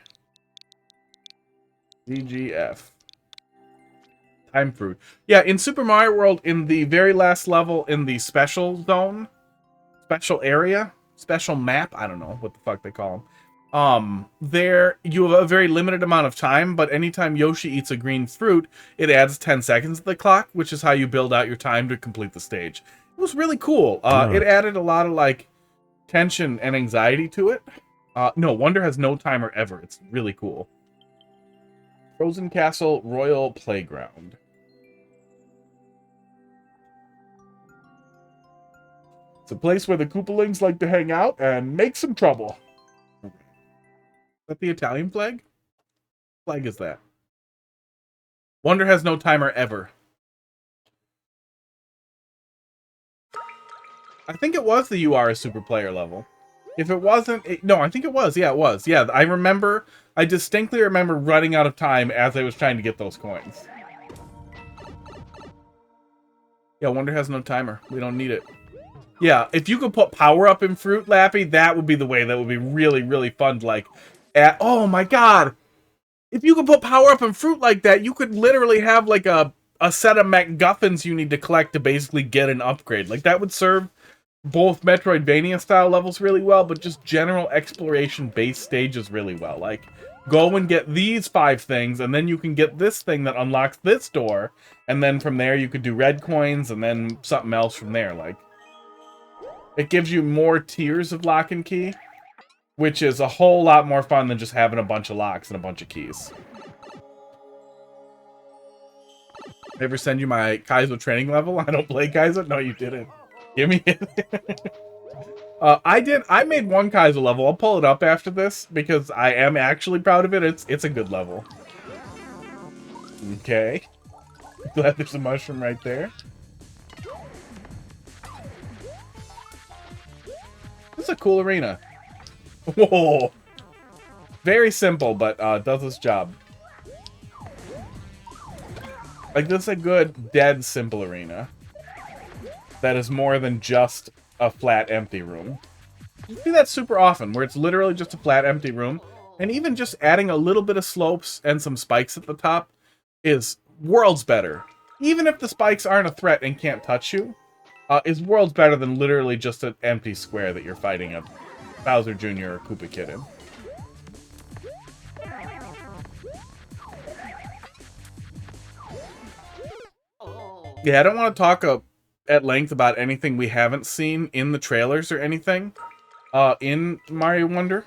DGF. Time fruit. Yeah, in Super Mario World, in the very last level, in the special zone, special area, special map, I don't know what the fuck they call them. There, you have a very limited amount of time, but anytime Yoshi eats a green fruit, it adds 10 seconds to the clock, which is how you build out your time to complete the stage. It was really cool. It added a lot of, like, tension and anxiety to it. No, Wonder has no timer ever. It's really cool. Frozen Castle Royal Playground. It's a place where the Koopalings like to hang out and make some trouble. Is that the Italian flag? What flag is that? Wonder has no timer ever. I think it was the You Are a Super Player level. If it wasn't... no, I think it was. Yeah, it was. Yeah, I distinctly remember running out of time as I was trying to get those coins. Yeah, Wonder has no timer. We don't need it. Yeah, if you could put power up in Fruit, Lappy, that would be the way. That would be really, really fun. Like, oh my god! If you could put power up in Fruit like that, you could literally have, like, a set of MacGuffins you need to collect to basically get an upgrade. Like, that would serve both Metroidvania-style levels really well, but just general exploration-based stages really well. Like, go and get these 5 things, and then you can get this thing that unlocks this door, and then from there you could do red coins, and then something else from there. Like, it gives you more tiers of lock and key, which is a whole lot more fun than just having a bunch of locks and a bunch of keys. Did I ever send you my Kaizo training level? I don't play Kaizo? No, you didn't. Give me it. I did. I made one Kaizo level. I'll pull it up after this because I am actually proud of it. It's a good level. Okay. Glad there's a mushroom right there. This is a cool arena. Whoa. Very simple, but does its job. Like, this is a good, dead, simple arena. That is more than just a flat, empty room. You see that super often, where it's literally just a flat, empty room. And even just adding a little bit of slopes and some spikes at the top is worlds better. Even if the spikes aren't a threat and can't touch you, is worlds better than literally just an empty square that you're fighting a Bowser Jr. or Koopa Kid in. Yeah, I don't want to talk at length about anything we haven't seen in the trailers or anything in Mario Wonder.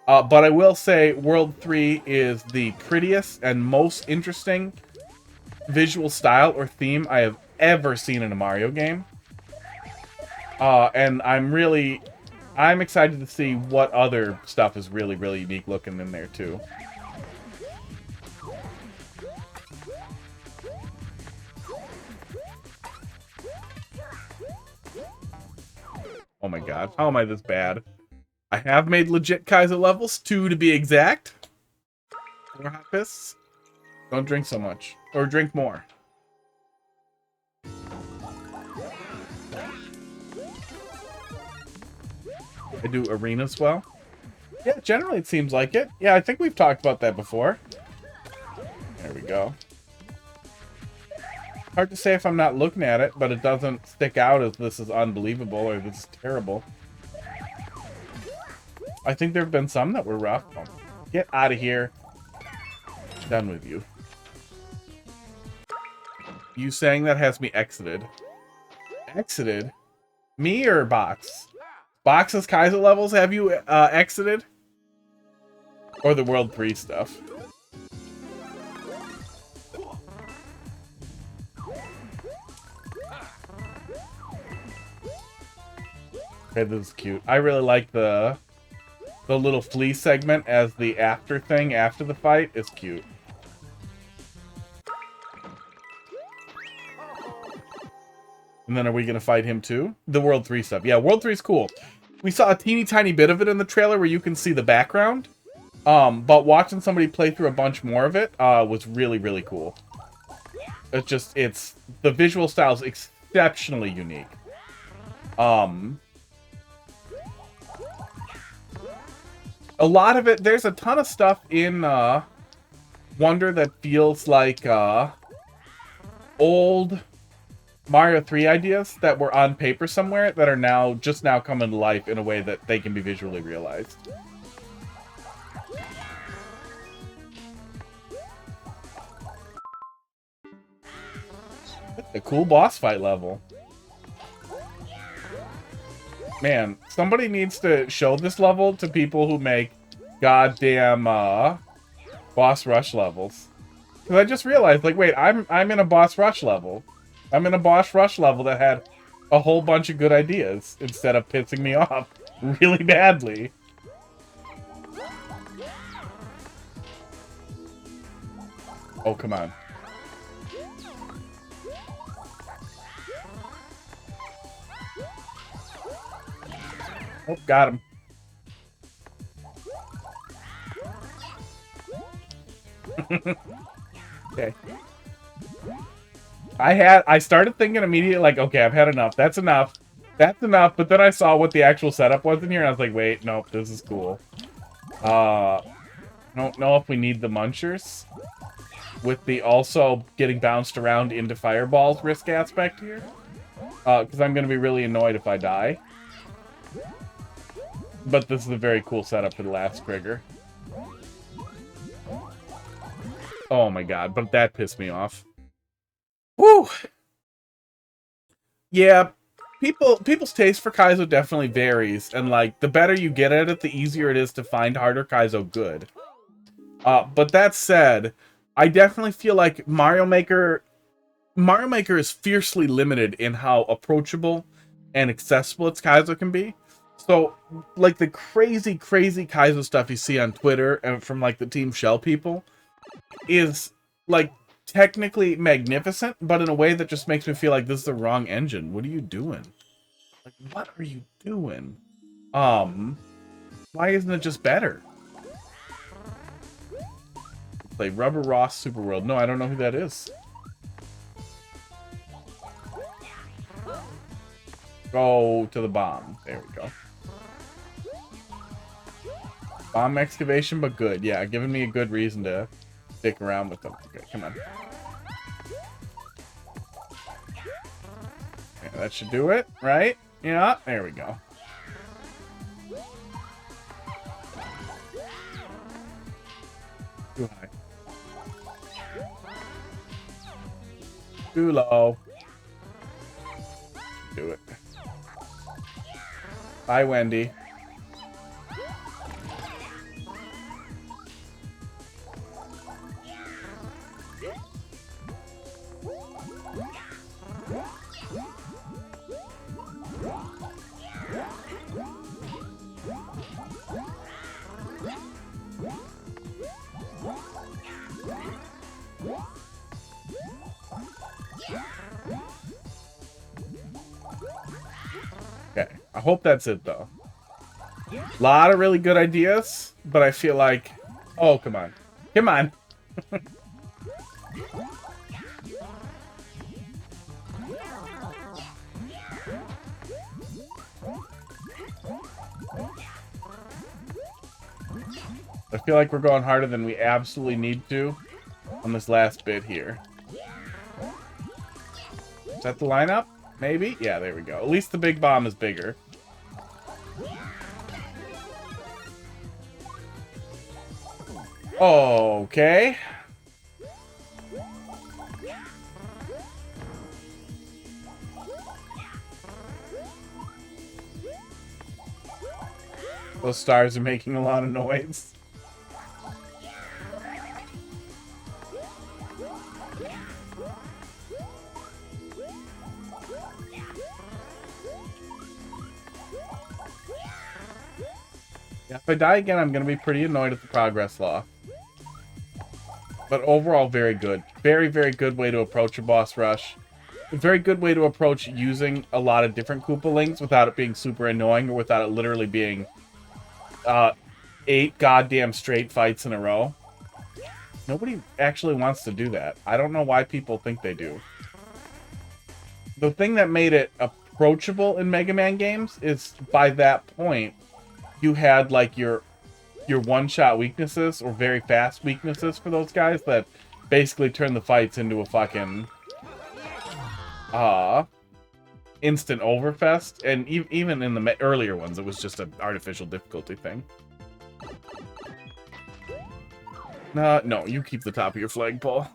But I will say World 3 is the prettiest and most interesting visual style or theme I have ever seen in a Mario game. And I'm excited to see what other stuff is really, really unique looking in there too. Oh my god, how am I this bad? I have made legit Kaizo levels, 2 to be exact. 4 hot fists. Don't drink so much. Or drink more. I do arenas well. Yeah, generally it seems like it. Yeah, I think we've talked about that before. There we go. Hard to say if I'm not looking at it, but it doesn't stick out as this is unbelievable or this is terrible. I think there have been some that were rough. Oh, get out of here. Done with you. You saying that has me exited. Exited? Me or Box? Box's Kaiser levels have you exited? Or the World 3 stuff? Okay, this is cute. I really like the little flea segment as the after thing after the fight is cute. And then are we going to fight him too? The World 3 stuff. Yeah, World 3 is cool. We saw a teeny tiny bit of it in the trailer where you can see the background. But watching somebody play through a bunch more of it was really, really cool. It's the visual style is exceptionally unique. A lot of it, there's a ton of stuff in Wonder that feels like old Mario 3 ideas that were on paper somewhere that are just now coming to life in a way that they can be visually realized. A cool boss fight level. Man, somebody needs to show this level to people who make goddamn boss rush levels. Because I just realized, like, wait, I'm in a boss rush level. I'm in a boss rush level that had a whole bunch of good ideas instead of pissing me off really badly. Oh, come on. Oh, got him. Okay. I started thinking immediately, like, okay, I've had enough. That's enough. That's enough. But then I saw what the actual setup was in here, and I was like, wait, nope, this is cool. I don't know if we need the munchers with the also getting bounced around into fireballs risk aspect here. Because I'm going to be really annoyed if I die. But this is a very cool setup for the last trigger. Oh my god, but that pissed me off. Woo! Yeah, people's taste for Kaizo definitely varies, and like the better you get at it, the easier it is to find harder Kaizo good. But that said, I definitely feel like Mario Maker is fiercely limited in how approachable and accessible its Kaizo can be. So, like, the crazy Kaizo stuff you see on Twitter and from, like, the Team Shell people is, like, technically magnificent, but in a way that just makes me feel like this is the wrong engine. What are you doing? Like, what are you doing? Why isn't it just better? Play Rubber Ross Super World. No, I don't know who that is. Go to the bomb. There we go. Bomb excavation, but good. Yeah, giving me a good reason to stick around with them. Okay, come on. Yeah, that should do it, right? Yeah, there we go. Too high. Too low. Do it. Bye, Wendy. Okay, I hope that's it, though. A lot of really good ideas, but I feel like... Oh, come on. Come on. I feel like we're going harder than we absolutely need to on this last bit here. Is that the lineup? Maybe? Yeah, there we go. At least the big bomb is bigger. Okay. Those stars are making a lot of noise. Yeah, if I die again, I'm going to be pretty annoyed at the progress law. But overall, very good. Very, very good way to approach a boss rush. A very good way to approach using a lot of different Koopalings without it being super annoying or without it literally being 8 goddamn straight fights in a row. Nobody actually wants to do that. I don't know why people think they do. The thing that made it approachable in Mega Man games is by that point, you had like your one-shot weaknesses or very fast weaknesses for those guys that basically turn the fights into a fucking instant overfest. And even in the earlier ones, it was just an artificial difficulty thing. No, you keep the top of your flagpole.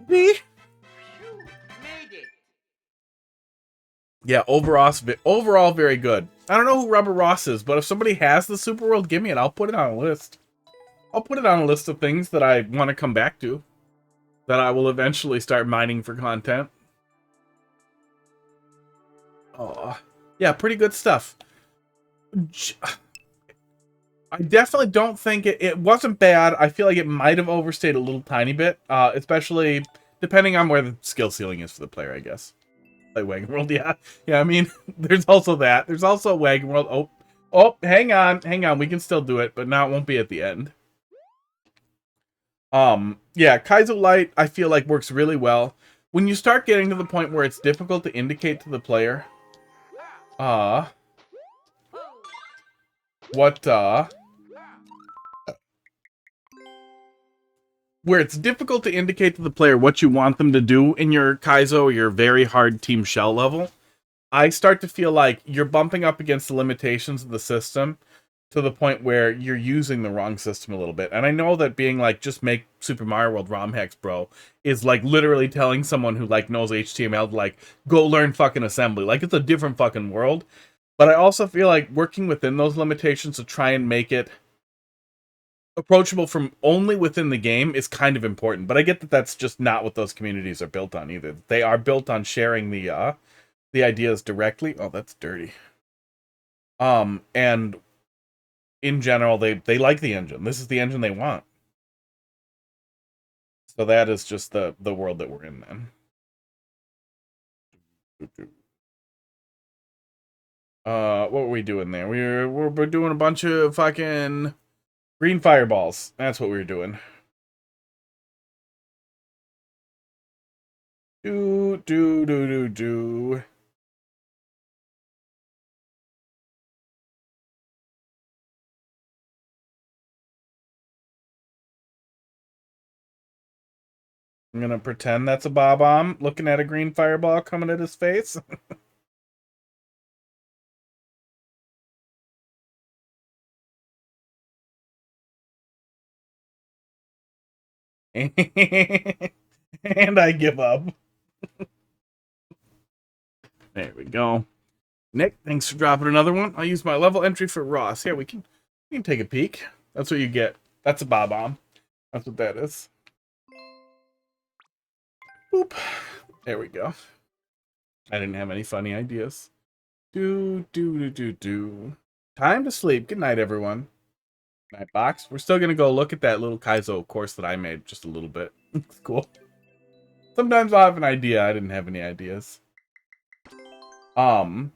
Me? Yeah, overall very good. I don't know who Rubber Ross is, but if somebody has the Super World, give me it. I'll put it on a list. I'll put it on a list of things that I want to come back to. That I will eventually start mining for content. Oh, yeah, pretty good stuff. I definitely don't think it wasn't bad. I feel like it might have overstayed a little tiny bit, especially depending on where the skill ceiling is for the player, I guess. Like Wagon World, yeah. Yeah, I mean, there's also that. There's also Wagon World. Oh, hang on. We can still do it, but now it won't be at the end. Yeah, Kaizo Light, I feel like works really well. When you start getting to the point where it's difficult to indicate to the player, where it's difficult to indicate to the player what you want them to do in your Kaizo or your very hard Team Shell level, I start to feel like you're bumping up against the limitations of the system to the point where you're using the wrong system a little bit. And I know that being like, just make Super Mario World ROM hacks, bro, is like literally telling someone who like knows HTML to like, go learn fucking assembly. Like, it's a different fucking world. But I also feel like working within those limitations to try and make it approachable from only within the game is kind of important. But I get that that's just not what those communities are built on either. They are built on sharing the ideas directly. Oh, that's dirty. And in general, they like the engine. This is the engine they want. So that is just the world that we're in then. What were we doing there? We're doing a bunch of fucking green fireballs. That's what we were doing. Do. I'm gonna pretend that's a Bob-omb looking at a green fireball coming at his face. And I give up. There we go. Nick, thanks for dropping another one. I'll use my level entry for Ross. Here, we can take a peek. That's what you get. That's a Bob-omb. That's what that is. Boop. There we go. I didn't have any funny ideas. Do. Time to sleep. Good night, everyone. Night box. We're still gonna go look at that little Kaizo course that I made just a little bit. It's cool. Sometimes I'll have an idea. I didn't have any ideas. But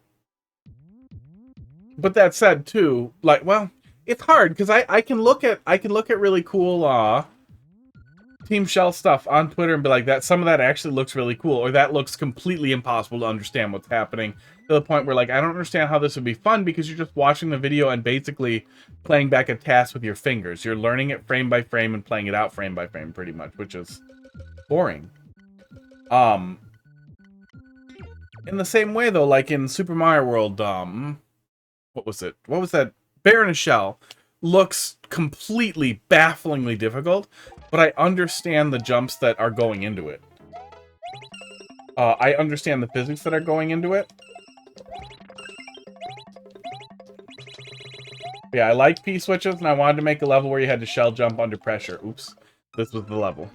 that said too, like, well, it's hard because I can look at really cool Team Shell stuff on Twitter and be like, that some of that actually looks really cool, or that looks completely impossible to understand what's happening, to the point where, like, I don't understand how this would be fun, because you're just watching the video and basically playing back a task with your fingers. You're learning it frame by frame and playing it out frame by frame, pretty much, which is boring. In the same way, though, like in Super Mario World, what was it? What was that? Bear in a Shell looks completely, bafflingly difficult, but I understand the jumps that are going into it. I understand the physics that are going into it. Yeah, I like P-switches, and I wanted to make a level where you had to shell jump under pressure. Oops. This was the level.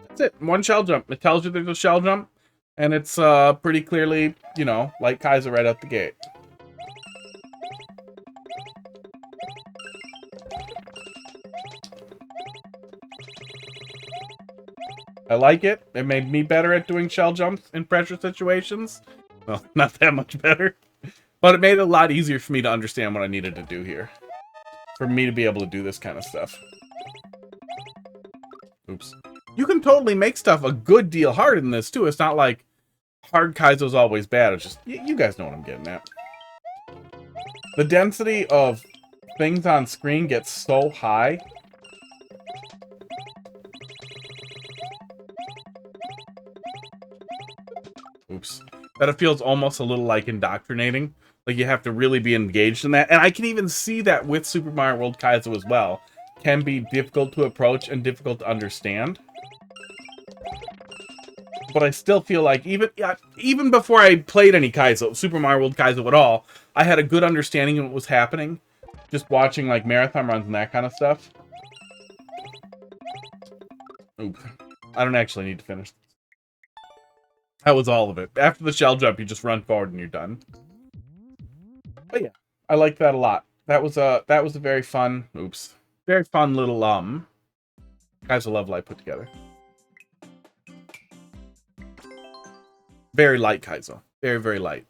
That's it. One shell jump. It tells you there's a shell jump, and it's pretty clearly, you know, like Kaiser right out the gate. I like it. It made me better at doing shell jumps in pressure situations. Well, not that much better. But it made it a lot easier for me to understand what I needed to do here. For me to be able to do this kind of stuff. Oops. You can totally make stuff a good deal harder than this, too. It's not like hard Kaizo's always bad. It's just, you guys know what I'm getting at. The density of things on screen gets so high. Oops. That it feels almost a little like indoctrinating. Like you have to really be engaged in that. And I can even see that with Super Mario World Kaizo as well. Can be difficult to approach and difficult to understand. But I still feel like even before I played any Kaizo, Super Mario World Kaizo at all, I had a good understanding of what was happening. Just watching like marathon runs and that kind of stuff. Oops. I don't actually need to finish. That was all of it. After the shell jump, you just run forward and you're done. But yeah, I like that a lot. That was a very fun, very fun little Kaizo level I put together. Very light Kaizo. Very, very light.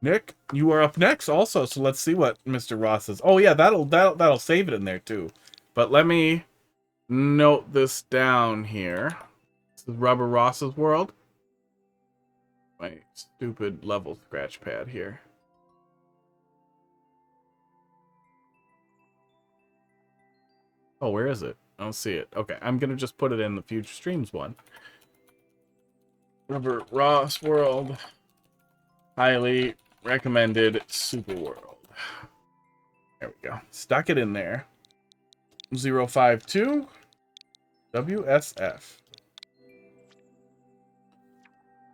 Nick, you are up next also, so let's see what Mr. Ross says. Oh yeah, that'll save it in there too. But let me note this down here. This is Rubber Ross's world. My stupid level scratch pad here. Oh, where is it? I don't see it. Okay, I'm gonna just put it in the future streams one. Rubber Ross world. Highly recommended Super World. There we go. Stuck it in there. 052 WSF.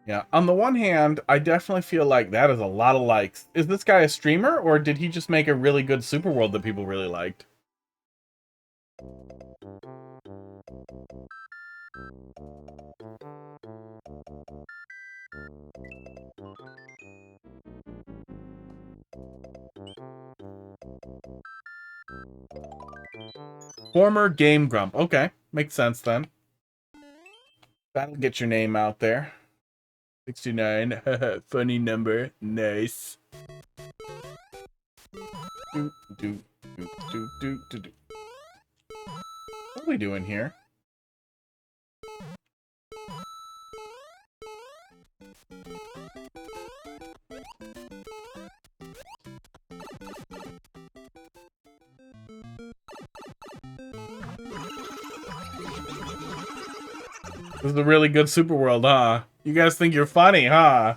Yeah, on the one hand, I definitely feel like that is a lot of likes. Is this guy a streamer, or did he just make a really good Super World that people really liked? Former Game Grump. Okay, makes sense then. That'll get your name out there. 69. Funny number. Nice. What are we doing here? This is a really good Super World, huh? You guys think you're funny, huh?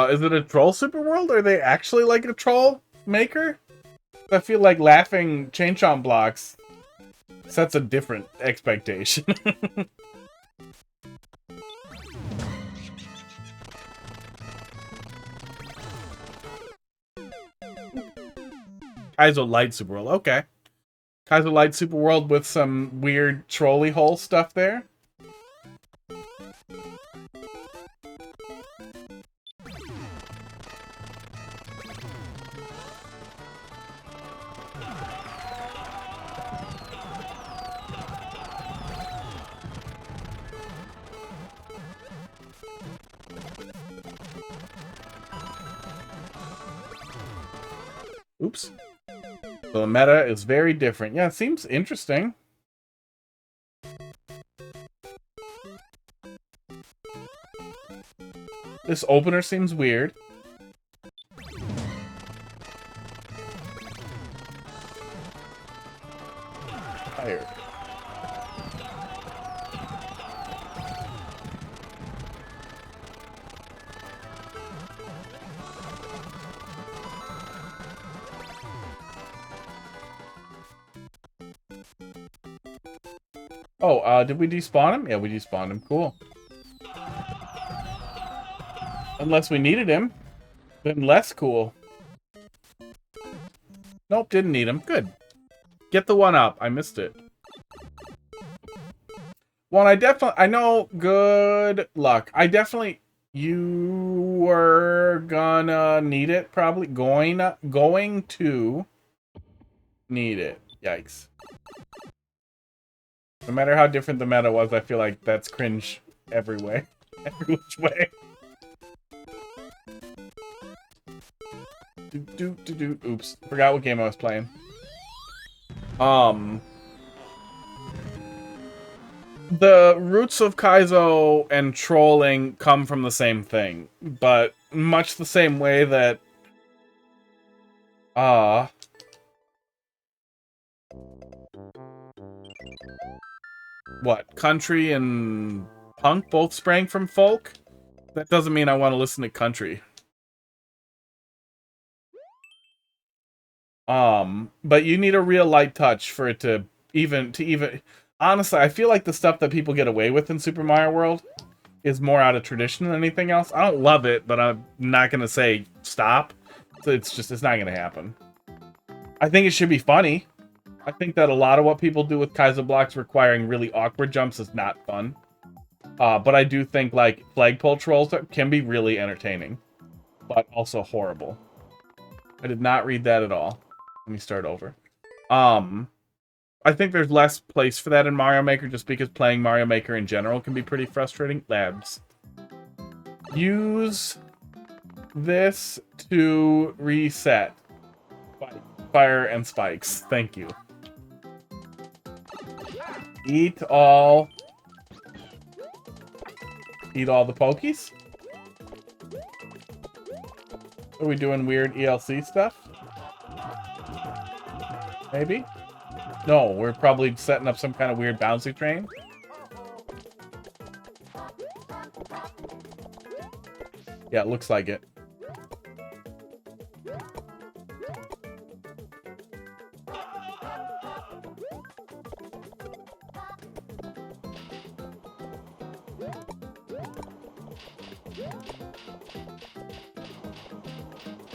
Is it a troll Super World? Are they actually like a troll maker? I feel like laughing Chain Chomp blocks sets a different expectation. Kaizo Light Super World. Okay. Kaizo Light Super World with some weird trolley hole stuff there. Oops. So the meta is very different. Yeah, it seems interesting. This opener seems weird. Tired. Oh, did we despawn him? Yeah, we despawned him. Cool. Unless we needed him. Then less cool. Nope, didn't need him. Good. Get the one up. I missed it. Well, I know, good luck. You were gonna need it, probably. Going to need it. Yikes. No matter how different the meta was, I feel like that's cringe every way. Every which way. Oops. Forgot what game I was playing. The roots of Kaizo and trolling come from the same thing, but much the same way that what? Country and punk both sprang from folk? That doesn't mean I want to listen to country. But you need a real light touch for it to even honestly, I feel like the stuff that people get away with in Super Mario World is more out of tradition than anything else. I don't love it, but I'm not gonna say stop. So it's not gonna happen. I think it should be funny. I think that a lot of what people do with Kaizo blocks requiring really awkward jumps is not fun. But I do think like flagpole trolls can be really entertaining, but also horrible. I did not read that at all. Let me start over. I think there's less place for that in Mario Maker just because playing Mario Maker in general can be pretty frustrating. Labs. Use this to reset. Fire and spikes. Thank you. Eat all the Pokies? Are we doing weird ELC stuff? Maybe? No, we're probably setting up some kind of weird bouncy train. Yeah, it looks like it.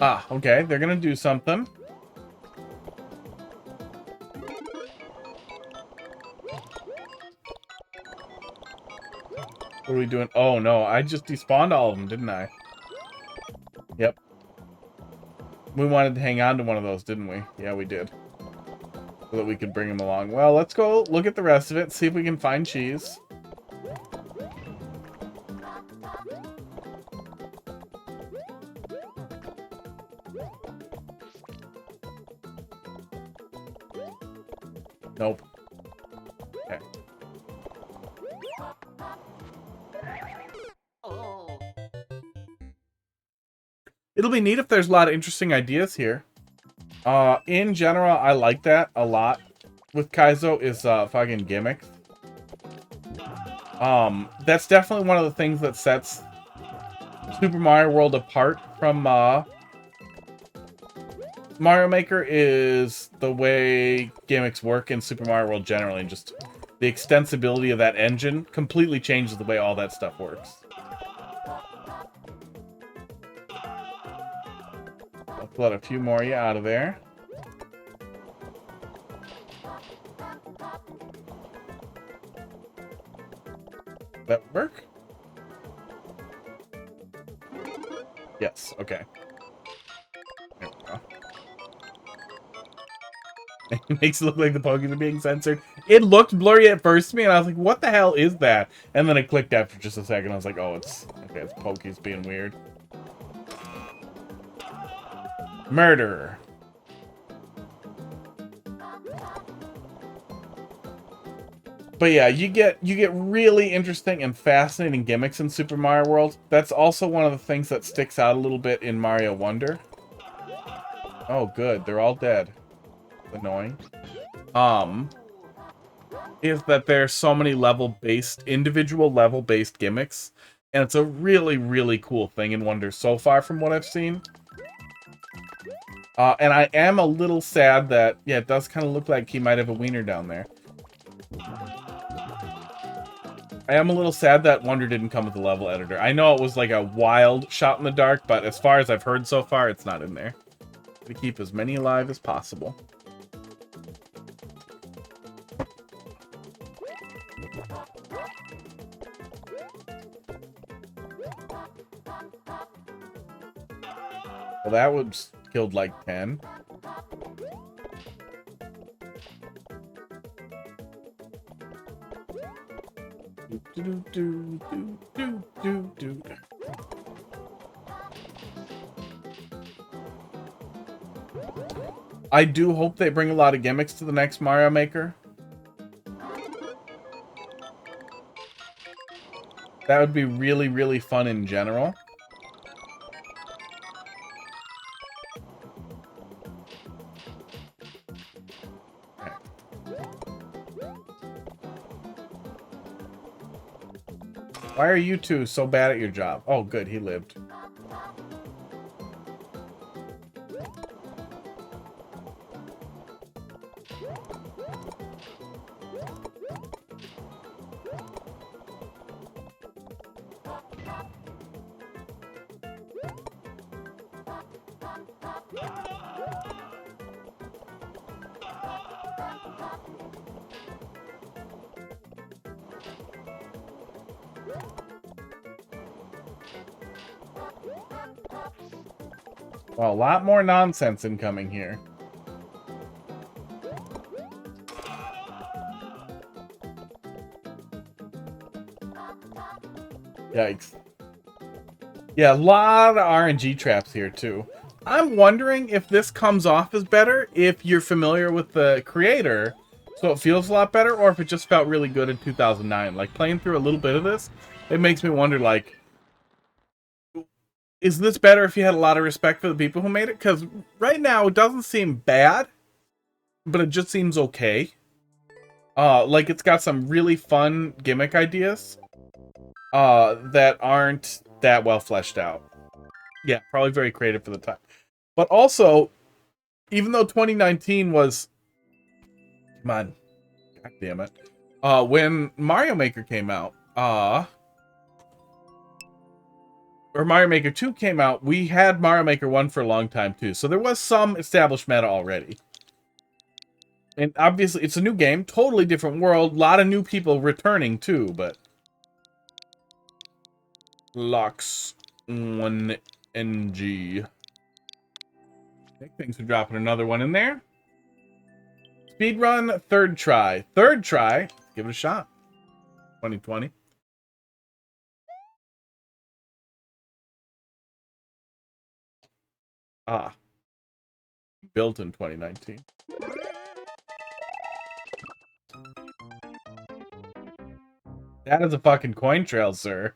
Ah, okay, they're gonna do something. What are we doing? Oh no, I just despawned all of them, didn't I? Yep. We wanted to hang on to one of those, didn't we? Yeah, we did. So that we could bring him along. Well, let's go look at the rest of it, see if we can find cheese. Nope. Okay. It'll be neat if there's a lot of interesting ideas here. In general, I like that a lot with Kaizo is fucking gimmicks. That's definitely one of the things that sets Super Mario World apart from Mario Maker is the way gimmicks work in Super Mario World generally, and just the extensibility of that engine completely changes the way all that stuff works. Let's let a few more of you out of there. That work? Yes, okay. There we go. It makes it look like the Pokies are being censored. It looked blurry at first to me, and I was like, what the hell is that? And then it clicked after just a second. I was like, oh, it's Pokies being weird. Murderer. But yeah, you get really interesting and fascinating gimmicks in Super Mario World. That's also one of the things that sticks out a little bit in Mario Wonder. Oh, good. They're all dead. Annoying. Is that there's so many individual level-based gimmicks. And it's a really, really cool thing in Wonder so far from what I've seen. And I am a little sad that, yeah, it does kind of look like he might have a wiener down there. I am a little sad that Wonder didn't come with a level editor. I know it was like a wild shot in the dark, but as far as I've heard so far, it's not in there. To keep as many alive as possible. Well, that was killed like 10. I do hope they bring a lot of gimmicks to the next Mario Maker. That would be really, really fun in general. Why are you two so bad at your job? Oh, good, he lived. Well, a lot more nonsense incoming here. Yikes. Yeah, a lot of RNG traps here, too. I'm wondering if this comes off as better if you're familiar with the creator, so it feels a lot better, or if it just felt really good in 2009. Like, playing through a little bit of this, it makes me wonder, like, is this better if you had a lot of respect for the people who made it? Because right now, it doesn't seem bad, but it just seems okay. Like, it's got some really fun gimmick ideas that aren't that well fleshed out. Yeah, probably very creative for the time. But also, even though 2019 was... Come on. God damn it. When Mario Maker came out, or Mario Maker 2 came out, we had Mario Maker 1 for a long time, too. So there was some established meta already. And obviously, it's a new game, totally different world, a lot of new people returning, too, but... Lux 1NG. I think things are dropping another one in there. Speedrun, third try. Third try. Give it a shot. 2020. Ah. Built in 2019. That is a fucking coin trail, sir.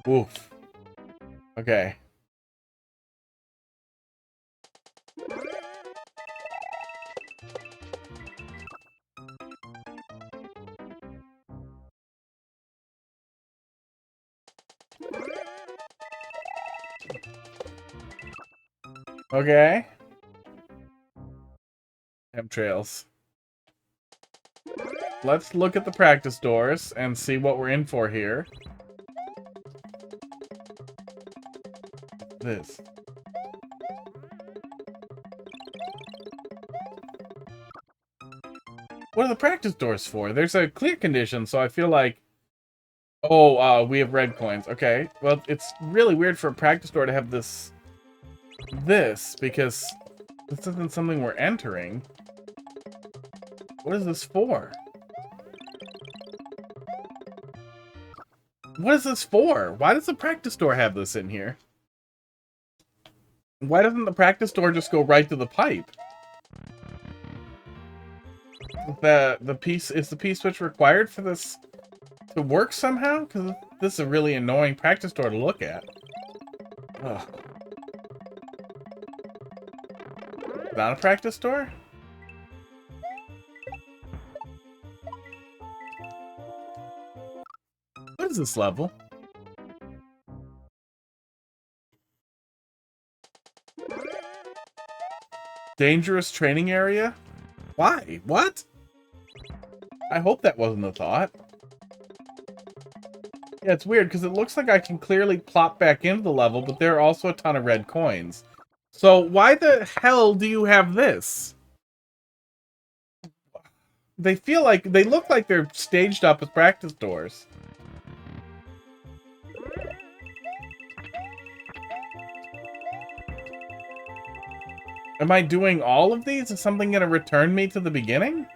Oof. Okay. Okay. Chemtrails. Let's look at the practice doors and see what we're in for here. This. What are the practice doors for? There's a clear condition, so I feel like... Oh, we have red coins. Okay. Well, it's really weird for a practice door to have this this, because this isn't something we're entering. What is this for? What is this for? Why does the practice door have this in here? Why doesn't the practice door just go right to the pipe? The piece, is the P-switch required for this to work somehow? Because this is a really annoying practice door to look at. Ugh. Not a practice door? What is this level? Dangerous training area? Why? What? I hope that wasn't a thought. Yeah, it's weird because it looks like I can clearly plop back into the level, but there are also a ton of red coins. So why the hell do you have this? They look like they're staged up as practice doors. Am I doing all of these? Is something going to return me to the beginning?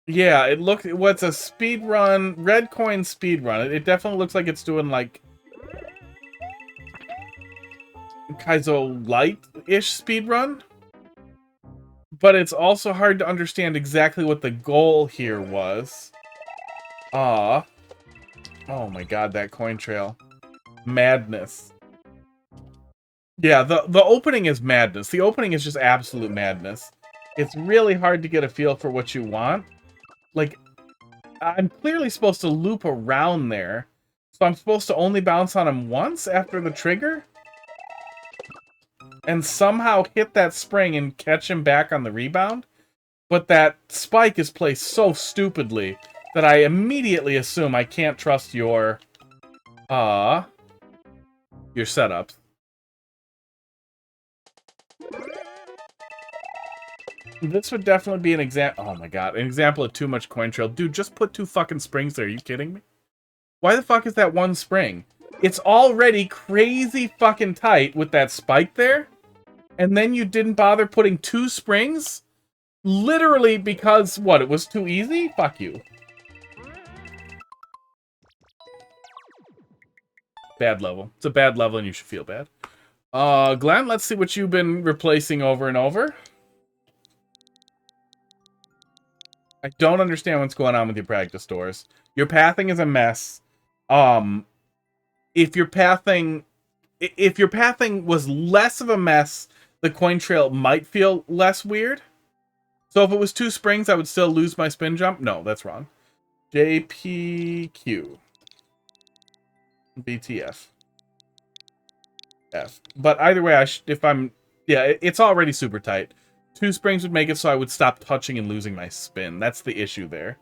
Yeah, it looks... What's a speed run? Red coin speed run. It definitely looks like it's doing, like... Kaizo light-ish speed run. But it's also hard to understand exactly what the goal here was. Oh my god, that coin trail. Madness. Yeah, the opening is madness. The opening is just absolute madness. It's really hard to get a feel for what you want. Like, I'm clearly supposed to loop around there. So I'm supposed to only bounce on him once after the trigger? And somehow hit that spring and catch him back on the rebound? But that spike is placed so stupidly that I immediately assume I can't trust your setups. This would definitely be an example. Oh my god, an example of too much coin trail. Dude, just put 2 fucking springs there. Are you kidding me? Why the fuck is that 1 spring? It's already crazy fucking tight with that spike there. And then you didn't bother putting 2 springs? Literally because, what, it was too easy? Fuck you. Bad level. It's a bad level and you should feel bad. Glenn, let's see what you've been replacing over and over. I don't understand what's going on with your practice doors. Your pathing is a mess. If your pathing was less of a mess, the coin trail might feel less weird. So if it was 2 springs, I would still lose my spin jump. No, that's wrong. JPQ. BTF. F. But either way, it's already super tight. 2 springs would make it so I would stop touching and losing my spin. That's the issue there.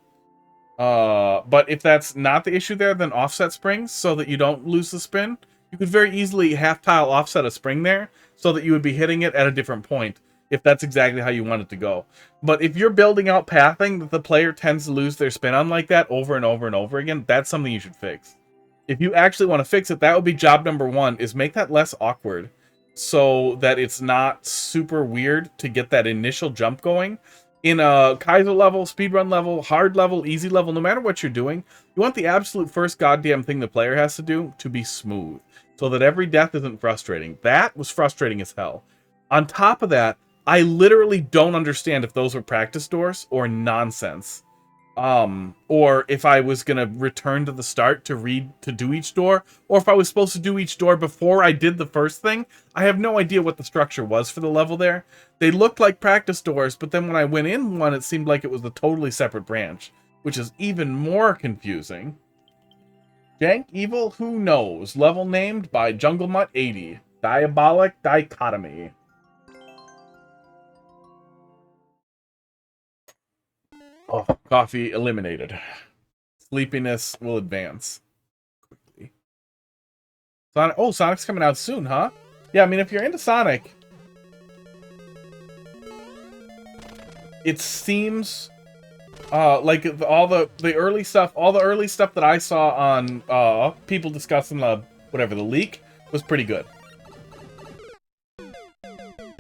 But if that's not the issue there, then offset springs so that you don't lose the spin. You could very easily half-tile offset a spring there so that you would be hitting it at a different point if that's exactly how you want it to go. But if you're building out pathing that the player tends to lose their spin on like that over and over and over again, that's something you should fix. If you actually want to fix it, that would be job number 1, is make that less awkward so that it's not super weird to get that initial jump going. In a Kaizo level, speedrun level, hard level, easy level, no matter what you're doing, you want the absolute first goddamn thing the player has to do to be smooth, so that every death isn't frustrating. That was frustrating as hell. On top of that, I literally don't understand if those were practice doors or nonsense. Or if I was gonna return to the start to do each door, or if I was supposed to do each door before I did the first thing. I have no idea what the structure was for the level there. They looked like practice doors, but then when I went in one, it seemed like it was a totally separate branch, which is even more confusing. Jank Evil, who knows? Level named by Jungle Mutt 80. Diabolic Dichotomy. Oh, coffee eliminated. Sleepiness will advance quickly. Sonic. Oh, Sonic's coming out soon, huh? Yeah, I mean, if you're into Sonic, it seems Like all the early stuff, that I saw on people discussing the leak was pretty good.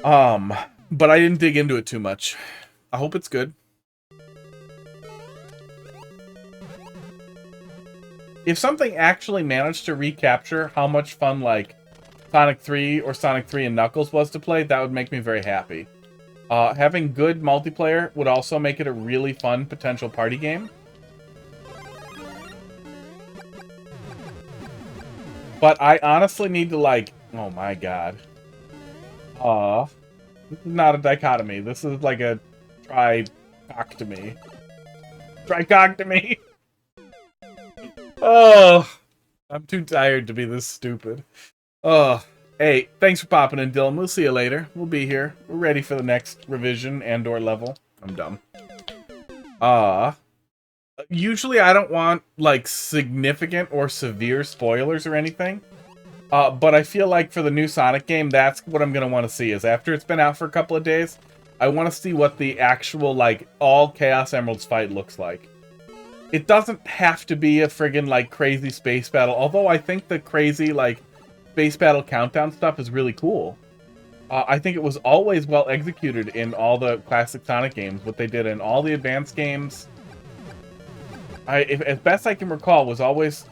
But I didn't dig into it too much. I hope it's good. If something actually managed to recapture how much fun, like, Sonic 3 or Sonic 3 and Knuckles was to play, that would make me very happy. Having good multiplayer would also make it a really fun potential party game. But I honestly need to, like... Oh my god. This is not a dichotomy. This is like a tricoctomy. Tricoctomy! Oh, I'm too tired to be this stupid. Oh, hey, thanks for popping in, Dylan. We'll see you later. We'll be here. We're ready for the next revision and/or level. I'm dumb. Usually I don't want, like, significant or severe spoilers or anything. But I feel like for the new Sonic game, that's what I'm gonna want to see, is after it's been out for a couple of days, I want to see what the actual, like, all Chaos Emeralds fight looks like. It doesn't have to be a friggin', like, crazy space battle, although I think the crazy, like, space battle countdown stuff is really cool. I think it was always well executed in all the classic Sonic games. What they did in all the advanced games, as best I can recall, was always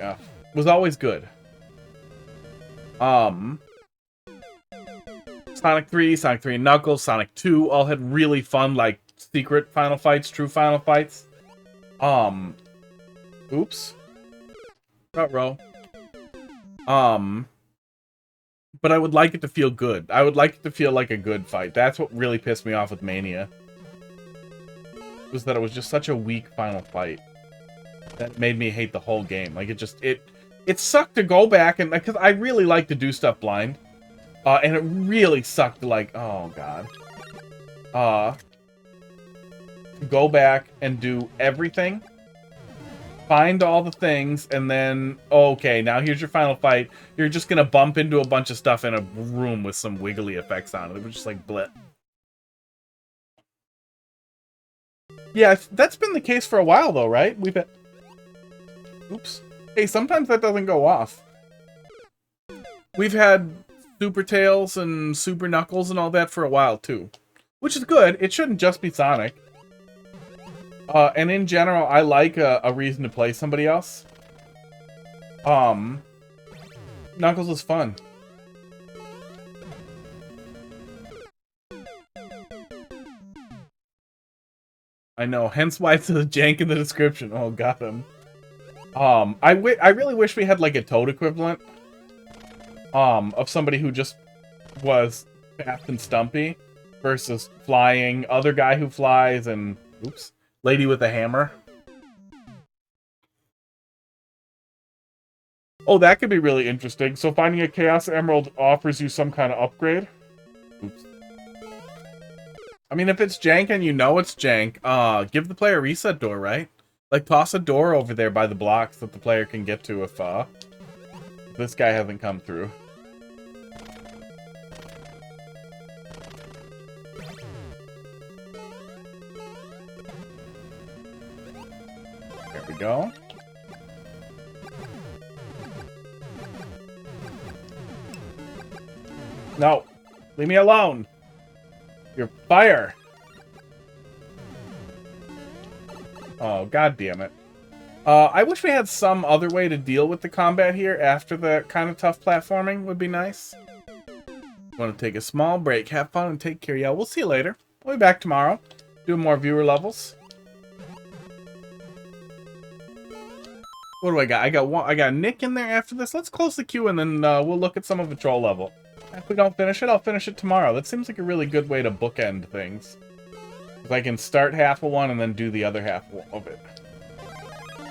good. Sonic 3, Sonic 3 and Knuckles, Sonic 2 all had really fun, like, secret final fights, true final fights. Oops. Ruh-roh. But I would like it to feel good. I would like it to feel like a good fight. That's what really pissed me off with Mania. Was that it was just such a weak final fight. That made me hate the whole game. Like, it sucked to go back, and because I really like to do stuff blind. And it really sucked to, like, oh god. Go back and do everything. Find all the things, and then, okay, now here's your final fight. You're just gonna bump into a bunch of stuff in a room with some wiggly effects on it. It was just like, bleh. Yeah, that's been the case for a while, though, right? We've had... Oops. Hey, sometimes that doesn't go off. We've had Super Tails and Super Knuckles and all that for a while, too. Which is good. It shouldn't just be Sonic. And in general, I like a reason to play somebody else. Knuckles is fun. I know, hence why it's a jank in the description. Oh, got him. I really wish we had, like, a Toad equivalent. Of somebody who just was fast and stumpy versus flying, other guy who flies, and... Oops. Lady with a hammer. Oh, that could be really interesting. So finding a Chaos Emerald offers you some kind of upgrade. Oops. I mean, if it's jank and you know it's jank, give the player a reset door, right? Like, toss a door over there by the blocks that the player can get to if this guy hasn't come through. There we go. No! Leave me alone! You're fire! Oh, god damn it. I wish we had some other way to deal with the combat here after the kind of tough platforming would be nice. Want to take a small break, have fun, and take care. Yeah, we'll see you later. We'll be back tomorrow, doing more viewer levels. What do I got? I got Nick in there after this. Let's close the queue and then we'll look at some of the troll level. If we don't finish it, I'll finish it tomorrow. That seems like a really good way to bookend things. Because I can start half of one and then do the other half of it.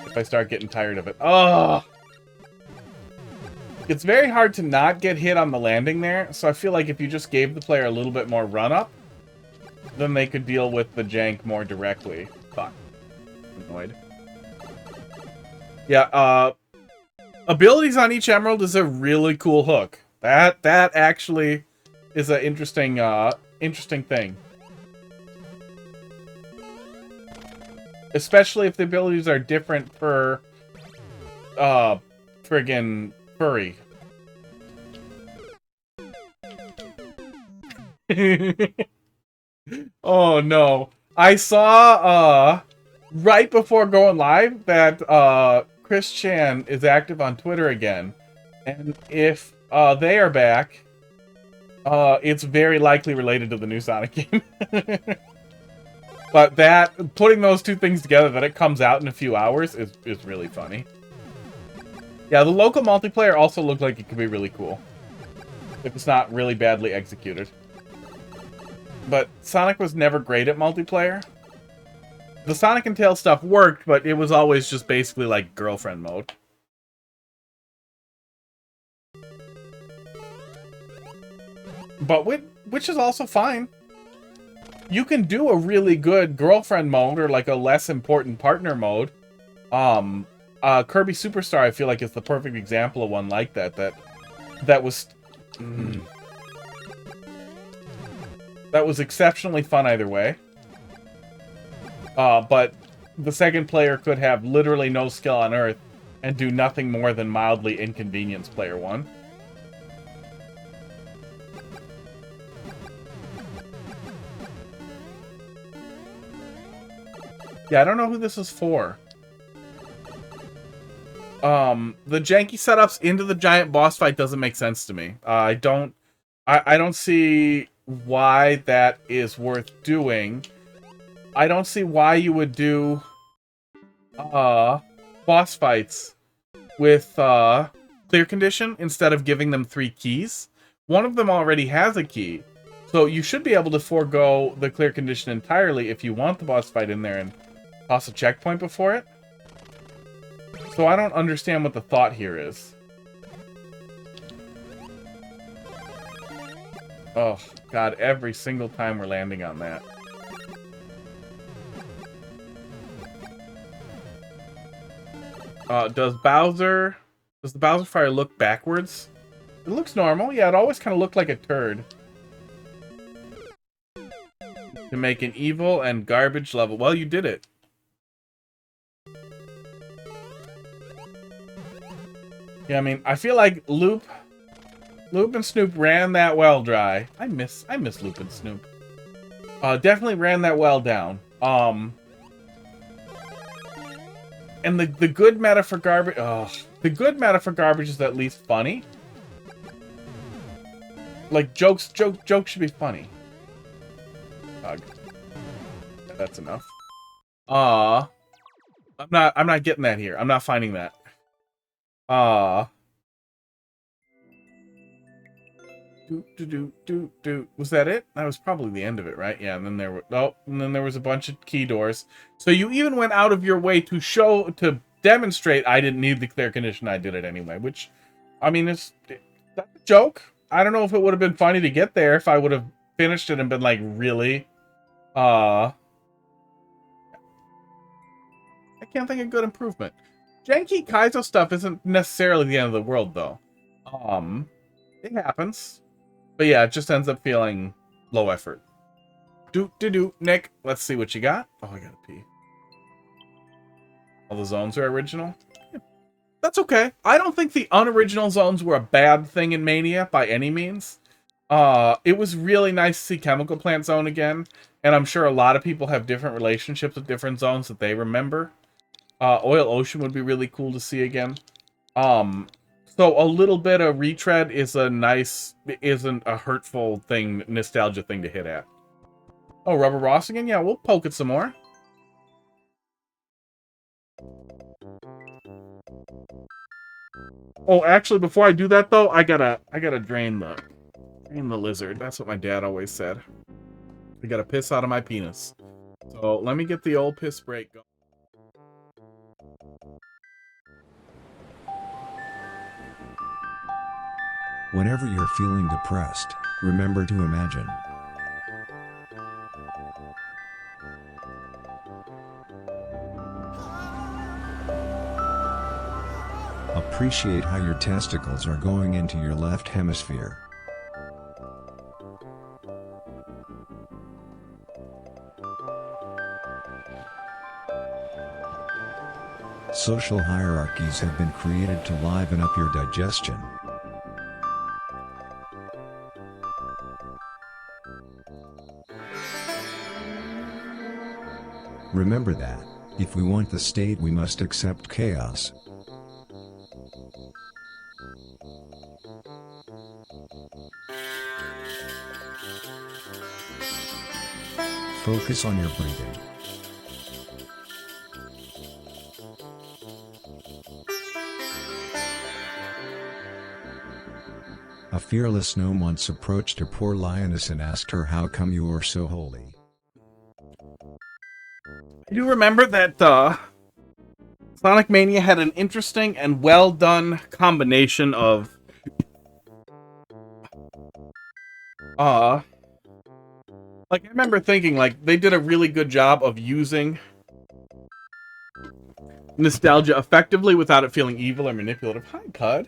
If I start getting tired of it. Oh! It's very hard to not get hit on the landing there, so I feel like if you just gave the player a little bit more run-up, then they could deal with the jank more directly. Fuck. Annoyed. Yeah, abilities on each emerald is a really cool hook. That actually is an interesting, interesting thing. Especially if the abilities are different per friggin' furry. Oh no. I saw right before going live that Chris Chan is active on Twitter again. And if they are back, it's very likely related to the new Sonic game. But that, putting those two things together, that it comes out in a few hours, is really funny. Yeah, the local multiplayer also looked like it could be really cool. If it's not really badly executed. But Sonic was never great at multiplayer. The Sonic and Tails stuff worked, but it was always just basically like girlfriend mode. But which is also fine. You can do a really good girlfriend mode or like a less important partner mode. Kirby Superstar, I feel like, is the perfect example of one like that. That was that was exceptionally fun either way. But the second player could have literally no skill on Earth and do nothing more than mildly inconvenience player one. Yeah, I don't know who this is for. The janky setups into the giant boss fight doesn't make sense to me. I don't see why that is worth doing. I don't see why you would do boss fights with clear condition instead of giving them 3 keys. One of them already has a key. So you should be able to forego the clear condition entirely if you want the boss fight in there and toss a checkpoint before it. So I don't understand what the thought here is. Oh, God, every single time we're landing on that. Does the Bowser Fire look backwards? It looks normal. Yeah, it always kind of looked like a turd. To make an evil and garbage level. Well, you did it. Yeah, I mean, I feel like Loop and Snoop ran that well dry. I miss Loop and Snoop. Definitely ran that well down. And the good meta for garbage. The good meta for garbage is at least funny. Like jokes should be funny. Yeah, that's enough. I'm not getting that here. I'm not finding that. Was that it? That was probably the end of it, right? Yeah, and then there was a bunch of key doors. So you even went out of your way to demonstrate I didn't need the clear condition. I did it anyway, which, I mean, that's a joke. I don't know if it would have been funny to get there if I would have finished it and been like, really? I can't think of good improvement. Janky Kaizo stuff isn't necessarily the end of the world, though. It happens. But yeah, it just ends up feeling low effort. Nick, let's see what you got. Oh, I gotta pee. All the zones are original? Yeah, that's okay. I don't think the unoriginal zones were a bad thing in Mania by any means. It was really nice to see Chemical Plant Zone again, and I'm sure a lot of people have different relationships with different zones that they remember. Oil Ocean would be really cool to see again. So a little bit of retread isn't a hurtful thing, nostalgia thing to hit at. Oh, Rubber Ross again? Yeah, we'll poke it some more. Oh, actually, before I do that though, I gotta drain the lizard. That's what my dad always said. I gotta piss out of my penis. So let me get the old piss break going. Whenever you're feeling depressed, remember to imagine. Appreciate how your testicles are going into your left hemisphere. Social hierarchies have been created to liven up your digestion. Remember that, if we want the state we must accept chaos. Focus on your breathing. A fearless gnome once approached a poor lioness and asked her, "How come you are so holy?" I do remember that Sonic Mania had an interesting and well done combination of like I remember thinking like they did a really good job of using nostalgia effectively without it feeling evil or manipulative. Hi, Cud.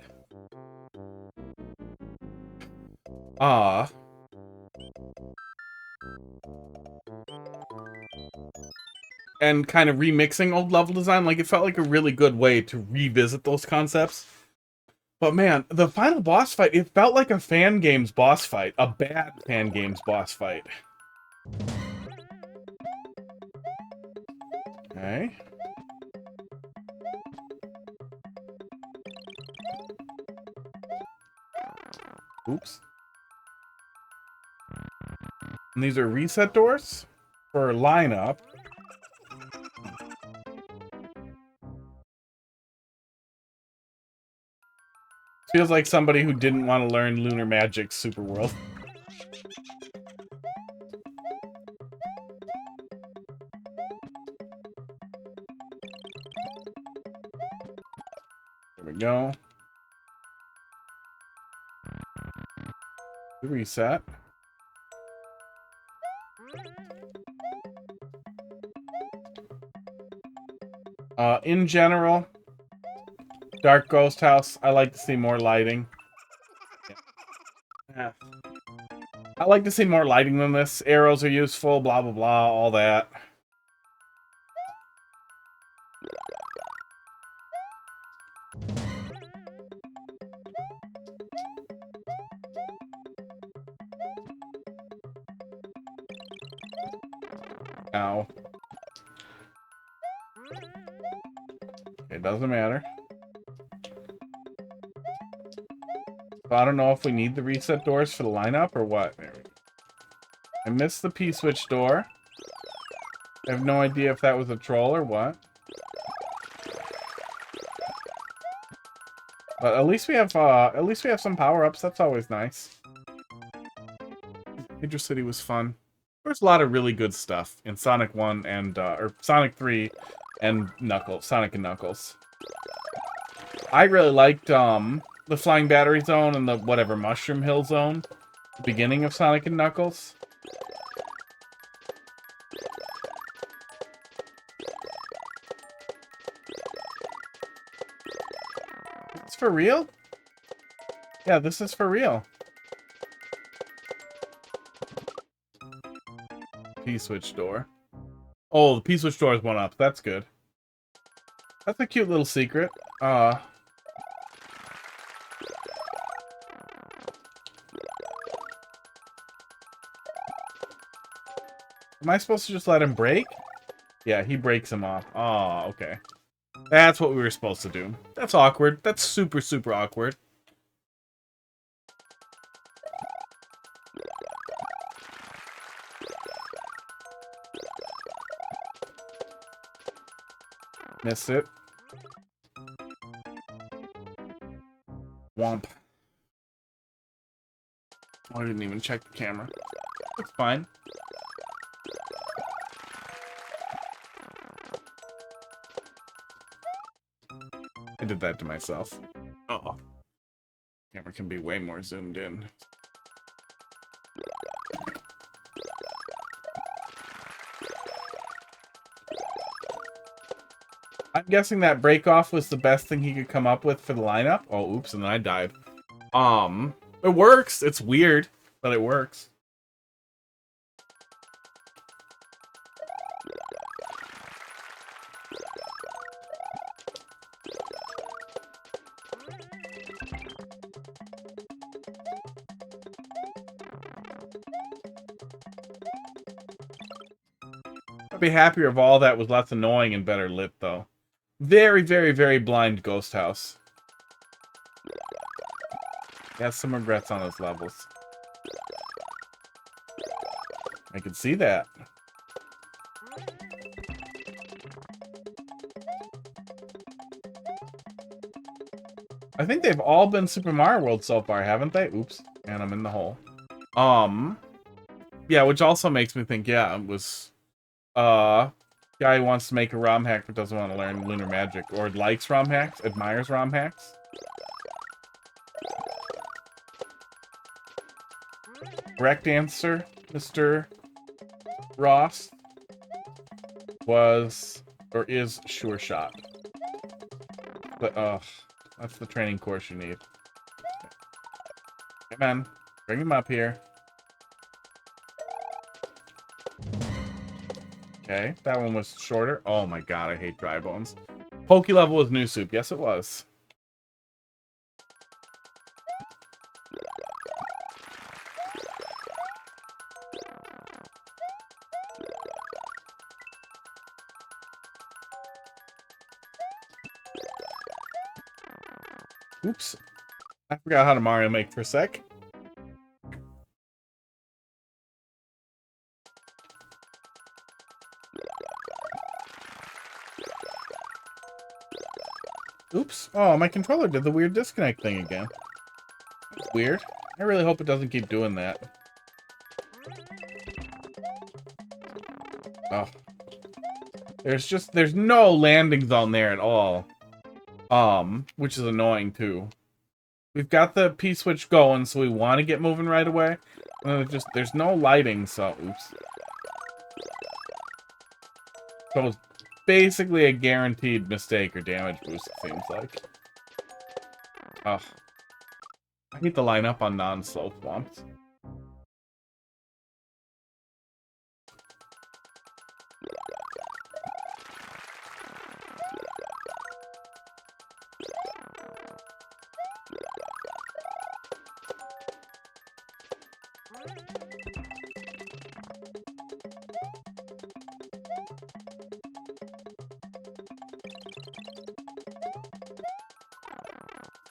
And kind of remixing old level design, like it felt like a really good way to revisit those concepts. But man, the final boss fight, it felt like a fan games boss fight, a bad fan games boss fight. Okay. Oops. And these are reset doors for lineup. Feels like somebody who didn't want to learn Lunar Magic's Super World. There we go. Reset. In general, Dark Ghost House, I like to see more lighting. Yeah. I like to see more lighting than this. Arrows are useful, blah, blah, blah, all that. Ow. It doesn't matter. So I don't know if we need the reset doors for the lineup or what. There we go. I missed the P-switch door. I have no idea if that was a troll or what. But at least we have some power-ups. That's always nice. Major City was fun. There's a lot of really good stuff in Sonic 1 and or Sonic 3 and Sonic and Knuckles. I really liked the Flying Battery Zone and the whatever Mushroom Hill Zone, the beginning of Sonic and Knuckles. It's for real? Yeah, this is for real. P-switch door. Oh, the P-switch door is one up. That's good. That's a cute little secret. Am I supposed to just let him break? Yeah, he breaks him off. Oh, okay. That's what we were supposed to do. That's awkward. That's super, super awkward. Missed it. Womp. Oh, I didn't even check the camera. It's fine. I did that to myself. Uh-oh. Camera can be way more zoomed in. I'm guessing that break off was the best thing he could come up with for the lineup. Oh, oops, and then I died. It works. It's weird, but it works. I'd be happier if all that was less annoying and better lit, though. Very, very, very blind ghost house. Got some regrets on those levels. I can see that. I think they've all been Super Mario World so far, haven't they? Oops. And I'm in the hole. Yeah, which also makes me think, yeah, it was, guy who wants to make a ROM hack but doesn't want to learn lunar magic, or likes ROM hacks, admires ROM hacks. Correct answer, Mr. Ross, was, or is Sure Shot. But, that's the training course you need. Come on, bring him up here. Okay, that one was shorter. Oh my god, I hate dry bones. Pokey level was new soup. Yes, it was. Oops. I forgot how to Mario Make for a sec. Oops. Oh, my controller did the weird disconnect thing again. That's weird. I really hope it doesn't keep doing that. Oh. There's no landing zone there at all. Which is annoying too. We've got the P-switch going, so we want to get moving right away. And there's no lighting, so oops. So it's basically a guaranteed mistake or damage boost, it seems like. Ugh. I hate to line up on non-slow swamps.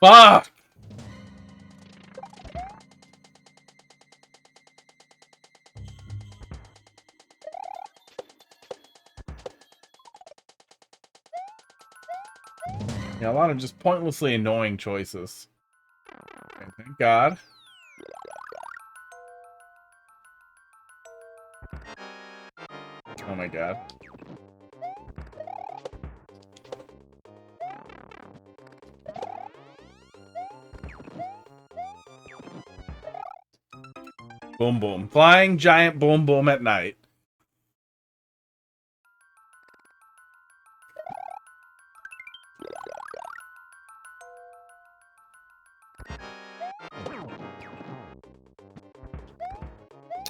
Fuck! Yeah, a lot of just pointlessly annoying choices. Okay, thank God. Oh my God. Boom boom. Flying giant boom boom at night.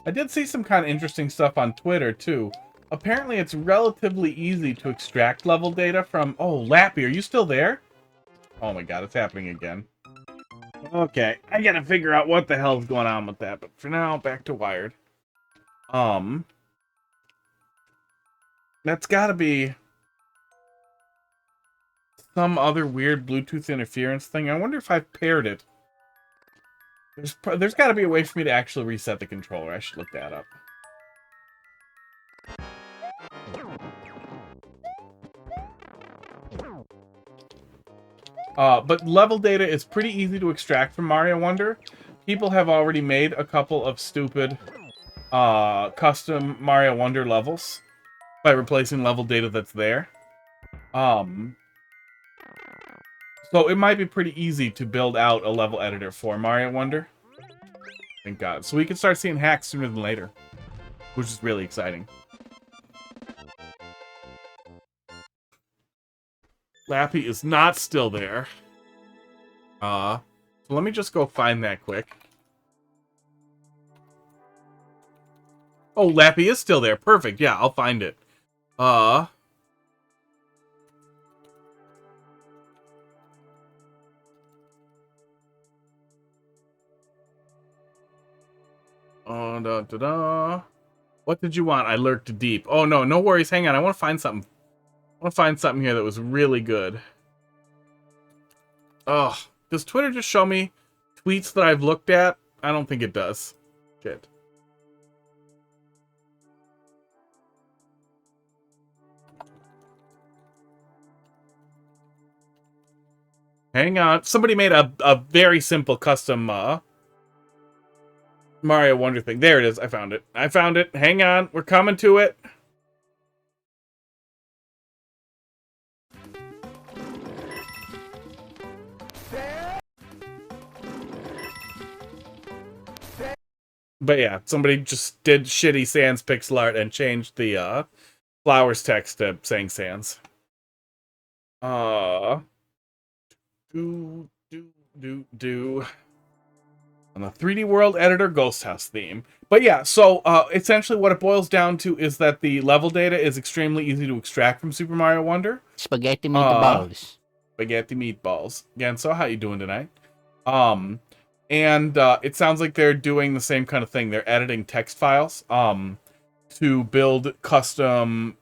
I did see some kind of interesting stuff on Twitter, too. Apparently, it's relatively easy to extract level data from... Oh, Lappy, are you still there? Oh my god, it's happening again. Okay, I gotta figure out what the hell's going on with that, but for now, back to Wired. That's gotta be... some other weird Bluetooth interference thing. I wonder if I've paired it. There's gotta be a way for me to actually reset the controller. I should look that up. But level data is pretty easy to extract from Mario Wonder. People have already made a couple of stupid custom Mario Wonder levels by replacing level data that's there. So it might be pretty easy to build out a level editor for Mario Wonder. Thank God. So we can start seeing hacks sooner than later, which is really exciting. Lappy is not still there. So let me just go find that quick. Oh, Lappy is still there. Perfect. Yeah, I'll find it. Oh, da da da. What did you want? I lurked deep. Oh, no, no worries. Hang on. I want to find something. I want to find something here that was really good. Oh, does Twitter just show me tweets that I've looked at? I don't think it does. Shit. Hang on. Somebody made a very simple custom Mario Wonder thing. There it is. I found it. I found it. Hang on. We're coming to it. But yeah, somebody just did shitty Sans pixel art and changed the flowers text to saying Sans. Do. On the 3D World Editor Ghost House theme. But yeah, so essentially what it boils down to is that the level data is extremely easy to extract from Super Mario Wonder. Spaghetti meatballs. Spaghetti meatballs. Genso, how you doing tonight? And it sounds like they're doing the same kind of thing. They're editing text files to build custom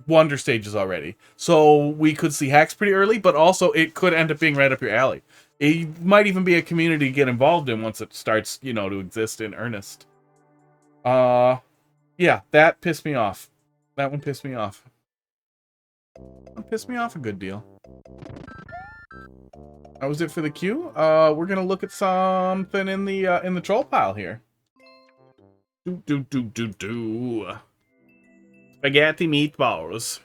Wonder stages already. So we could see hacks pretty early, but also it could end up being right up your alley. It might even be a community to get involved in once it starts, you know, to exist in earnest. Yeah, that pissed me off. That one pissed me off. That pissed me off a good deal. That was it for the queue. We're gonna look at something in the troll pile here. Spaghetti meatballs.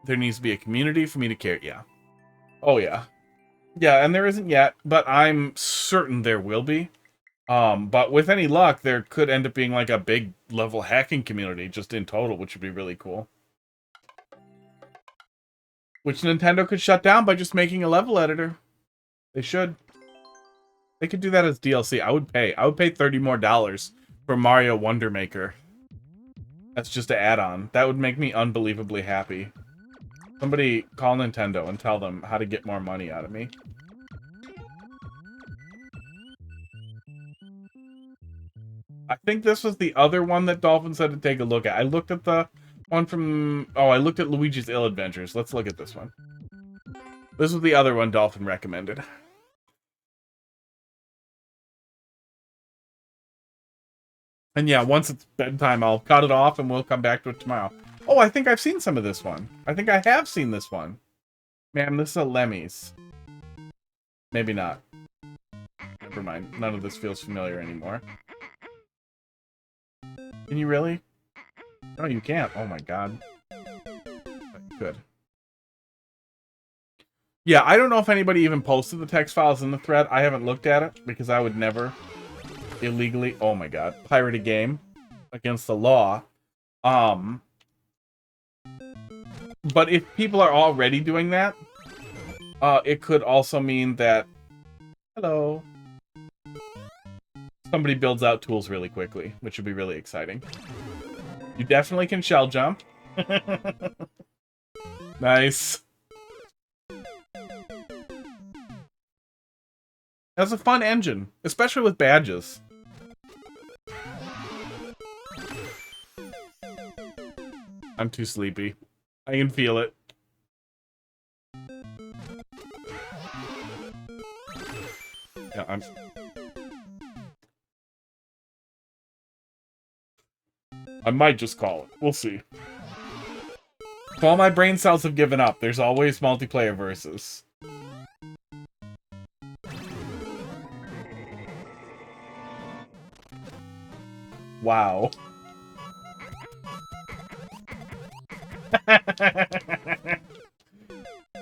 There needs to be a community for me to care. Yeah. Oh yeah. Yeah, and there isn't yet, but I'm certain there will be. But with any luck, there could end up being like a big level hacking community just in total, which would be really cool. Which Nintendo could shut down by just making a level editor. They should. They could do that as DLC. I would pay $30 more for Mario Wonder Maker. That's just an add-on. That would make me unbelievably happy. Somebody call Nintendo and tell them how to get more money out of me. I think this was the other one that Dolphin said to take a look at. I looked at the one from... Oh, I looked at Luigi's Ill Adventures. Let's look at this one. This was the other one Dolphin recommended. And yeah, once it's bedtime, I'll cut it off and we'll come back to it tomorrow. Oh, I think I've seen some of this one. I think I have seen this one. Ma'am, this is a Lemmy's. Maybe not. Never mind. None of this feels familiar anymore. Can you really? No, you can't. Oh my god. But you could. Yeah, I don't know if anybody even posted the text files in the thread. I haven't looked at it because I would never illegally... Oh my god. Pirate a game against the law. But if people are already doing that, it could also mean that... Hello. Somebody builds out tools really quickly, which would be really exciting. You definitely can shell jump. Nice. That's a fun engine, especially with badges. I'm too sleepy. I can feel it. Yeah, I might just call it. We'll see. If all my brain cells have given up, there's always multiplayer versus. Wow.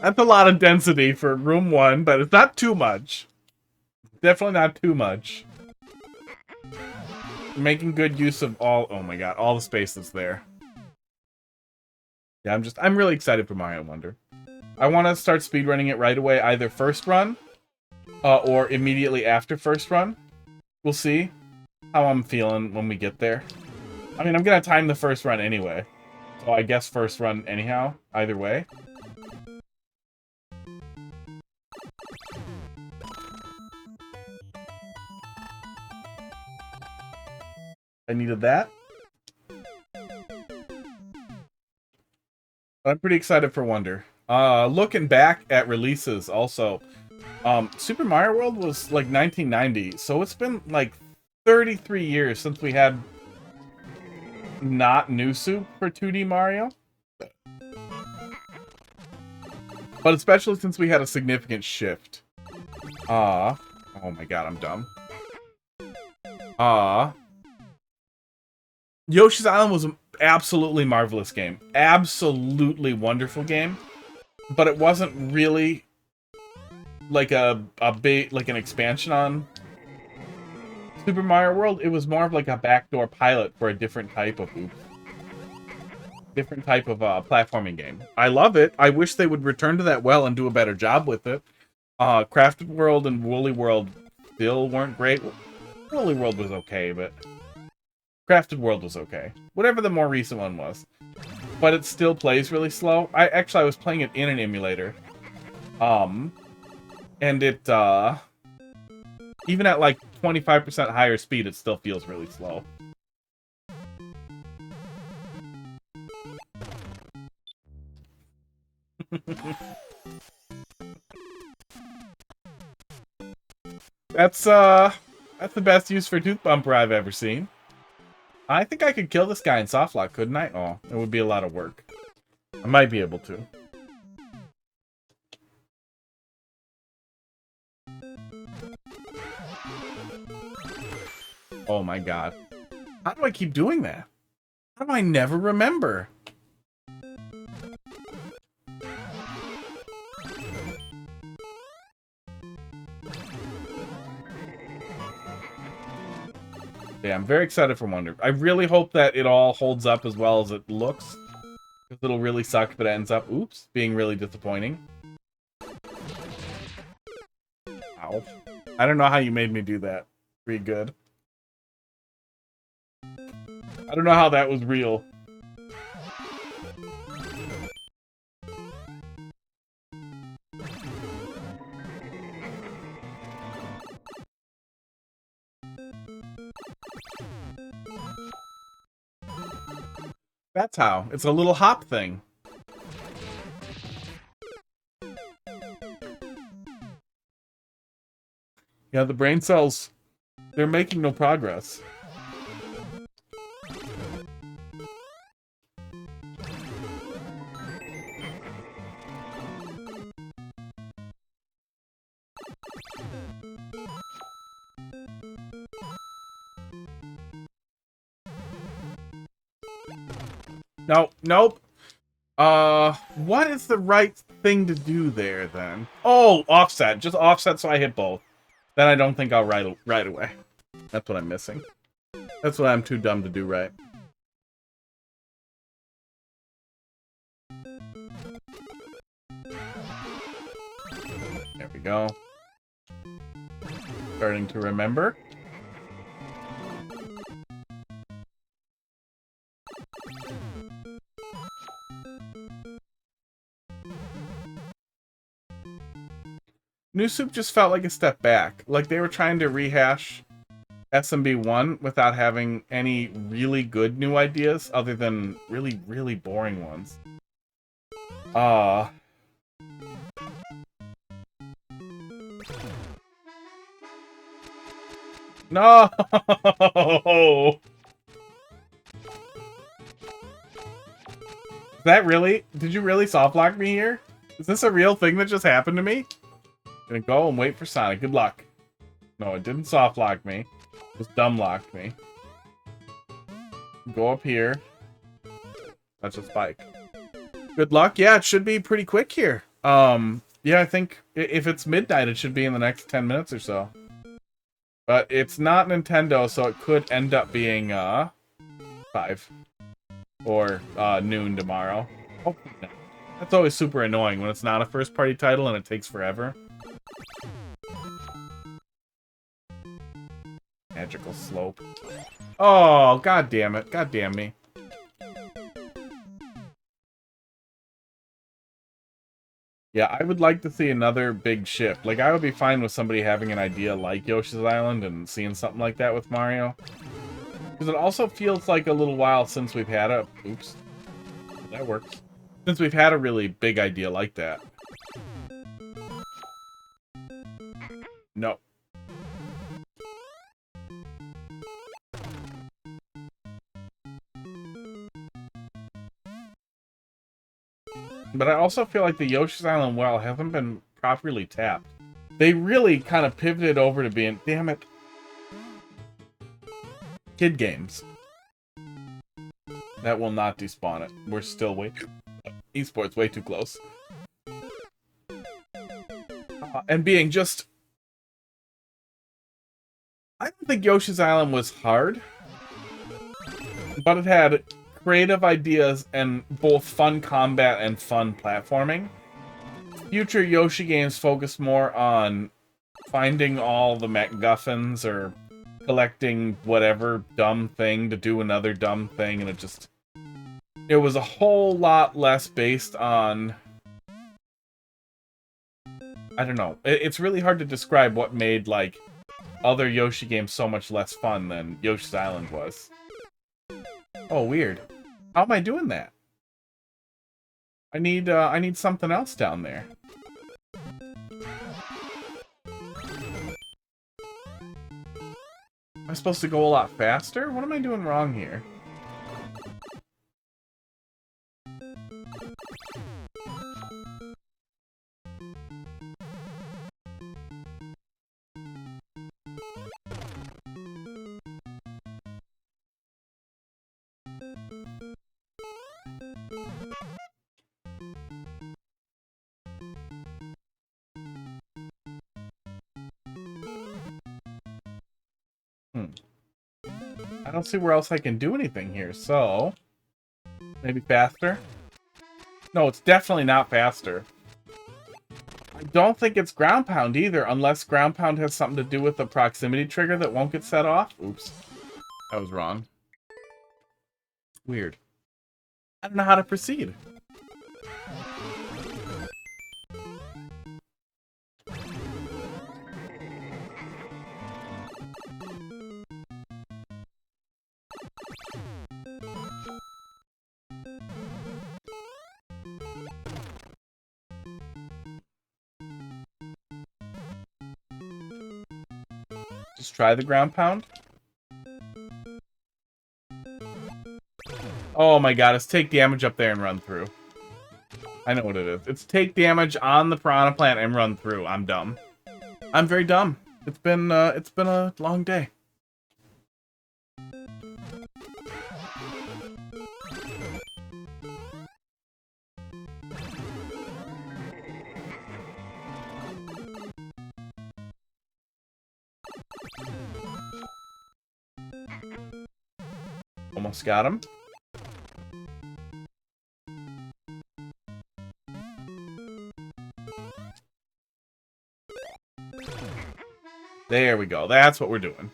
That's a lot of density for room 1, but it's not too much. Definitely not too much. Making good use of all... Oh my god, all the space that's there. Yeah, I'm really excited for Mario Wonder. I want to start speedrunning it right away, either first run, or immediately after first run. We'll see how I'm feeling when we get there. I mean, I'm gonna time the first run anyway. So I guess first run anyhow, either way. I needed that. I'm pretty excited for Wonder. Looking back at releases also, Super Mario World was like 1990, so it's been like 33 years since we had not new soup for 2D Mario. But especially since we had a significant shift. Oh my god, I'm dumb. Yoshi's Island was an absolutely marvelous game. Absolutely wonderful game. But it wasn't really like a big, like an expansion on Super Mario World. It was more of like a backdoor pilot for a different type of platforming game. I love it. I wish they would return to that well and do a better job with it. Crafted World and Woolly World still weren't great. Woolly World was okay, but Crafted World was okay. Whatever the more recent one was. But it still plays really slow. I was playing it in an emulator. And it, even at like 25% higher speed, it still feels really slow. That's the best use for Tooth Bumper I've ever seen. I think I could kill this guy in softlock, couldn't I? Oh, it would be a lot of work. I might be able to. Oh my god. How do I keep doing that? How do I never remember? Yeah, I'm very excited for Wonder. I really hope that it all holds up as well as it looks. Because it'll really suck if it ends up, oops, being really disappointing. Ow. I don't know how you made me do that. Pretty good. I don't know how that was real. That's how. It's a little hop thing. Yeah, the brain cells, they're making no progress. No, nope. What is the right thing to do there, then? Oh, offset. Just offset so I hit both. Then I don't think I'll right away. That's what I'm missing. That's what I'm too dumb to do right. There we go. Starting to remember. New Soup just felt like a step back. Like they were trying to rehash SMB1 without having any really good new ideas other than really, really boring ones. No! Is that really? Did you really softlock me here? Is this a real thing that just happened to me? Gonna go and wait for Sonic. Good luck. No, it didn't soft lock me. It just dumb locked me. Go up here. That's a spike. Good luck. Yeah, it should be pretty quick here. Yeah, I think if it's midnight, it should be in the next 10 minutes or so. But it's not Nintendo, so it could end up being 5 or noon tomorrow. Hopefully not. That's always super annoying when it's not a first-party title and it takes forever. Magical slope. Oh, god damn it. God damn me. Yeah, I would like to see another big shift. Like, I would be fine with somebody having an idea like Yoshi's Island and seeing something like that with Mario. Because it also feels like a little while since we've had a... Oops. That works. Since we've had a really big idea like that. No. But I also feel like the Yoshi's Island well hasn't been properly tapped. They really kind of pivoted over to being, damn it, kid games. That will not despawn it. We're still way too... Esports way too close. And being just... I don't think Yoshi's Island was hard. But it had creative ideas and both fun combat and fun platforming. Future Yoshi games focus more on finding all the MacGuffins or collecting whatever dumb thing to do another dumb thing, and it was a whole lot less based on... I don't know. It's really hard to describe what made, like, other Yoshi games so much less fun than Yoshi's Island was. Oh, weird. How am I doing that? I need something else down there. Am I supposed to go a lot faster? What am I doing wrong here? I don't see where else I can do anything here, so... Maybe faster? No, it's definitely not faster. I don't think it's ground pound either, unless ground pound has something to do with the proximity trigger that won't get set off. Oops. That was wrong. Weird. I don't know how to proceed. Just try the ground pound. Oh my god, it's take damage up there and run through. I know what it is. It's take damage on the piranha plant and run through. I'm dumb. I'm very dumb. It's been a long day. Almost got him. There we go. That's what we're doing.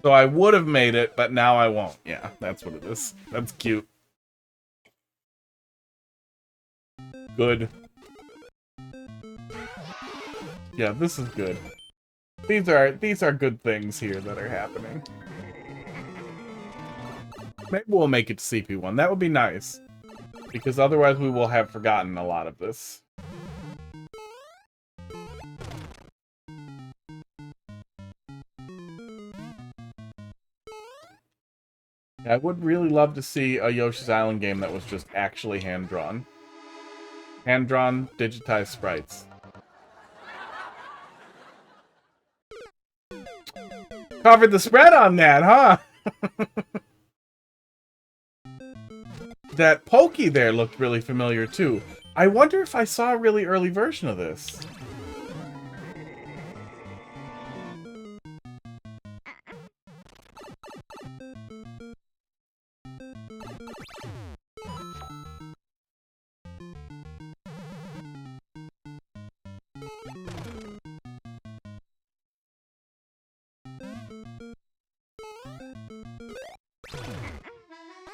So I would have made it, but now I won't. Yeah, that's what it is. That's cute. Good. Yeah, this is good. These are good things here that are happening. Maybe we'll make it to CP1. That would be nice. Because otherwise we will have forgotten a lot of this. I would really love to see a Yoshi's Island game that was just actually hand-drawn. Hand-drawn, digitized sprites. Covered the spread on that, huh? That Pokey there looked really familiar, too. I wonder if I saw a really early version of this.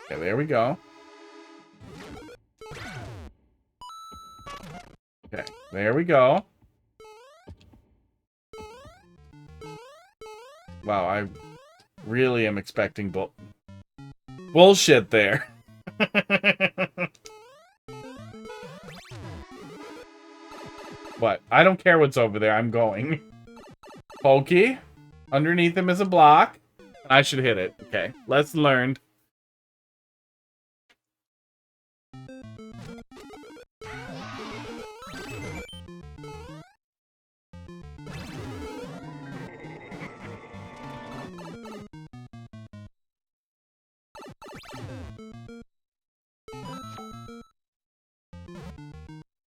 Okay, there we go. There we go. Wow, I really am expecting bullshit there. What? I don't care what's over there. I'm going. Pokey. Underneath him is a block. I should hit it. Okay. Lesson learned.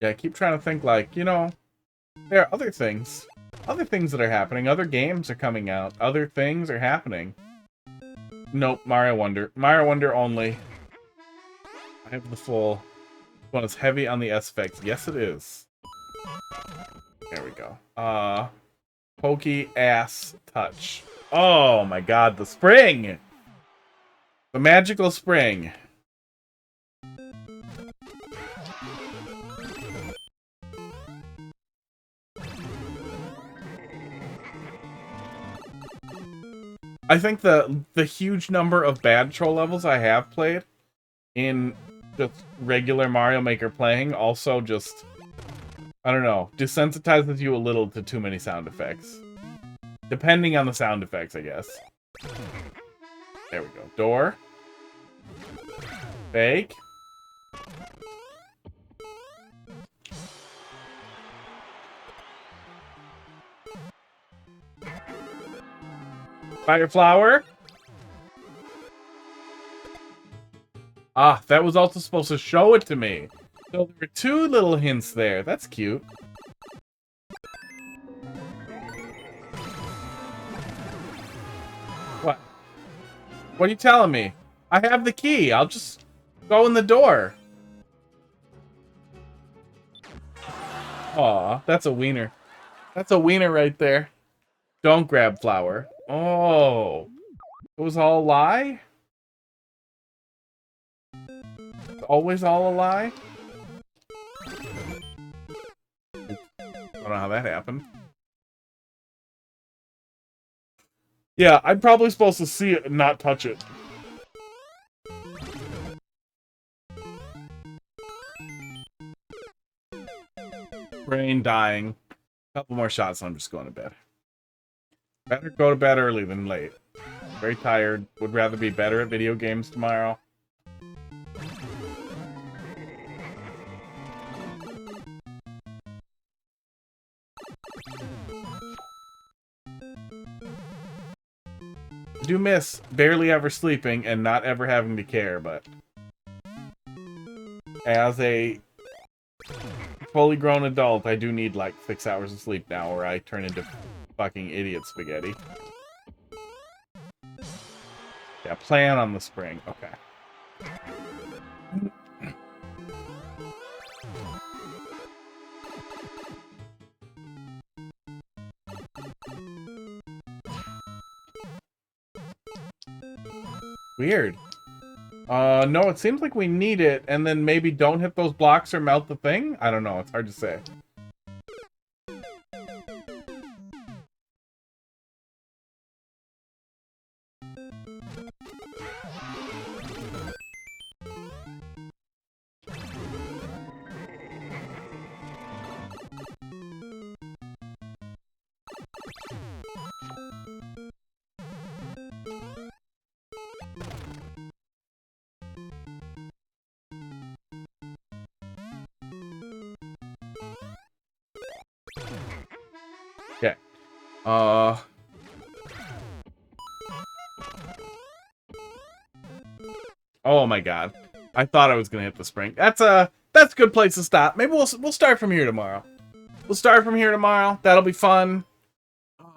Yeah, I keep trying to think, like, you know, there are other things. Other things that are happening. Other games are coming out. Other things are happening. Nope, Mario Wonder. Mario Wonder only. I have the full... This one is heavy on the S effects. Yes, it is. There we go. Pokey ass touch. Oh my god, the spring! The magical spring. I think the huge number of bad troll levels I have played in just regular Mario Maker playing also just, I don't know, desensitizes you a little to too many sound effects. Depending on the sound effects, I guess. There we go. Door. Fake. Fire flower. Ah, that was also supposed to show it to me. So there were two little hints there. That's cute. What? What are you telling me? I have the key. I'll just go in the door. Aw, that's a wiener. That's a wiener right there. Don't grab flower. Oh. It was all a lie? It's always all a lie? I don't know how that happened. Yeah, I'm probably supposed to see it and not touch it. Brain dying. Couple more shots and I'm just going to bed. Better go to bed early than late. Very tired. Would rather be better at video games tomorrow. I do miss barely ever sleeping and not ever having to care, but as a fully grown adult, I do need like 6 hours of sleep now or I turn into fucking idiot spaghetti. Yeah, plan on the spring. Okay. Weird. No, it seems like we need it, and then maybe don't hit those blocks or melt the thing? I don't know, it's hard to say. Okay. Oh my god. I thought I was gonna hit the spring. That's a good place to stop. Maybe we'll start from here tomorrow. We'll start from here tomorrow. That'll be fun.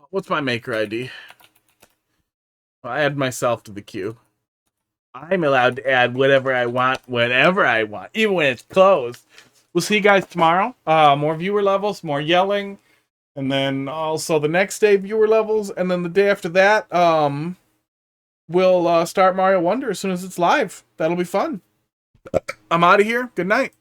What's my maker ID? I add myself to the queue. I'm allowed to add whatever I want, whenever I want, even when it's closed. We'll see you guys tomorrow. More viewer levels, more yelling. And then also the next day viewer levels. And then the day after that, we'll start Mario Wonder as soon as it's live. That'll be fun. I'm out of here. Good night.